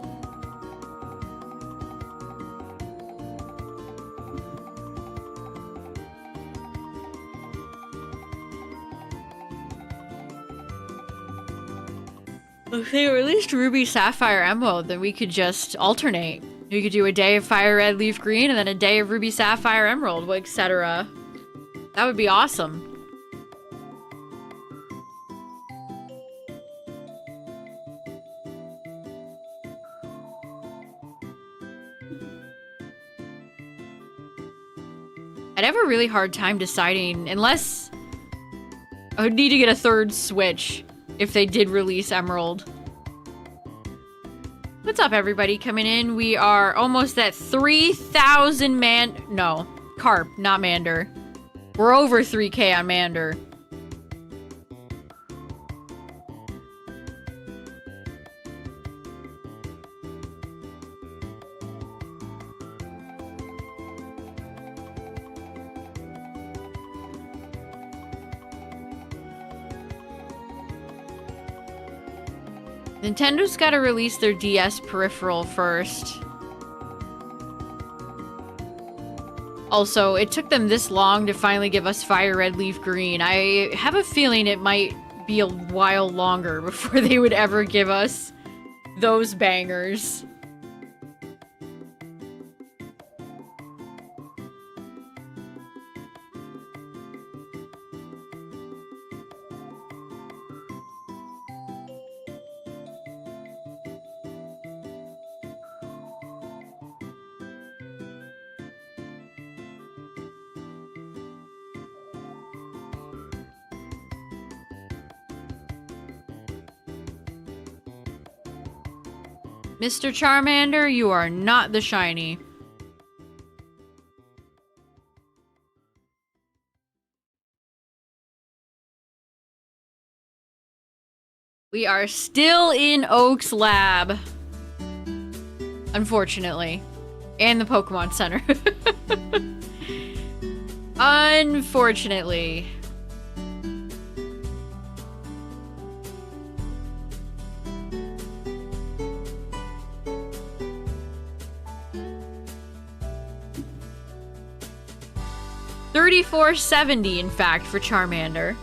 If they released Ruby, Sapphire, Emerald, then we could just alternate. We could do a day of FireRed, LeafGreen, and then a day of Ruby, Sapphire, Emerald, etc. That would be awesome. I'd have a really hard time deciding, unless I would need to get a third Switch if they did release Emerald. What's up, everybody coming in? We are almost at 3,000 no, Carp, not Mander. We're over 3K on Mander. Nintendo's gotta release their DS peripheral first. Also, it took them this long to finally give us FireRed, LeafGreen. I have a feeling it might be a while longer before they would ever give us those bangers. Mr. Charmander, you are not the shiny. We are still in Oak's lab. Unfortunately. And the Pokemon Center. Unfortunately. $34.70, in fact, for Charmander.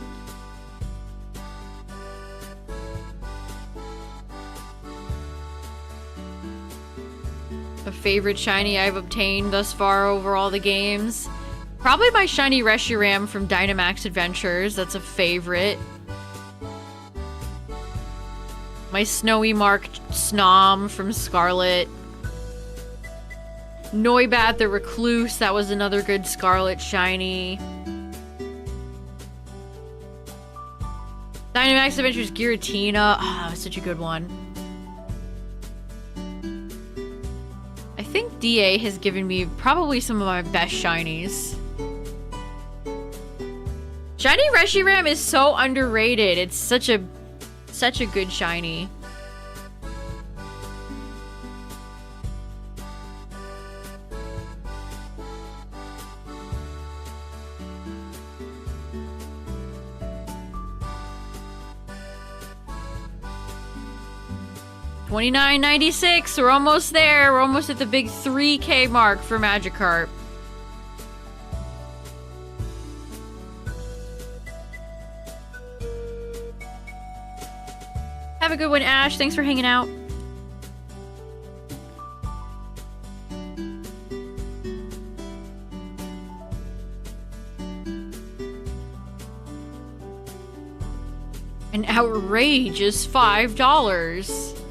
A favorite shiny I've obtained thus far over all the games. Probably my shiny Reshiram from Dynamax Adventures. That's a favorite. My snowy marked Snom from Scarlet. Noibat the Recluse, that was another good Scarlet shiny. Dynamax Adventures Giratina. Oh, that was such a good one. I think DA has given me probably some of my best shinies. Shiny Reshiram is so underrated. It's such a good shiny. $29.96. We're almost there. We're almost at the big 3K mark for Magikarp. Have a good one, Ash. Thanks for hanging out. An outrageous $5.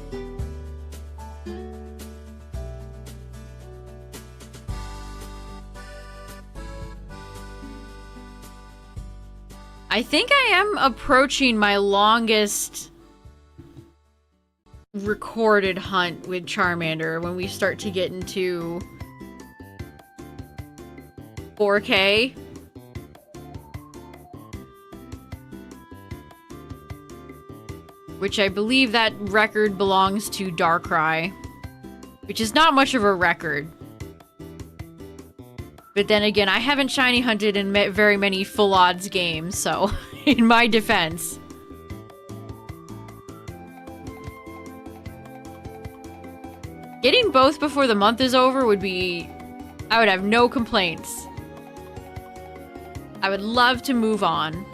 I think I am approaching my longest recorded hunt with Charmander when we start to get into 4K. Which I believe that record belongs to Darkrai. Which is not much of a record. But then again, I haven't shiny hunted in very many full odds games, so in my defense. Getting both before the month is over would be... I would have no complaints. I would love to move on.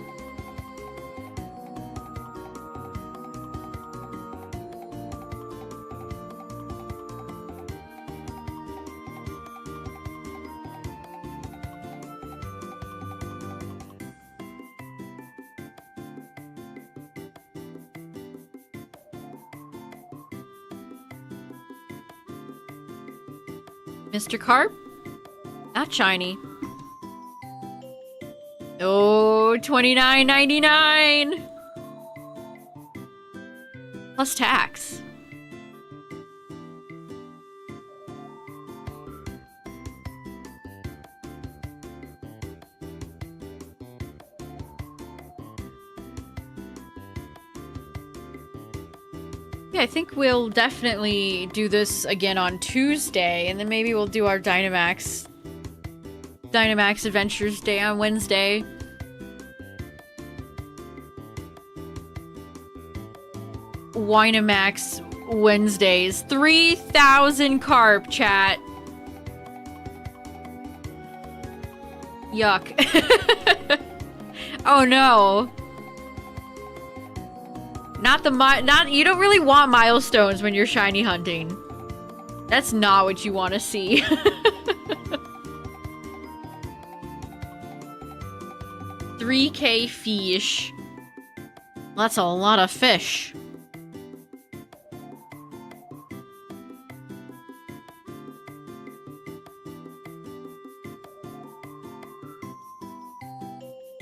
Mr. Carp? Not shiny. Oh, $29.99! Plus tax. Yeah, I think we'll definitely do this again on Tuesday, and then maybe we'll do our Dynamax Adventures Day on Wednesday. Winamax Wednesdays. 3,000 carp, chat. Yuck. Oh no. You don't really want milestones when you're shiny hunting. That's not what you want to see. $3K fish. That's a lot of fish.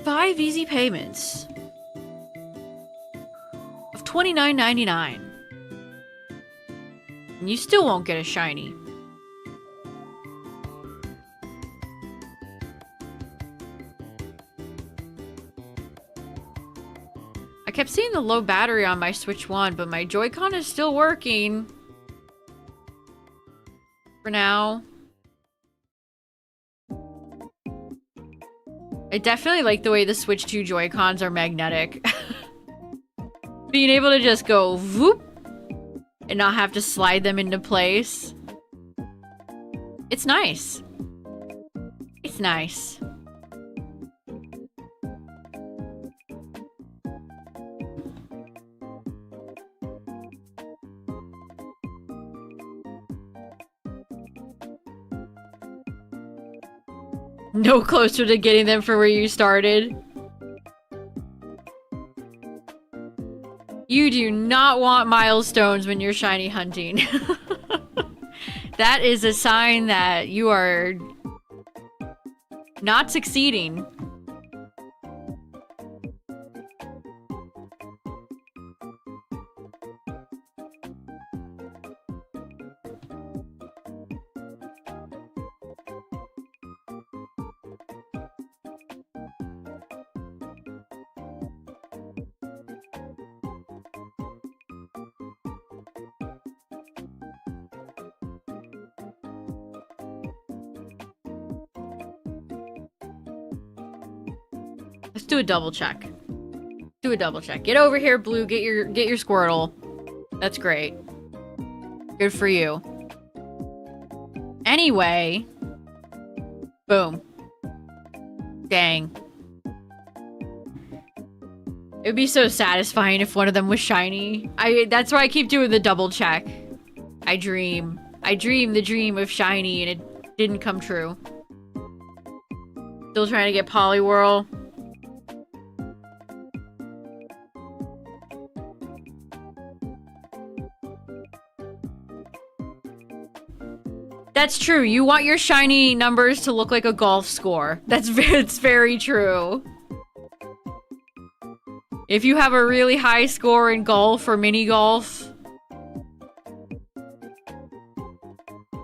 Five easy payments of $29.99. And you still won't get a shiny. I kept seeing the low battery on my Switch 1, but my Joy-Con is still working. For now. I definitely like the way the Switch 2 Joy-Cons are magnetic. Being able to just go whoop and not have to slide them into place. It's nice. It's nice. No closer to getting them for where you started. You do not want milestones when you're shiny hunting. That is a sign that you are not succeeding. Let's do a double check. Do a double check. Get over here, Blue. Get your Squirtle. That's great. Good for you. Anyway. Boom. Dang. It would be so satisfying if one of them was shiny. That's why I keep doing the double check. I dream the dream of shiny and it didn't come true. Still trying to get Poliwhirl. That's true. You want your shiny numbers to look like a golf score. It's very true. If you have a really high score in golf or mini golf,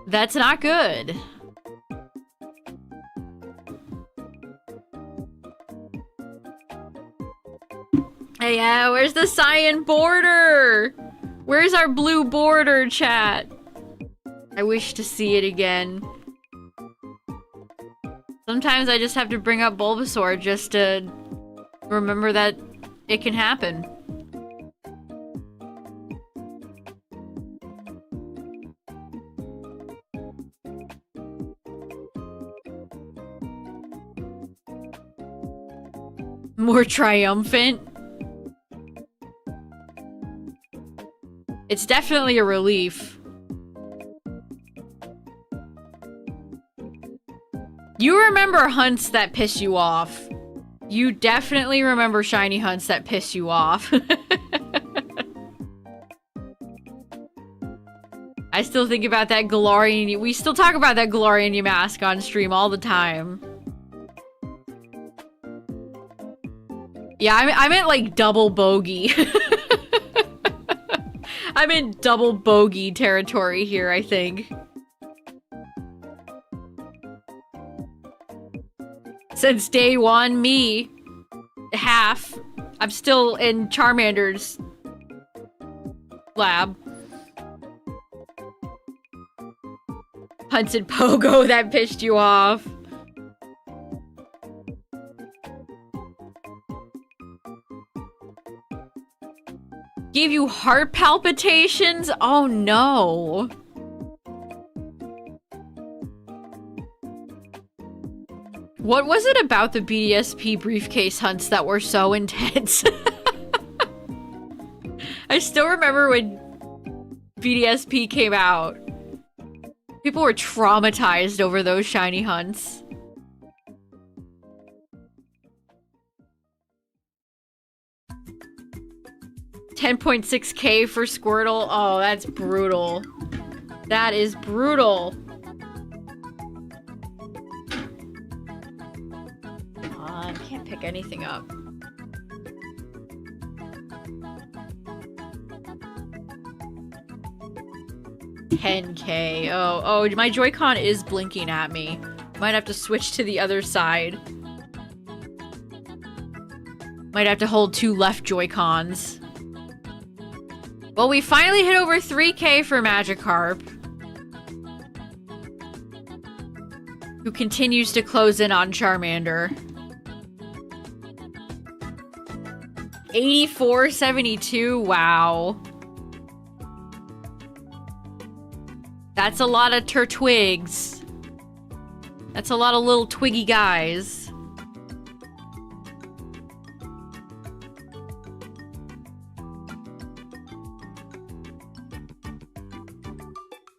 that's not good. Hey, yeah, where's the cyan border? Where's our blue border, chat? I wish to see it again. Sometimes I just have to bring up Bulbasaur just to remember that it can happen. More triumphant. It's definitely a relief. You remember hunts that piss you off. You definitely remember shiny hunts that piss you off. I still think about that Galarian. We still talk about that Galarian mask on stream all the time. Yeah, I meant like double bogey. I'm in double bogey territory here, I think. Since day one, me, half, I'm still in Charmander's lab. Hunted Pogo that pissed you off. Gave you heart palpitations? Oh no. What was it about the BDSP briefcase hunts that were so intense? I still remember when BDSP came out. People were traumatized over those shiny hunts. $10.6K for Squirtle. Oh, that's brutal. That is brutal. I can't pick anything up. $10K. Oh, my Joy-Con is blinking at me. Might have to switch to the other side. Might have to hold two left Joy-Cons. Well, we finally hit over 3K for Magikarp, who continues to close in on Charmander. 84.72, wow. That's a lot of Turtwigs. That's a lot of little twiggy guys.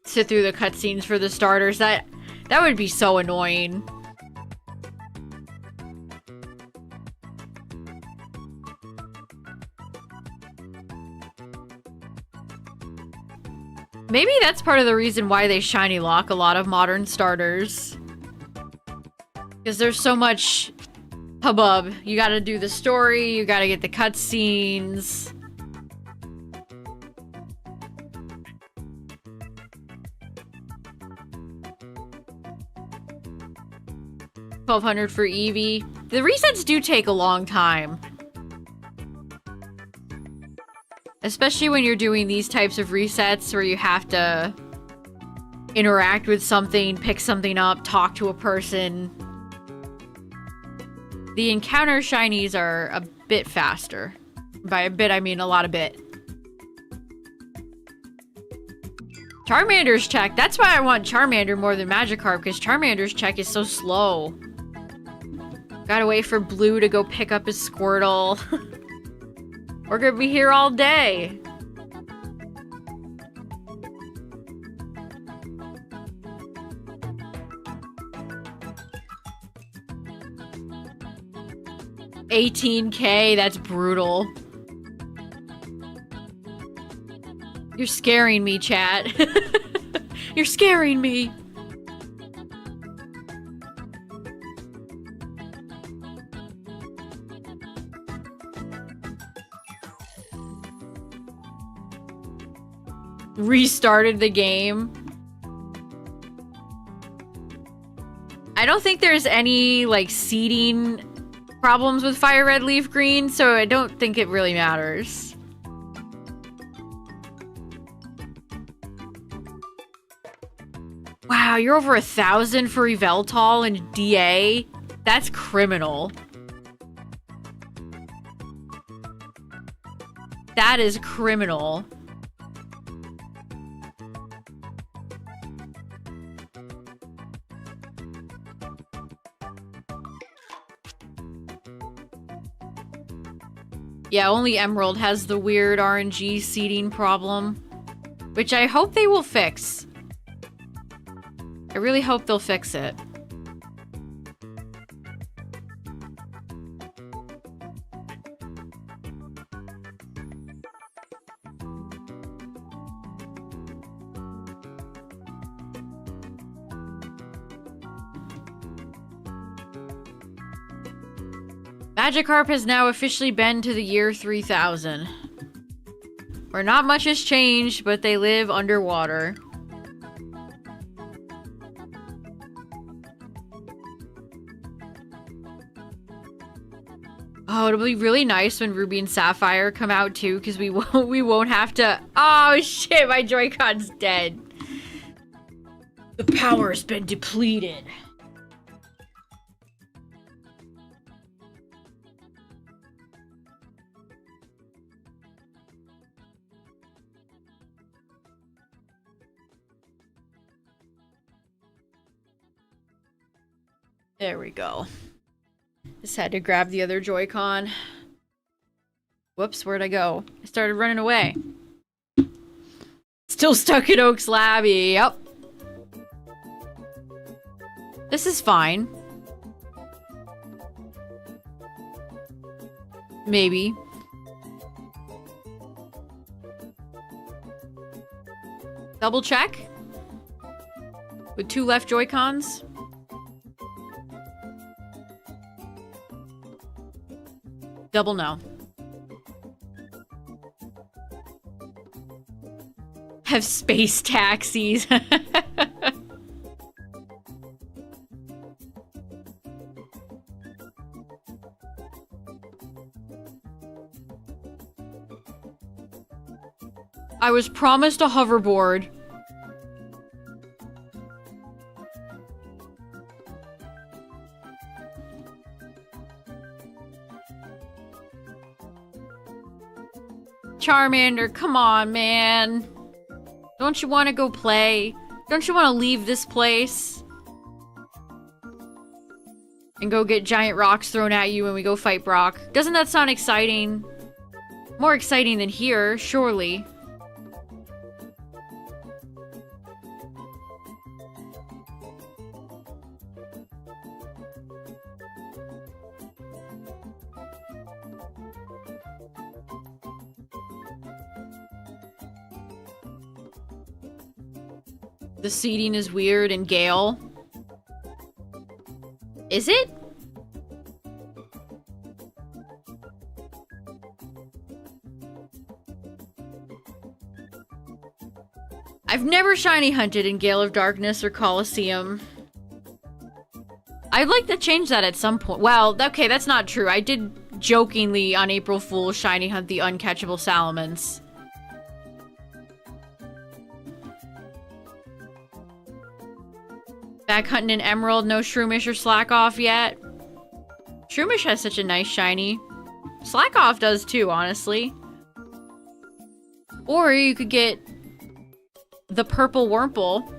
Sit through the cutscenes for the starters. That would be so annoying. Maybe that's part of the reason why they shiny lock a lot of modern starters. Because there's so much hubbub. You gotta do the story, you gotta get the cutscenes. $1,200 for Eevee. The resets do take a long time. Especially when you're doing these types of resets where you have to interact with something, pick something up, talk to a person. The encounter shinies are a bit faster. By a bit, I mean a lot of bit. Charmander's check. That's why I want Charmander more than Magikarp, because Charmander's check is so slow. Gotta wait for Blue to go pick up his Squirtle. We're gonna be here all day. $18K, that's brutal. You're scaring me, chat. You're scaring me. Restarted the game. I don't think there's any, like, seeding problems with FireRed LeafGreen, so I don't think it really matters. Wow, you're over 1,000 for Yveltal and DA? That's criminal. That is criminal. Yeah, only Emerald has the weird RNG seeding problem, which I hope they will fix. I really hope they'll fix it. Magikarp has now officially been to the year 3000. Where not much has changed, but they live underwater. Oh, it'll be really nice when Ruby and Sapphire come out too, because we won't have to. Oh shit, my Joy-Con's dead. The power's been depleted. There we go. Just had to grab the other Joy-Con. Whoops, where'd I go? I started running away. Still stuck in Oak's lab. Yep. This is fine. Maybe. Double check. With 2 left Joy-Cons. Double no. Have space taxis. I was promised a hoverboard. Charmander, come on, man. Don't you want to go play? Don't you want to leave this place? And go get giant rocks thrown at you when we go fight Brock. Doesn't that sound exciting? More exciting than here, surely. The seating is weird in Gale. Is it? I've never shiny hunted in Gale of Darkness or Colosseum. I'd like to change that at some point. Well, okay, that's not true. I did jokingly on April Fool's shiny hunt the uncatchable Salamence. Back hunting an Emerald, no Shroomish or Slack Off yet. Shroomish has such a nice shiny. Slackoff does too, honestly. Or you could get the purple Wurmple.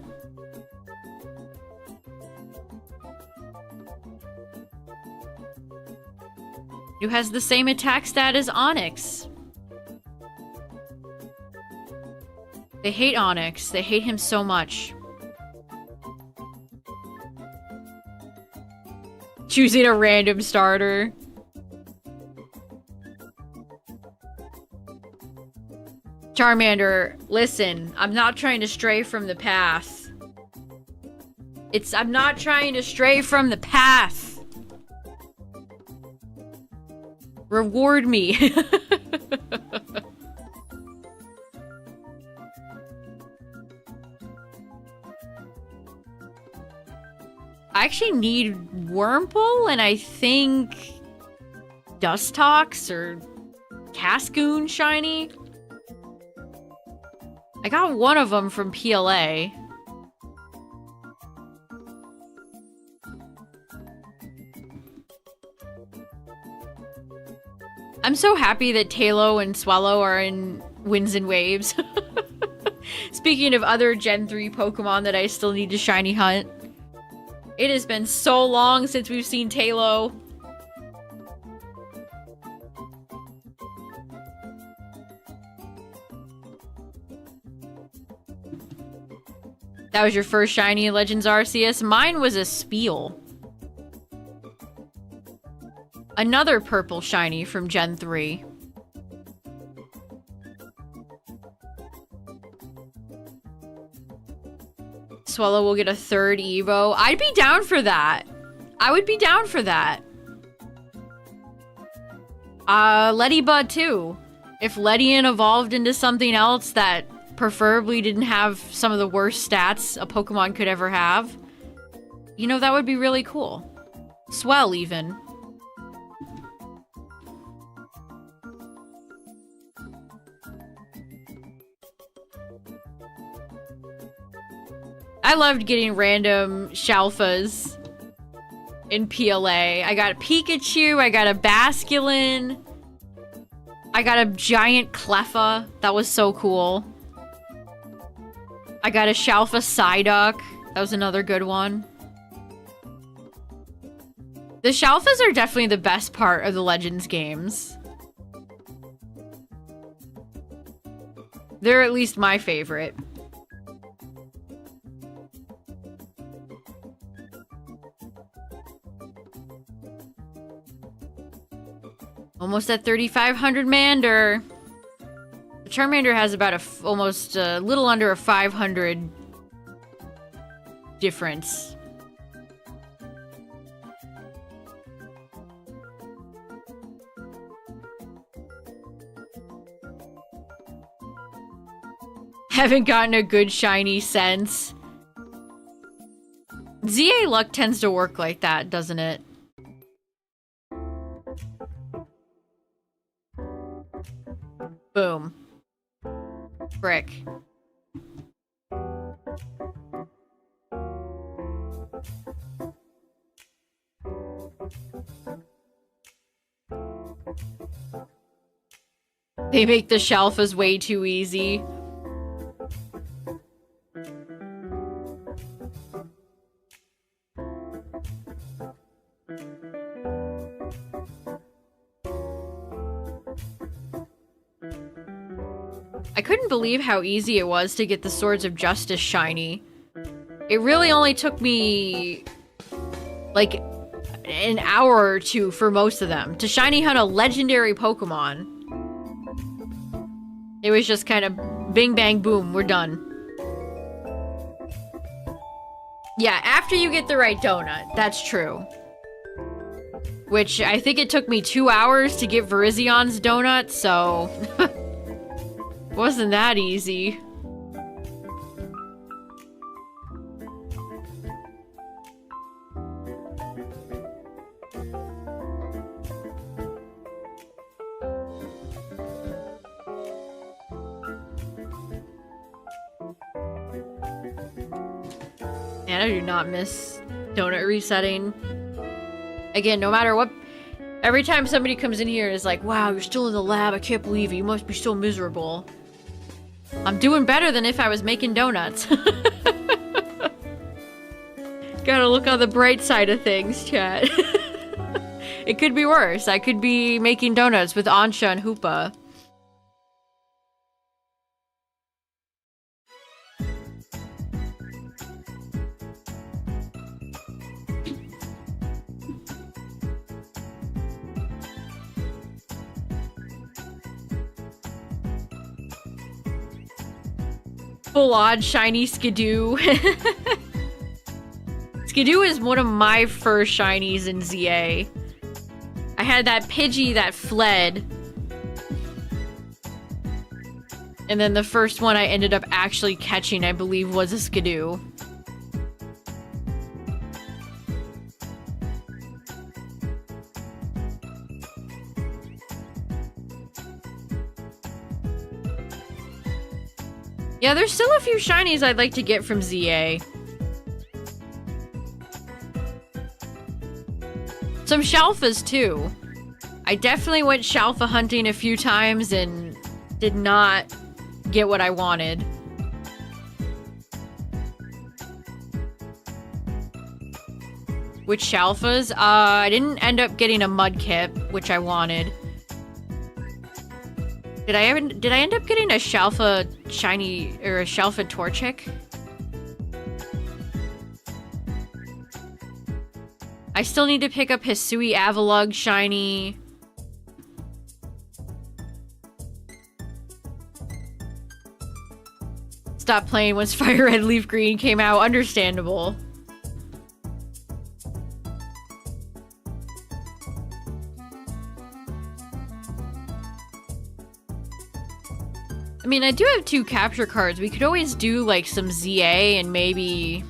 Who has the same attack stat as Onyx. They hate Onyx. They hate him so much. Choosing a random starter. Charmander, listen, I'm not trying to stray from the path. I'm not trying to stray from the path. Reward me. I actually need Wurmple and I think Dustox or Cascoon shiny. I got one of them from PLA. I'm so happy that Talo and Swallow are in Winds and Waves. Speaking of other Gen 3 Pokemon that I still need to shiny hunt. It has been so long since we've seen Talo. That was your first shiny in Legends Arceus? Mine was a Spiel. Another purple shiny from Gen 3. Swallow will get a third Evo. I'd be down for that. I would be down for that. Ledybud too. If Ledian evolved into something else that preferably didn't have some of the worst stats a Pokemon could ever have, you know, that would be really cool. Swell, even. I loved getting random Shalfas in PLA. I got a Pikachu, I got a Basculin, I got a giant Cleffa. That was so cool. I got a Shalfa Psyduck. That was another good one. The Shalfas are definitely the best part of the Legends games. They're at least my favorite. Almost at 3,500 Mander. The Charmander has about almost a little under a 500 difference. Haven't gotten a good shiny since. ZA luck tends to work like that, doesn't it? Boom. Brick. They make the Shalfas way too easy. I couldn't believe how easy it was to get the Swords of Justice shiny. It really only took me like an hour or two for most of them to shiny hunt a legendary Pokemon. It was just kind of bing bang boom, we're done. Yeah, after you get the right donut, that's true. Which I think it took me 2 hours to get Virizions donut, so wasn't that easy. And I do not miss donut resetting. Again, no matter what, Every time somebody comes in here and is like, wow, you're still in the lab, I can't believe it, you must be so miserable. I'm doing better than if I was making donuts. Gotta look on the bright side of things, chat. It could be worse. I could be making donuts with Ansha and Hoopa. Full on shiny Skidoo. Skidoo is one of my first shinies in ZA. I had that Pidgey that fled. And then the first one I ended up actually catching, I believe, was a Skidoo. Yeah, there's still a few shinies I'd like to get from ZA. Some Shalfas, too. I definitely went Shalfa hunting a few times and did not get what I wanted. Which Shalfas? I didn't end up getting a Mudkip, which I wanted. Did I end up getting a Shalfa shiny, or a Shalfa Torchic? I still need to pick up Hisui Avalugg shiny. Stop playing once FireRed LeafGreen came out. Understandable. I mean, I do have 2 capture cards. We could always do, like, some ZA and maybe...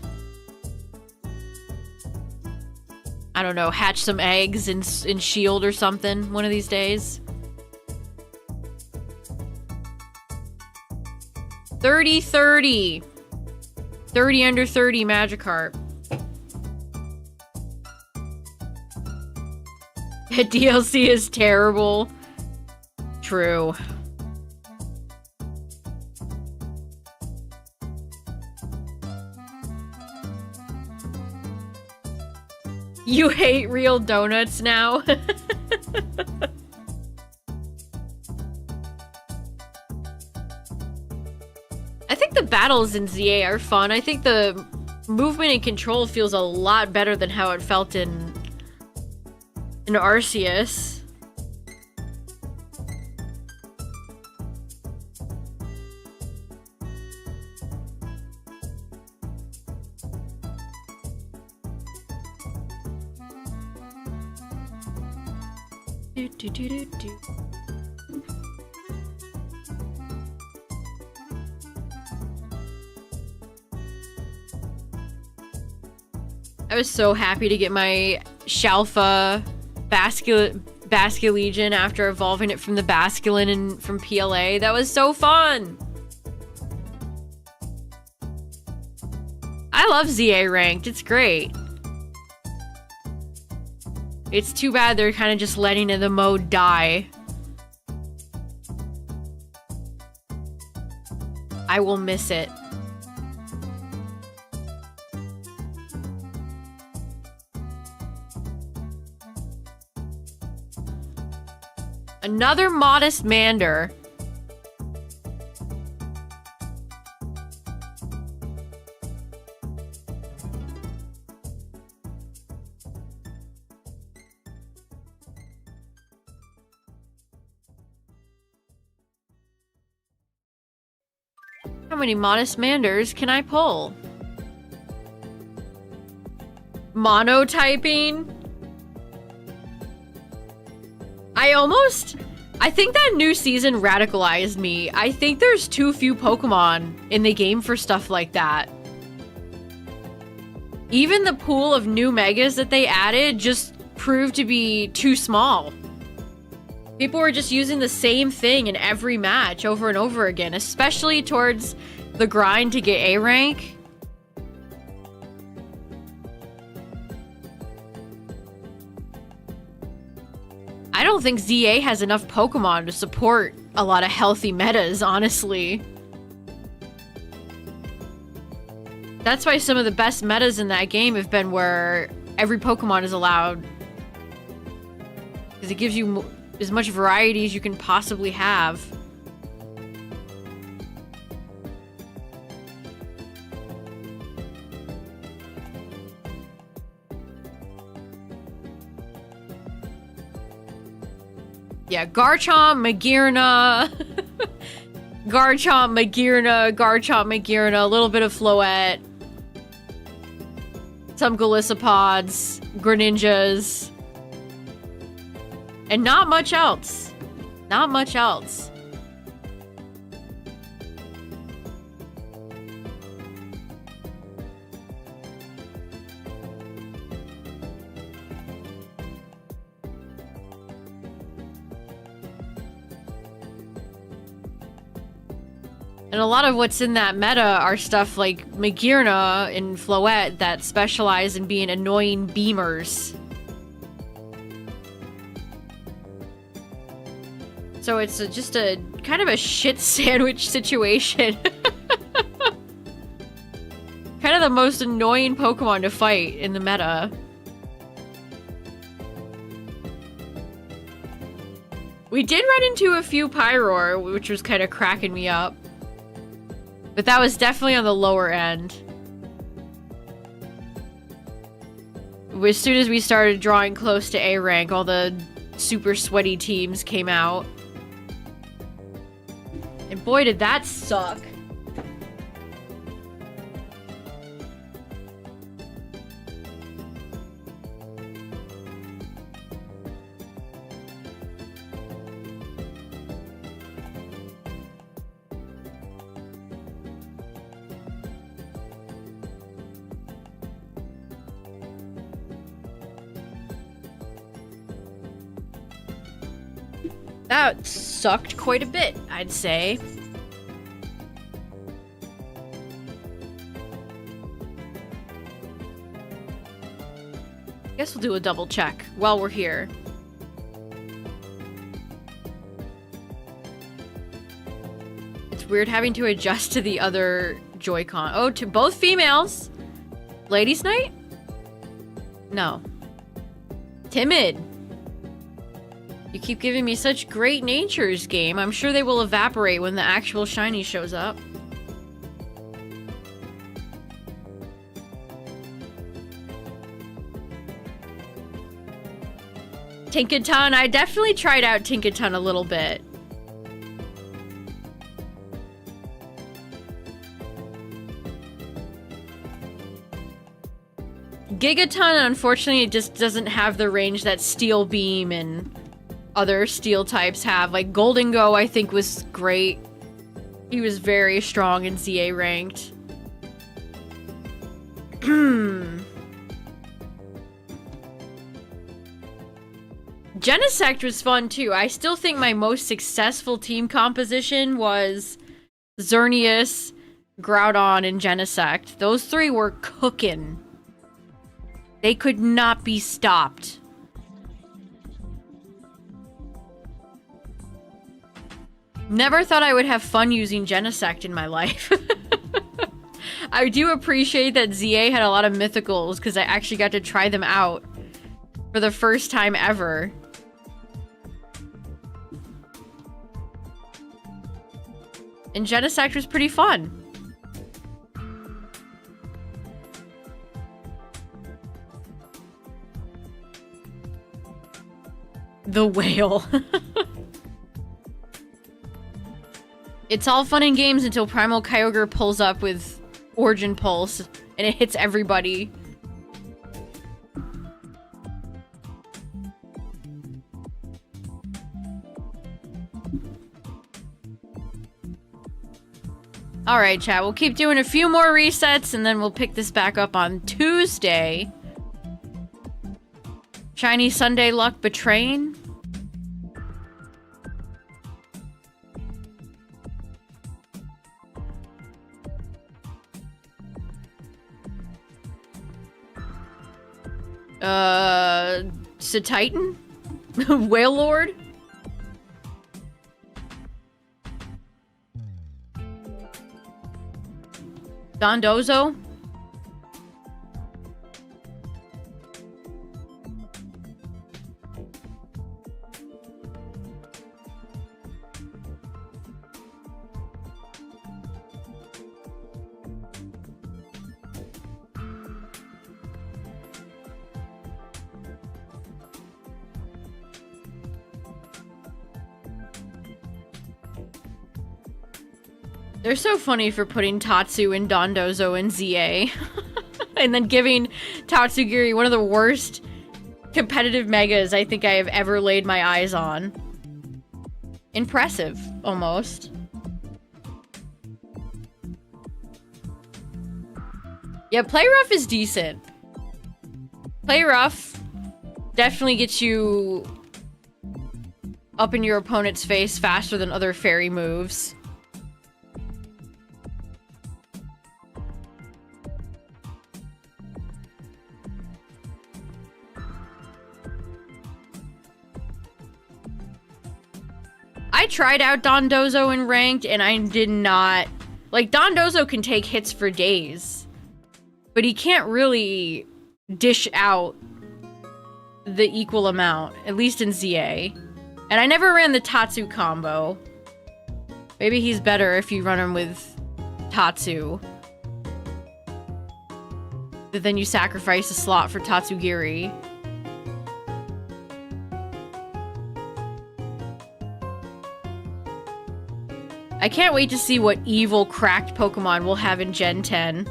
I don't know, hatch some eggs in Shield or something one of these days. 30-30. 30 under 30 Magikarp. That DLC is terrible. True. You hate real donuts now? I think the battles in ZA are fun. I think the movement and control feels a lot better than how it felt in Arceus. I was so happy to get my Shalfa Basculegion after evolving it from the Basculin and from PLA. That was so fun! I love ZA Ranked. It's great. It's too bad they're kind of just letting the mode die. I will miss it. Another Modest Mander. How many Modest Manders can I pull? Monotyping? I think that new season radicalized me. I think there's too few Pokemon in the game for stuff like that. Even the pool of new Megas that they added just proved to be too small. People were just using the same thing in every match over and over again, especially towards the grind to get A rank. I don't think ZA has enough Pokemon to support a lot of healthy metas, honestly. That's why some of the best metas in that game have been where every Pokemon is allowed. Because it gives you as much variety as you can possibly have. Yeah, Garchomp, Magearna, Garchomp, Magearna, a little bit of Floette, some Golissopods, Greninjas, and not much else. Not much else. And a lot of what's in that meta are stuff like Magearna and Floette that specialize in being annoying beamers. So it's just a kind of a shit sandwich situation. Kind of the most annoying Pokemon to fight in the meta. We did run into a few Pyroar, which was kind of cracking me up. But that was definitely on the lower end. As soon as we started drawing close to A rank, all the super sweaty teams came out. And boy, did that suck. That sucked quite a bit, I'd say. Guess we'll do a double check while we're here. It's weird having to adjust to the other Joy-Con. Oh, to both females. Ladies' night? No. Timid. You keep giving me such great natures, game. I'm sure they will evaporate when the actual shiny shows up. Tinkaton, I definitely tried out Tinkaton a little bit. Gigaton, unfortunately, it just doesn't have the range that Steel Beam and other steel types have. Like Goldengo, I think, was great. He was very strong in ZA ranked. Genesect was fun too. I still think my most successful team composition was Xerneas, Groudon, and Genesect. Those three were cooking. They could not be stopped. Never thought I would have fun using Genesect in my life. I do appreciate that ZA had a lot of mythicals because I actually got to try them out for the first time ever. And Genesect was pretty fun. The whale. It's all fun and games until Primal Kyogre pulls up with Origin Pulse and it hits everybody. Alright, chat, we'll keep doing a few more resets and then we'll pick this back up on Tuesday. Shiny Sunday Luck Betraying. Titan? Whale Lord? Dondozo? They're so funny for putting Tatsu and Dondozo in ZA. And then giving Tatsugiri one of the worst competitive megas I think I have ever laid my eyes on. Impressive, almost. Yeah, Play Rough is decent. Play Rough definitely gets you up in your opponent's face faster than other fairy moves. I tried out Dondozo in ranked and I did not... Like, Dondozo can take hits for days, but he can't really dish out the equal amount, at least in ZA. And I never ran the Tatsu combo. Maybe he's better if you run him with Tatsu. But then you sacrifice a slot for Tatsugiri. I can't wait to see what evil cracked Pokemon we'll have in Gen 10.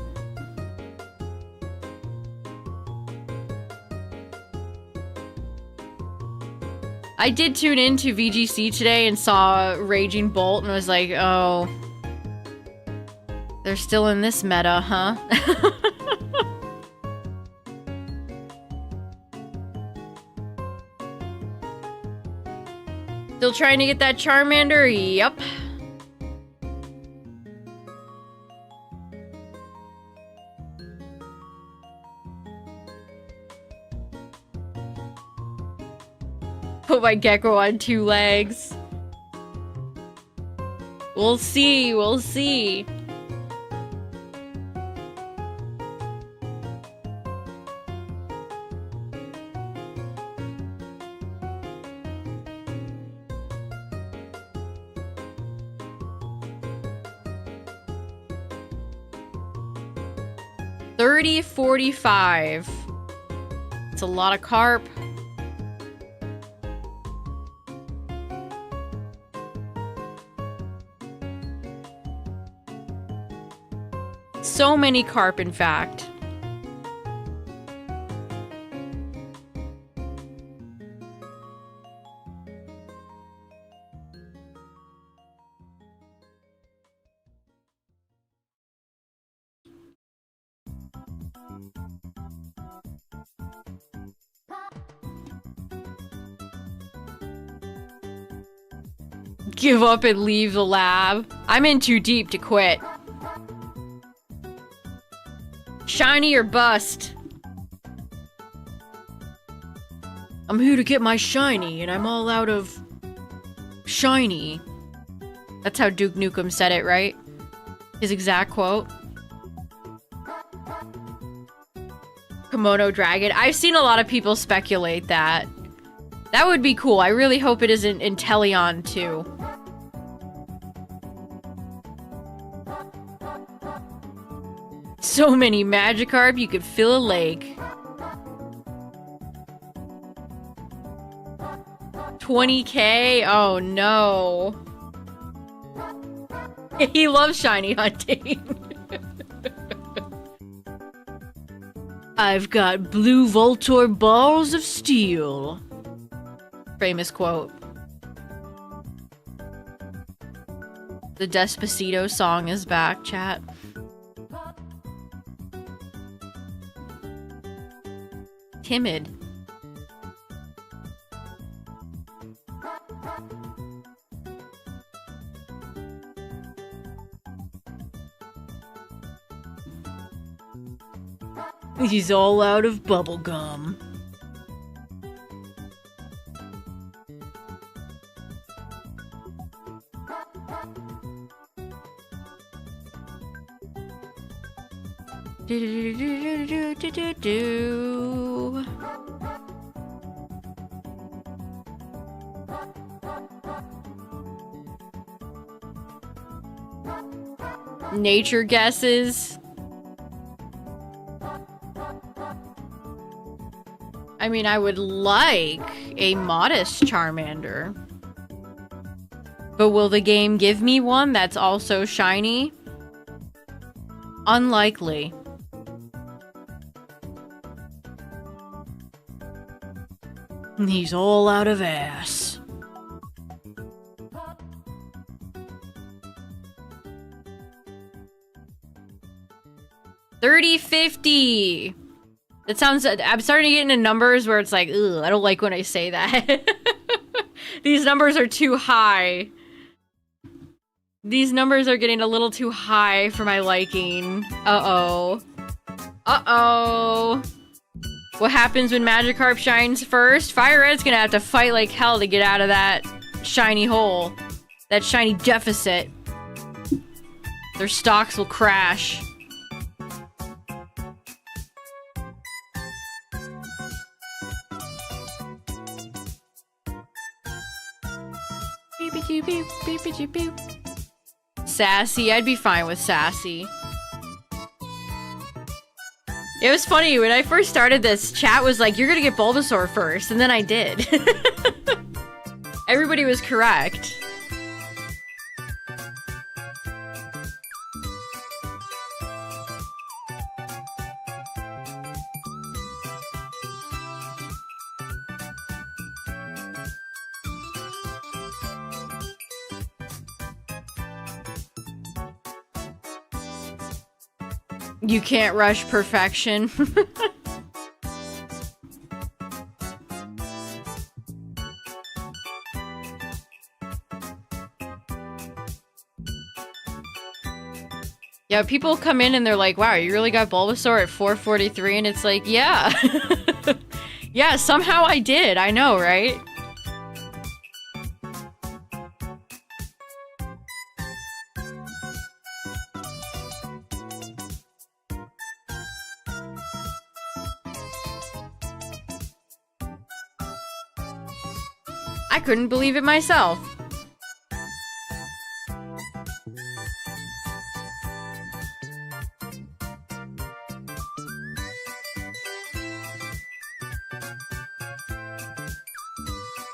I did tune in to VGC today and saw Raging Bolt and was like, oh, they're still in this meta, huh? Still trying to get that Charmander? Yep. Put my gecko on 2 legs. We'll see, we'll see. $30.45. It's a lot of carp. So many carp, in fact. Give up and leave the lab. I'm in too deep to quit. Shiny or bust. I'm here to get my shiny, and I'm all out of shiny. That's how Duke Nukem said it, right? His exact quote. Komodo Dragon. I've seen a lot of people speculate that. That would be cool. I really hope it isn't Inteleon too. So many Magikarp, you could fill a lake. 20k? Oh no. He loves shiny hunting. I've got blue Voltor balls of steel. Famous quote. The Despacito song is back, chat. Timid. He's all out of bubblegum. Nature guesses. I mean, I would like a modest Charmander. But will the game give me one that's also shiny? Unlikely. He's all out of ass. $30.50. That sounds. I'm starting to get into numbers where it's like, ugh, I don't like when I say that. These numbers are too high. These numbers are getting a little too high for my liking. Uh-oh. Uh-oh. What happens when Magikarp shines first? FireRed's gonna have to fight like hell to get out of that shiny hole. That shiny deficit. Their stocks will crash. Sassy, I'd be fine with Sassy. It was funny, when I first started this, chat was like, you're gonna get Bulbasaur first, and then I did. Everybody was correct. You can't rush perfection. Yeah, people come in and they're like, wow, you really got Bulbasaur at 443? And it's like, yeah. Yeah, somehow I did. I know, right? I couldn't believe it myself.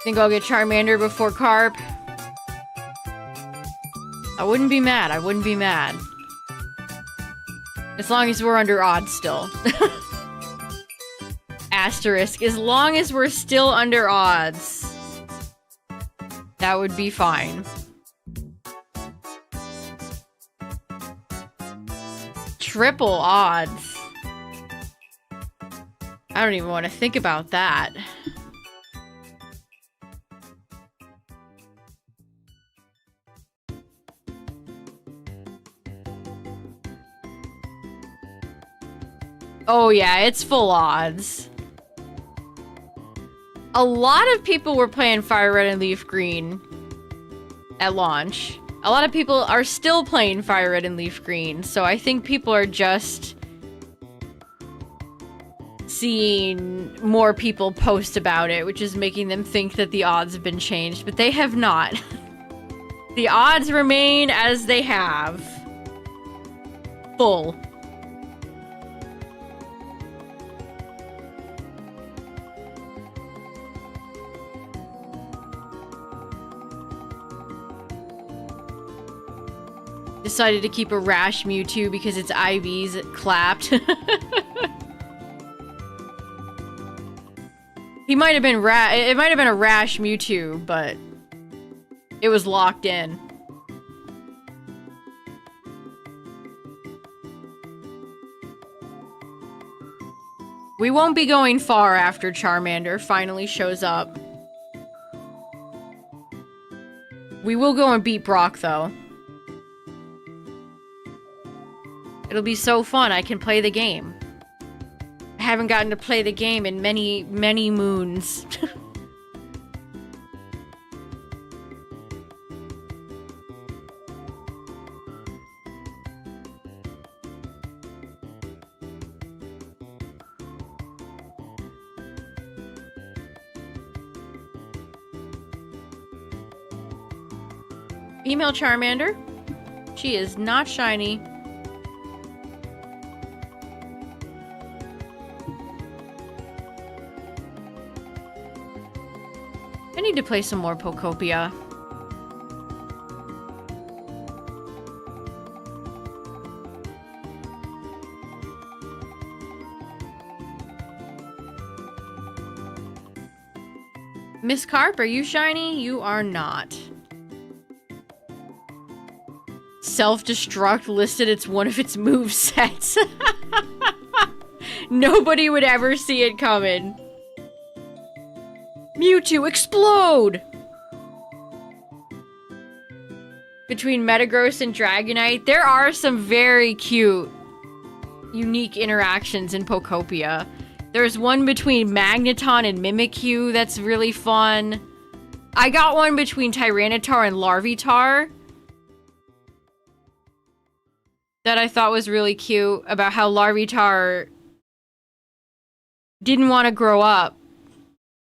Think I'll get Charmander before Carp? I wouldn't be mad. I wouldn't be mad. As long as we're under odds still. Asterisk. As long as we're still under odds. That would be fine. Triple odds. I don't even want to think about that. Oh yeah, it's full odds. A lot of people were playing FireRed and LeafGreen at launch. A lot of people are still playing FireRed and LeafGreen, so I think people are just seeing more people post about it, which is making them think that the odds have been changed, but they have not. The odds remain as they have. Full. Decided to keep a rash Mewtwo because its IVs clapped. He might have been it might have been a rash Mewtwo, but it was locked in. We won't be going far after Charmander finally shows up. We will go and beat Brock, though. It'll be so fun, I can play the game. I haven't gotten to play the game in many, many moons. Female Charmander. She is not shiny. I need to play some more Pokopia. Miss Carp, are you shiny? You are not. Self-destruct listed it's one of its movesets. Nobody would ever see it coming. Mewtwo, explode! Between Metagross and Dragonite, there are some very cute, unique interactions in Pokopia. There's one between Magneton and Mimikyu that's really fun. I got one between Tyranitar and Larvitar that I thought was really cute, about how Larvitar didn't want to grow up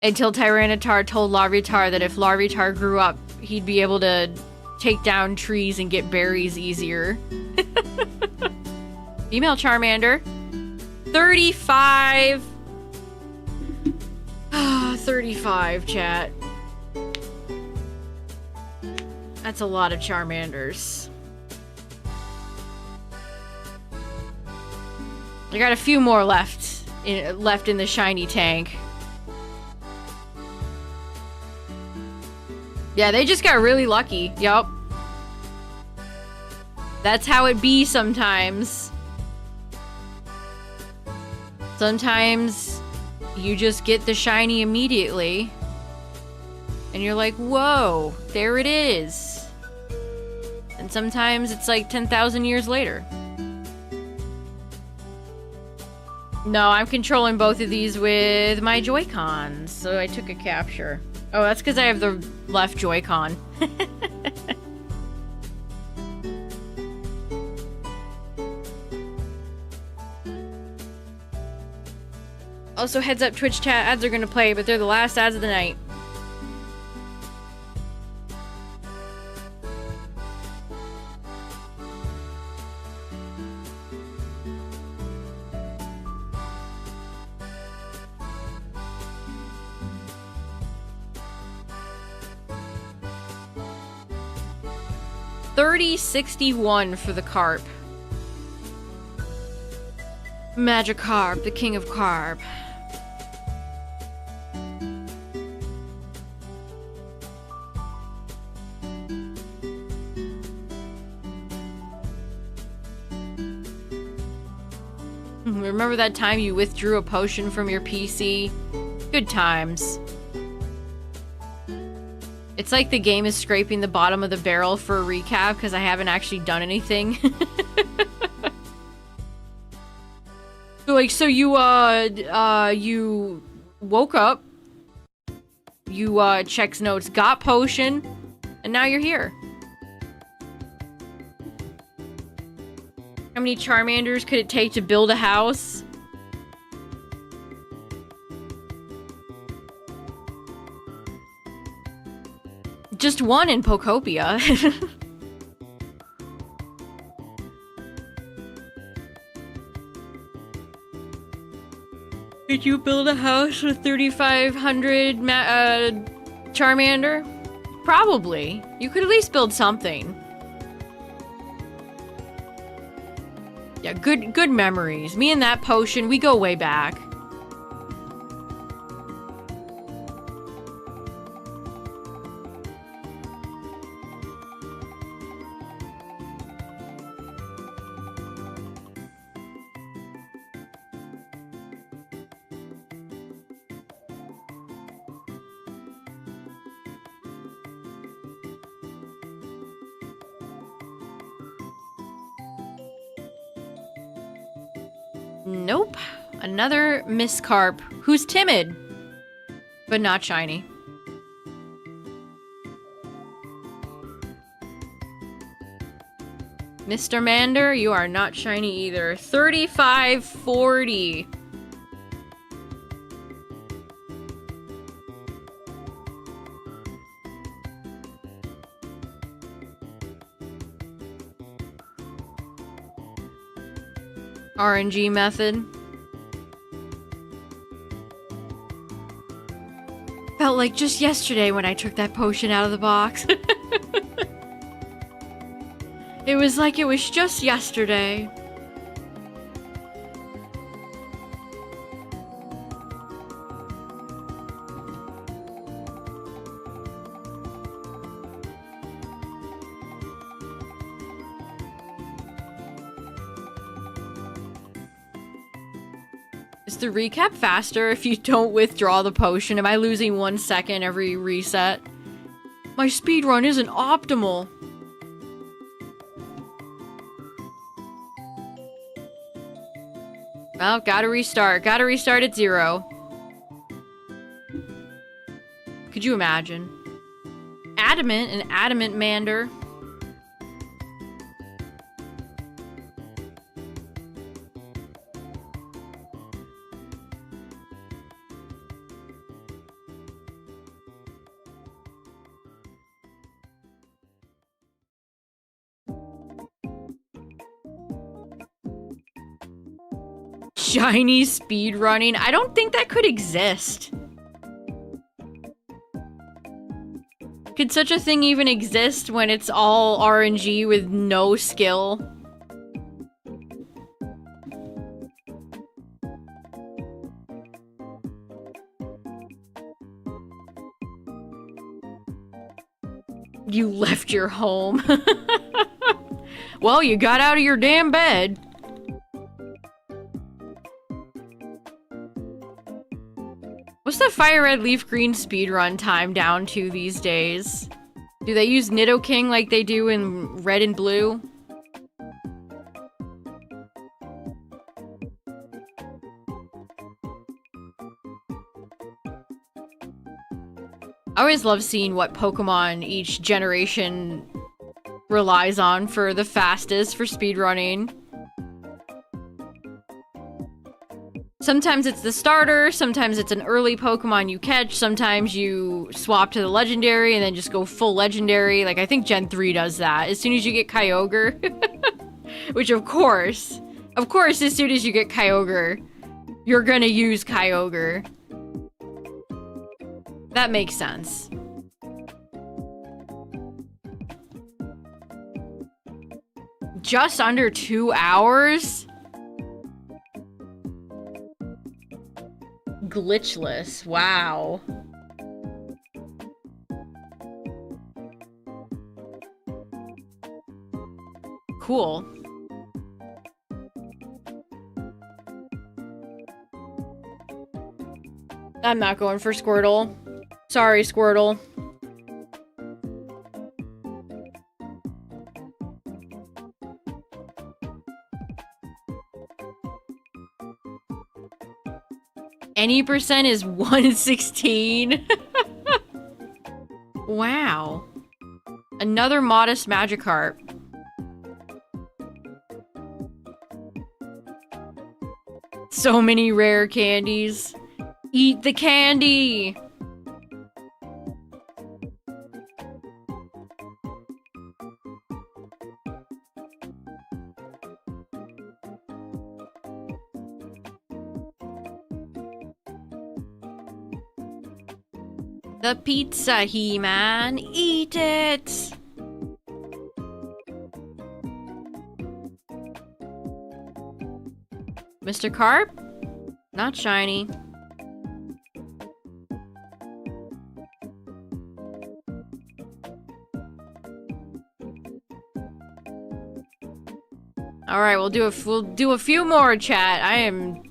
until Tyranitar told Larvitar that if Larvitar grew up, he'd be able to take down trees and get berries easier. Female Charmander. 35. 35, chat. That's a lot of Charmanders. I got a few more left in the shiny tank. Yeah, they just got really lucky. Yup. That's how it be sometimes. Sometimes you just get the shiny immediately. And you're like, whoa, there it is. And sometimes it's like 10,000 years later. No, I'm controlling both of these with my Joy-Cons, so I took a capture. Oh, that's because I have the left Joy-Con. Also, heads up, Twitch chat ads are gonna play, but they're the last ads of the night. $30.61 for the Carp. Magikarp, the king of carp. Remember that time you withdrew a potion from your PC? Good times. It's like the game is scraping the bottom of the barrel for a recap because I haven't actually done anything. Like, so you woke up, you checked notes, got potion, and now you're here. How many Charmanders could it take to build a house? Just one in Pokopia. Could you build a house with 3,500 Charmander? Probably. You could at least build something. Yeah, good memories. Me and that potion, we go way back. Nope. Another Miss Carp, who's timid, but not shiny. Mr. Mander, you are not shiny either. 35.40. RNG method. Felt like just yesterday when I took that potion out of the box. It was like it was just yesterday. Is the recap faster if you don't withdraw the potion? Am I losing 1 second every reset? My speedrun isn't optimal. Well, gotta restart. Gotta restart at 0. Could you imagine? Adamant and Adamant Mander. Shiny speedrunning? I don't think that could exist. Could such a thing even exist when it's all RNG with no skill? You left your home. Well, you got out of your damn bed. What's the FireRed LeafGreen speedrun time down to these days? Do they use Nidoking like they do in Red and Blue? I always love seeing what Pokemon each generation relies on for the fastest for speedrunning. Sometimes it's the starter, sometimes it's an early Pokemon you catch, sometimes you swap to the legendary and then just go full legendary. Like, I think Gen 3 does that. As soon as you get Kyogre, which of course, as soon as you get Kyogre, you're gonna use Kyogre. That makes sense. Just under 2 hours? Glitchless. Wow. Cool. I'm not going for Squirtle. Sorry, Squirtle. Any percent is 116. Wow. Another modest Magikarp. So many rare candies. Eat the candy! The pizza, He-Man! Eat it! Mr. Carp? Not shiny. Alright, we'll do a few more, chat. I am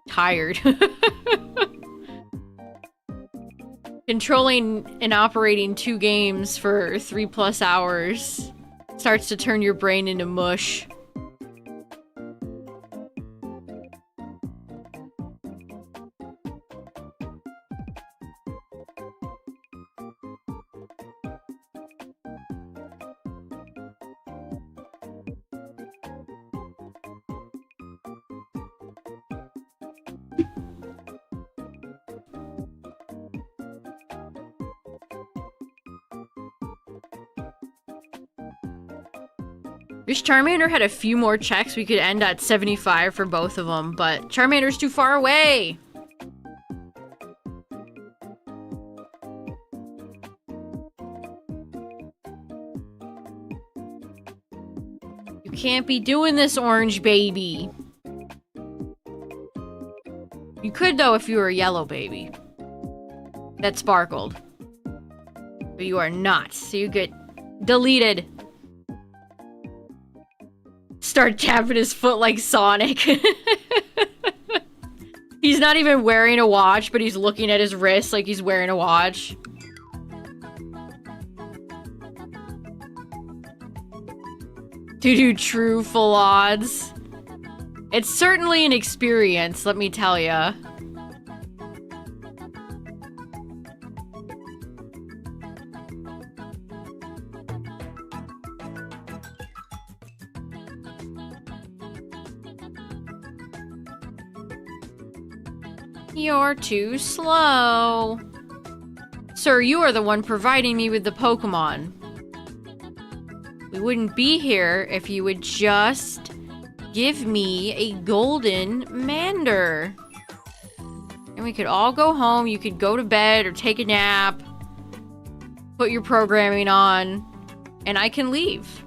tired. Controlling and operating 2 games for 3+ hours starts to turn your brain into mush. Wish Charmander had a few more checks. We could end at 75 for both of them, but Charmander's too far away. You can't be doing this, orange baby. You could, though, if you were a yellow baby that sparkled. But you are not, so you get deleted. Start tapping his foot like Sonic. He's not even wearing a watch, but he's looking at his wrist like he's wearing a watch. To do true full odds. It's certainly an experience, let me tell ya. You're too slow. Sir, you are the one providing me with the Pokémon. We wouldn't be here if you would just give me a golden Mander. And we could all go home. You could go to bed or take a nap. Put your programming on. And I can leave.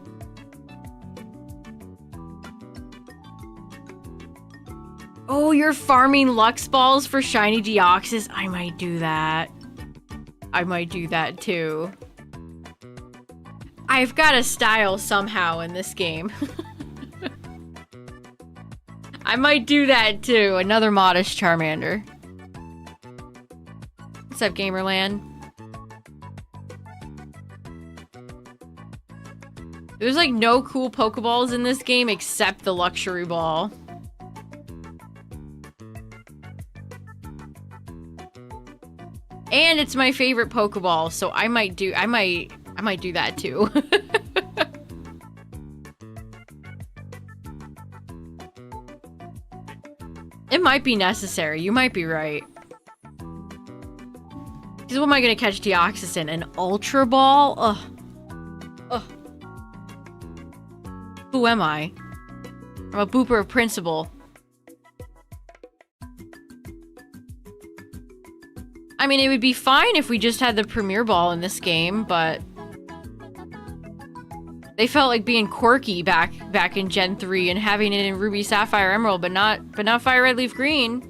Oh, you're farming Lux Balls for shiny Deoxys? I might do that. I might do that too. I've got a style somehow in this game. I might do that too. Another modest Charmander. What's up, Gamerland? There's like no cool Pokeballs in this game except the Luxury Ball. And it's my favorite Pokeball, so I might do that too. It might be necessary. You might be right. Because what am I gonna catch Deoxys in? An Ultra Ball? Ugh. Ugh. Who am I? I'm a booper of principle. I mean, it would be fine if we just had the Premier Ball in this game, but they felt like being quirky back in Gen 3 and having it in Ruby, Sapphire, Emerald, but not FireRed, LeafGreen.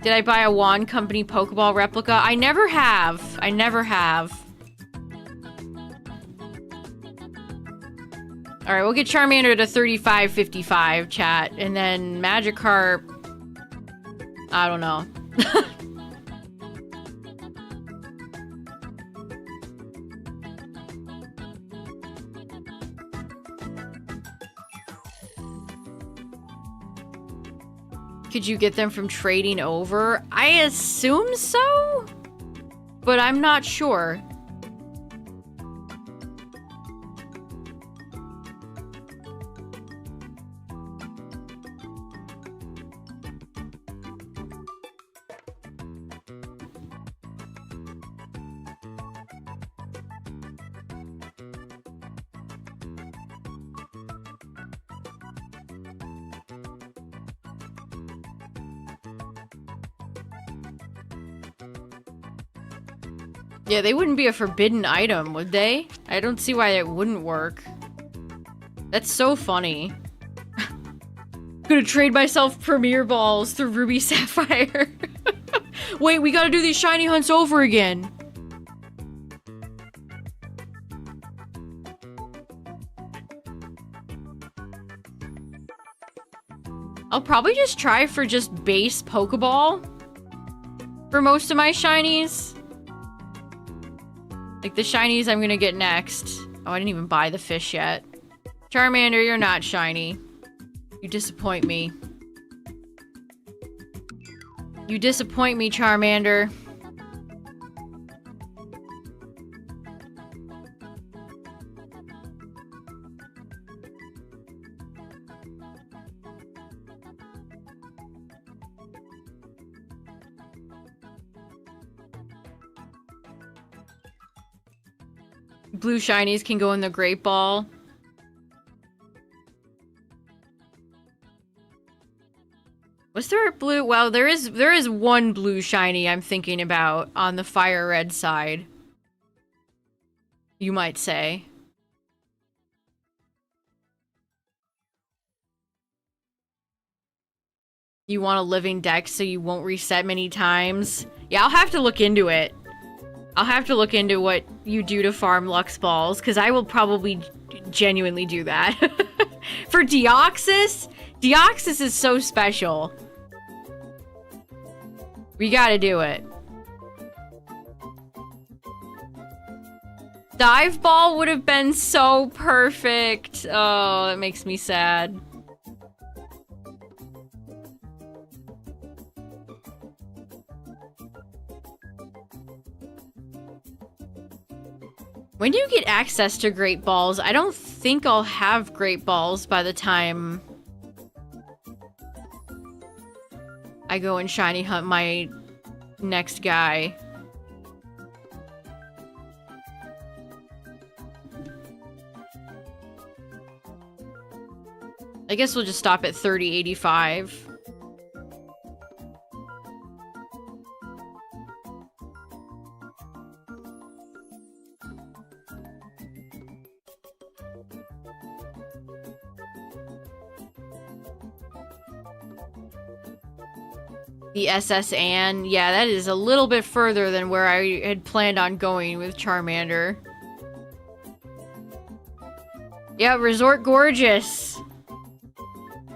Did I buy a Wand Company Pokeball replica? I never have. I never have. Alright, we'll get Charmander to 35-55, chat. And then Magikarp... I don't know. Could you get them from trading over? I assume so? But I'm not sure. Yeah, they wouldn't be a forbidden item, would they? I don't see why it wouldn't work. That's so funny. Gonna trade myself Premier Balls through Ruby Sapphire. Wait, we gotta do these shiny hunts over again. I'll probably just try for just base Pokeball for most of my shinies. Like the shinies I'm gonna get next. Oh, I didn't even buy the fish yet. Charmander, you're not shiny. You disappoint me. You disappoint me, Charmander. Blue shinies can go in the Great Ball. Was there a blue? Well, there is one blue shiny I'm thinking about on the FireRed side. You might say. You want a living deck so you won't reset many times? Yeah, I'll have to look into it. I'll have to look into what you do to farm Lux Balls, because I will probably genuinely do that. For Deoxys? Deoxys is so special. We gotta do it. Dive Ball would have been so perfect. Oh, that makes me sad. When do you get access to Great Balls? I don't think I'll have Great Balls by the time I go and shiny hunt my next guy. I guess we'll just stop at 3085. The SS Ann, yeah, that is a little bit further than where I had planned on going with Charmander. Yeah, Resort Gorgeous.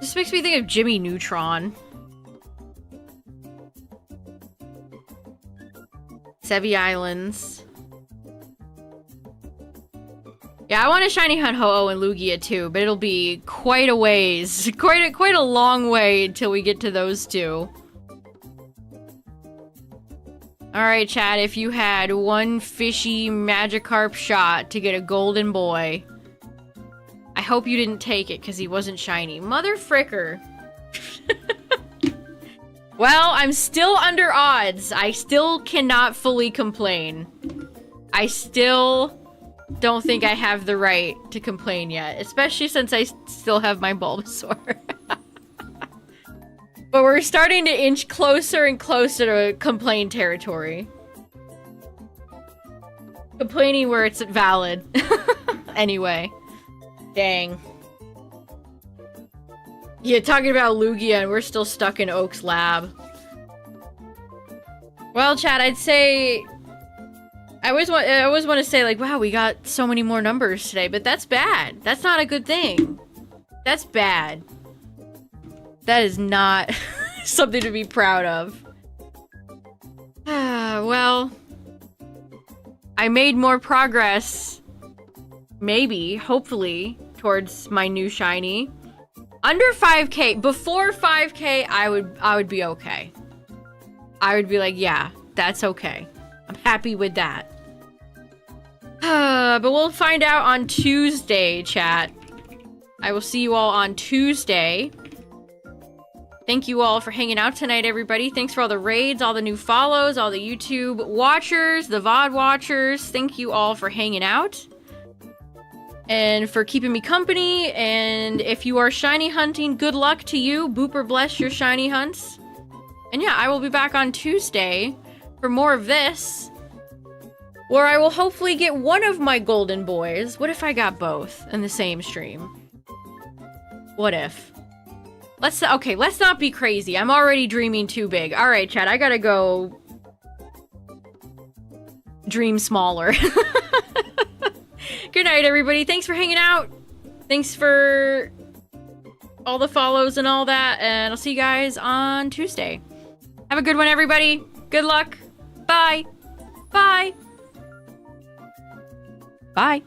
This makes me think of Jimmy Neutron. Sevi Islands. Yeah, I want to shiny hunt Ho-Oh and Lugia too, but it'll be quite a ways. Quite a long way until we get to those two. Alright, Chad, if you had one fishy Magikarp shot to get a golden boy, I hope you didn't take it because he wasn't shiny. Mother fricker. Well, I'm still under odds. I still cannot fully complain. I still don't think I have the right to complain yet, especially since I still have my Bulbasaur. But we're starting to inch closer and closer to complain territory. Complaining where it's valid. Anyway. Dang. Yeah, talking about Lugia and we're still stuck in Oak's lab. Well, Chad, I'd say... I always want to say, like, wow, we got so many more numbers today, but that's bad. That's not a good thing. That's bad. That is not something to be proud of. Well, I made more progress, maybe, hopefully, towards my new shiny. Under 5k, before 5k, I would be okay. I would be like, yeah, that's okay. I'm happy with that. But we'll find out on Tuesday, chat. I will see you all on Tuesday. Thank you all for hanging out tonight, everybody. Thanks for all the raids, all the new follows, all the YouTube watchers, the VOD watchers. Thank you all for hanging out. And for keeping me company. And if you are shiny hunting, good luck to you. Booper bless your shiny hunts. And yeah, I will be back on Tuesday for more of this. Where I will hopefully get one of my golden boys. What if I got both in the same stream? What if? Let's not be crazy. I'm already dreaming too big. All right, chat, I gotta go dream smaller. Good night, everybody. Thanks for hanging out. Thanks for all the follows and all that. And I'll see you guys on Tuesday. Have a good one, everybody. Good luck. Bye. Bye. Bye.